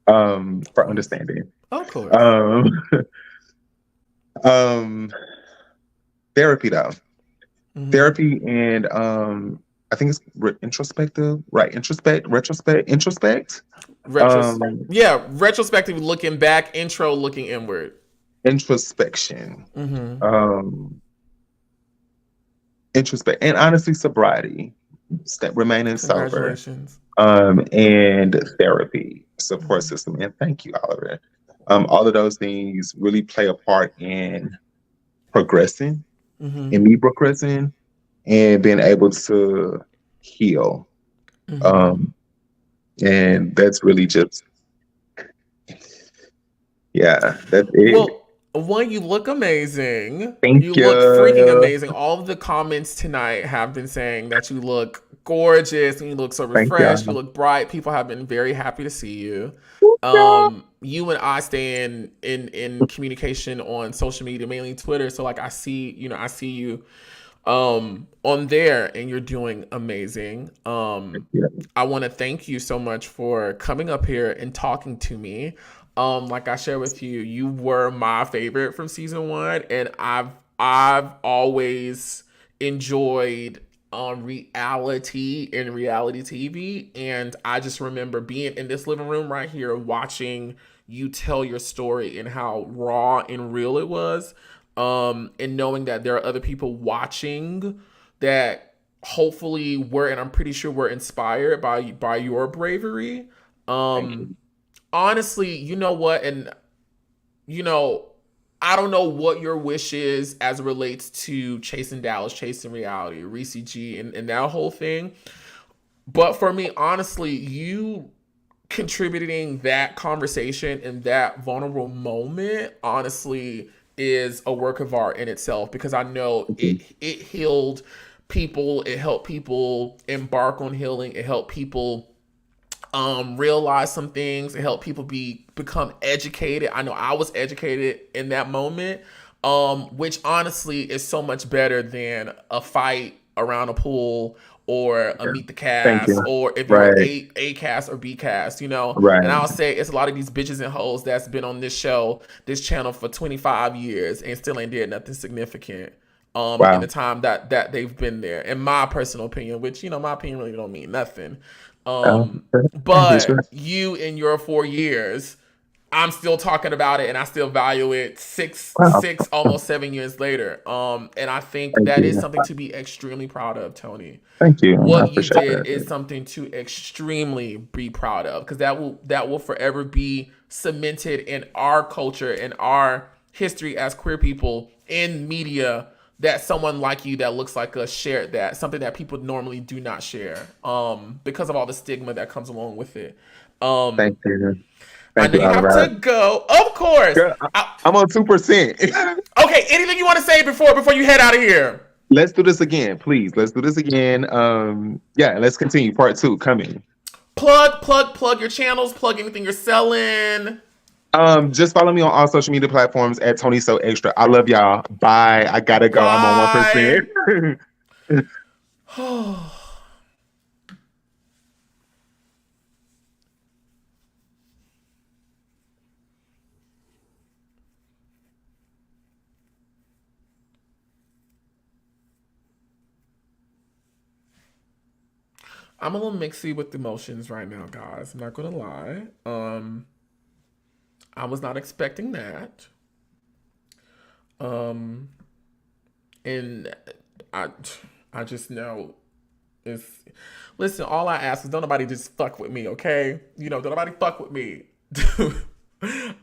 for understanding. Of course. Therapy though. Therapy and I think it's introspective, right? Introspect. Retrospective looking back, intro looking inward. Introspection. Introspect, and honestly, sobriety, remaining sober, and therapy, support system, and thank you, Oliver. All of those things really play a part in progressing, in me progressing, and being able to heal. And that's really just, that's it. Well, one, you look amazing. Thank you. You look freaking amazing. All of the comments tonight have been saying that you look gorgeous and you look so refreshed. You look bright. People have been very happy to see you. You and I stay in communication on social media, mainly Twitter. So I see you on there, and you're doing amazing. Yeah. I want to thank you so much for coming up here and talking to me. Like I shared with you, you were my favorite from season 1, and I've always enjoyed reality and reality TV, and I just remember being in this living room right here watching you tell your story and how raw and real it was, and knowing that there are other people watching that hopefully were, and I'm pretty sure were inspired by your bravery. Honestly, you know what, and you know, I don't know what your wish is as it relates to Chasing Dallas, Chasing Reality, Reese G, and that whole thing. But for me, honestly, you contributing that conversation in that vulnerable moment, honestly, is a work of art in itself, because I know it healed people, it helped people embark on healing, it helped people realize some things, and help people become educated. I know I was educated in that moment, which honestly is so much better than a fight around a pool, or a meet the Thank cast, you. or if you're Right. A cast or B cast, you know. And Right. I'll say it's a lot of these bitches and hoes that's been on this show, this channel for 25 years and still ain't did nothing significant in the Wow. time that they've been there, in my personal opinion, which, you know, my opinion really don't mean nothing. Thank you, sir. But you, in your 4 years, I'm still talking about it, and I still value it Wow. almost 7 years later. And I think Thank that is you. something to be extremely proud of, Tony. Thank you. I What you appreciate did is that. something to extremely be proud of, because that will forever be cemented in our culture, in our history as queer people in media, that someone like you that looks like us shared that, something that people normally do not share, because of all the stigma that comes along with it. Thank you. I Thank know you, you have to Oliver. go, of course. Girl, I'm on 2%. Okay, anything you want to say before you head out of here? Let's do this again, please. Let's do this again. Yeah, let's continue. Part 2 coming. Plug your channels, plug anything you're selling. Just follow me on all social media platforms at Tony So Extra. I love y'all. Bye. I gotta go. I'm on Bye. 1%. I'm a little mixy with emotions right now, guys. I'm not gonna lie. I was not expecting that. Um, and I, I just know it's. Listen, all I ask is don't nobody just fuck with me, okay? You know, don't nobody fuck with me.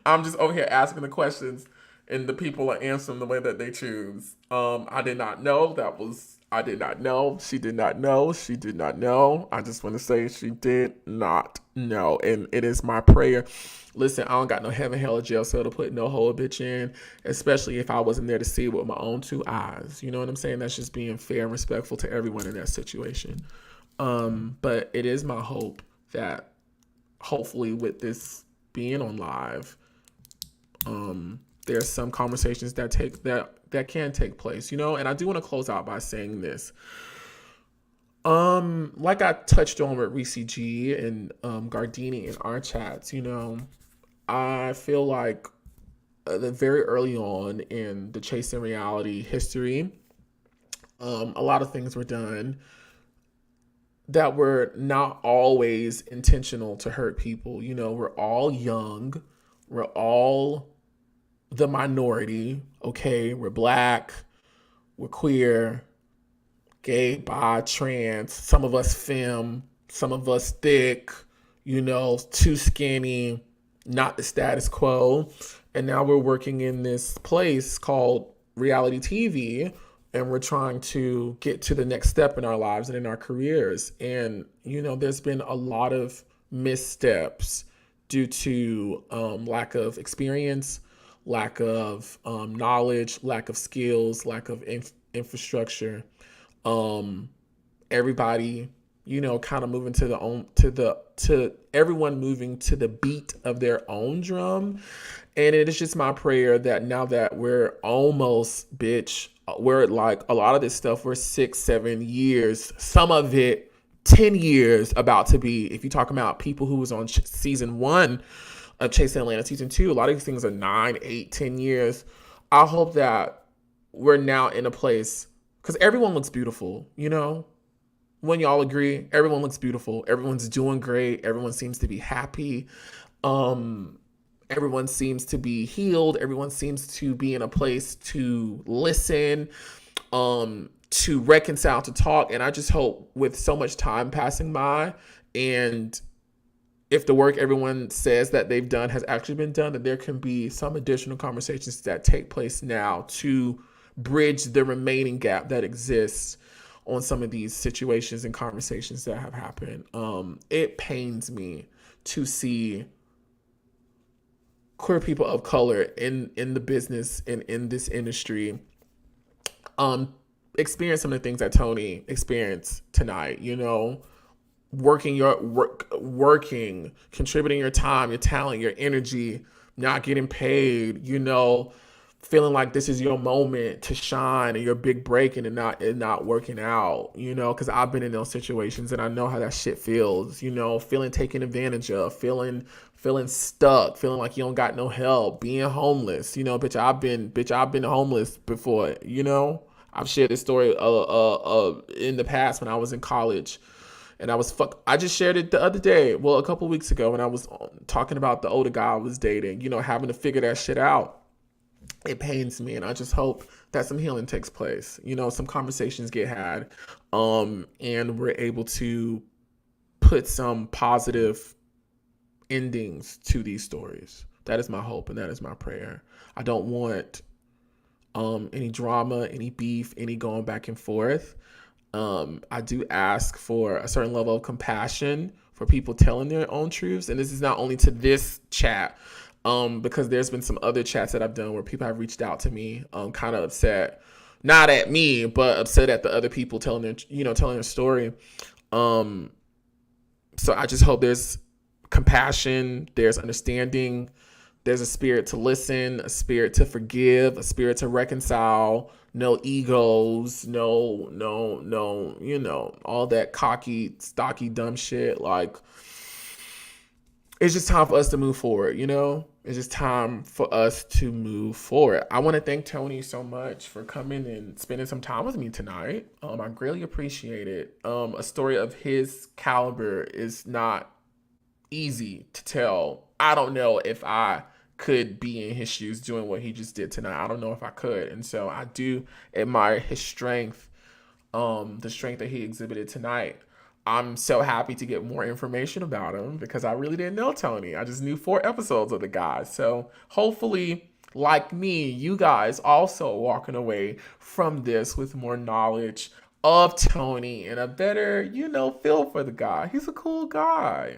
I'm just over here asking the questions, and the people are answering the way that they choose. I did not know that was. I did not know. She did not know. She did not know. I just want to say she did not know, and it is my prayer. Listen, I don't got no heaven, hell, or jail cell to put no whole bitch in, especially if I wasn't there to see it with my own 2 eyes. You know what I'm saying? That's just being fair and respectful to everyone in that situation. But it is my hope that hopefully with this being on live, there's some conversations that can take place, you know. And I do want to close out by saying this. Like I touched on with Reese G and Gardini in our chats, you know, I feel like very early on in the Chasing Reality history, a lot of things were done that were not always intentional to hurt people. You know, we're all young. We're all the minority. Okay, we're black. We're queer, gay, bi, trans. Some of us femme. Some of us thick. You know, too skinny. Not the status quo. And now we're working in this place called reality TV, and we're trying to get to the next step in our lives and in our careers. And, you know, there's been a lot of missteps due to lack of experience, lack of knowledge, lack of skills, lack of infrastructure. Everybody, you know, kind of moving to everyone moving to the beat of their own drum. And it is just my prayer that now that we're almost where like a lot of this stuff we're 6-7 years, some of it 10 years about to be. If you're talking about people who was on season 1 of Chasing Atlanta, season 2, a lot of these things are 9, 8, 10 years. I hope that we're now in a place, because everyone looks beautiful, you know? When y'all agree, everyone looks beautiful. Everyone's doing great. Everyone seems to be happy. Everyone seems to be healed. Everyone seems to be in a place to listen, to reconcile, to talk. And I just hope, with so much time passing by, and if the work everyone says that they've done has actually been done, that there can be some additional conversations that take place now to bridge the remaining gap that exists on some of these situations and conversations that have happened. It pains me to see queer people of color in the business and in this industry experience some of the things that Tony experienced tonight, you know, working, contributing your time, your talent, your energy, not getting paid, you know, feeling like this is your moment to shine and your big break, and not working out, you know, because I've been in those situations and I know how that shit feels, you know, feeling taken advantage of, feeling stuck, feeling like you don't got no help, being homeless, you know, bitch, I've been homeless before, you know. I've shared this story in the past when I was in college. And I just shared it the other day, well, a couple weeks ago, when I was talking about the older guy I was dating, you know, having to figure that shit out. It pains me, and I just hope that some healing takes place. You know, some conversations get had, and we're able to put some positive endings to these stories. That is my hope, and that is my prayer. I don't want any drama, any beef, any going back and forth. I do ask for a certain level of compassion for people telling their own truths, and this is not only to this chat. Because there's been some other chats that I've done where people have reached out to me, kind of upset, not at me, but upset at the other people telling their story. So I just hope there's compassion, there's understanding, there's a spirit to listen, a spirit to forgive, a spirit to reconcile, no egos, no, you know, all that cocky, stocky, dumb shit. Like, it's just time for us to move forward, you know? It's just time for us to move forward. I want to thank Tony so much for coming and spending some time with me tonight. I greatly appreciate it. A story of his caliber is not easy to tell. I don't know if I could be in his shoes doing what he just did tonight. I don't know if I could. And so I do admire his strength, the strength that he exhibited tonight. I'm so happy to get more information about him because I really didn't know Tony. I just knew 4 episodes of the guy. So hopefully, like me, you guys also walking away from this with more knowledge of Tony and a better, you know, feel for the guy. He's a cool guy.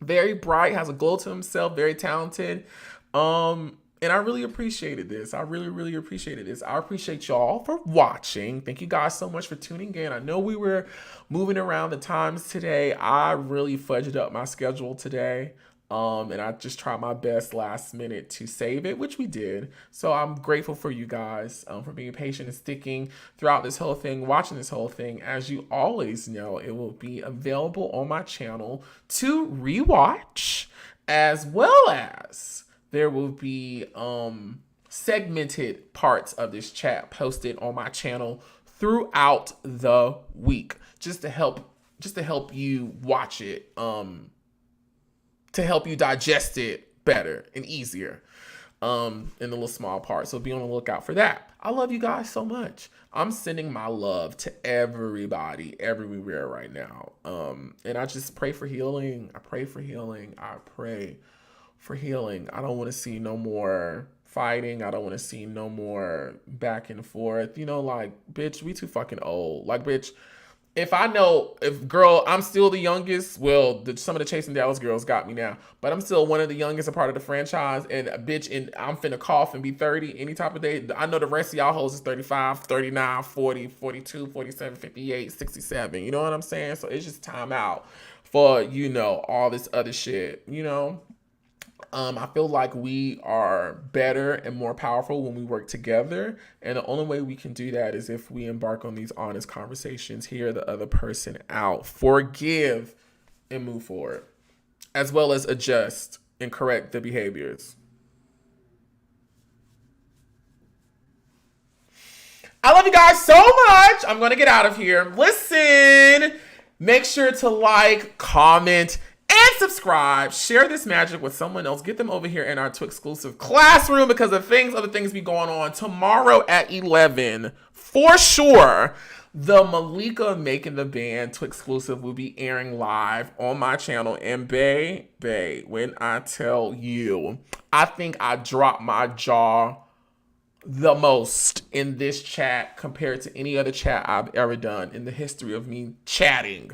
Very bright, has a glow to himself, very talented. And I really appreciated this. I really, really appreciated this. I appreciate y'all for watching. Thank you guys so much for tuning in. I know we were moving around the times today. I really fudged up my schedule today. And I just tried my best last minute to save it, which we did. So I'm grateful for you guys for being patient and sticking throughout this whole thing, watching this whole thing. As you always know, it will be available on my channel to rewatch, as well as there will be segmented parts of this chat posted on my channel throughout the week, just to help you watch it, to help you digest it better and easier, in the little small parts. So be on the lookout for that. I love you guys so much. I'm sending my love to everybody, everywhere right now. And I just pray for healing. I pray for healing. I pray for healing. I don't want to see no more fighting. I don't want to see no more back and forth. You know, like, bitch, we too fucking old. Like, bitch, girl, I'm still the youngest. Well, some of the Chasing Dallas girls got me now, but I'm still one of the youngest, a part of the franchise. And bitch, and I'm finna cough and be 30 any type of day. I know the rest of y'all hoes is 35, 39, 40, 42, 47, 58, 67. You know what I'm saying? So it's just time out for, you know, all this other shit, you know? I feel like we are better and more powerful when we work together. And the only way we can do that is if we embark on these honest conversations, hear the other person out, forgive, and move forward, as well as adjust and correct the behaviors. I love you guys so much. I'm going to get out of here. Listen, make sure to like, comment, and subscribe. Share this magic with someone else. Get them over here in our Twixt exclusive classroom because other things be going on tomorrow at 11. For sure, the Malika Making the Band Twixt exclusive will be airing live on my channel. And bae, when I tell you, I think I dropped my jaw the most in this chat compared to any other chat I've ever done in the history of me chatting.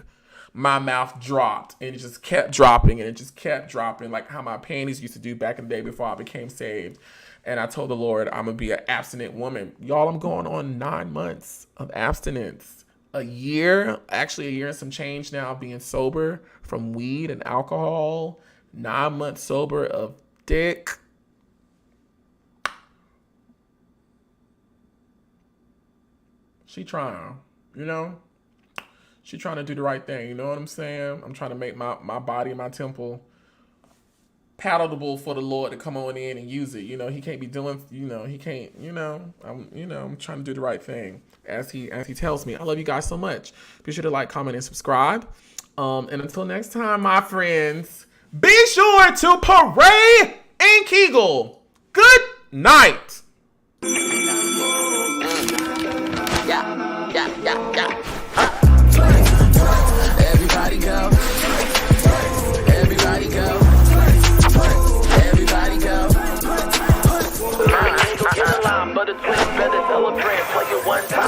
My mouth dropped and it just kept dropping and it just kept dropping, like how my panties used to do back in the day before I became saved. And I told the Lord I'm gonna be an abstinent woman. Y'all, I'm going on 9 months of abstinence. A year and some change now being sober from weed and alcohol. 9 months sober of dick. She trying, you know? She trying to do the right thing, you know what I'm saying? I'm trying to make my body and my temple palatable for the Lord to come on in and use it. You know, he can't be doing, I'm trying to do the right thing as he tells me. I love you guys so much. Be sure to like, comment, and subscribe. And until next time, my friends, be sure to parade and Kegel. Good night. Yeah. Everybody go. Everybody go. Everybody go. But the twist better celebrate. Play it one time.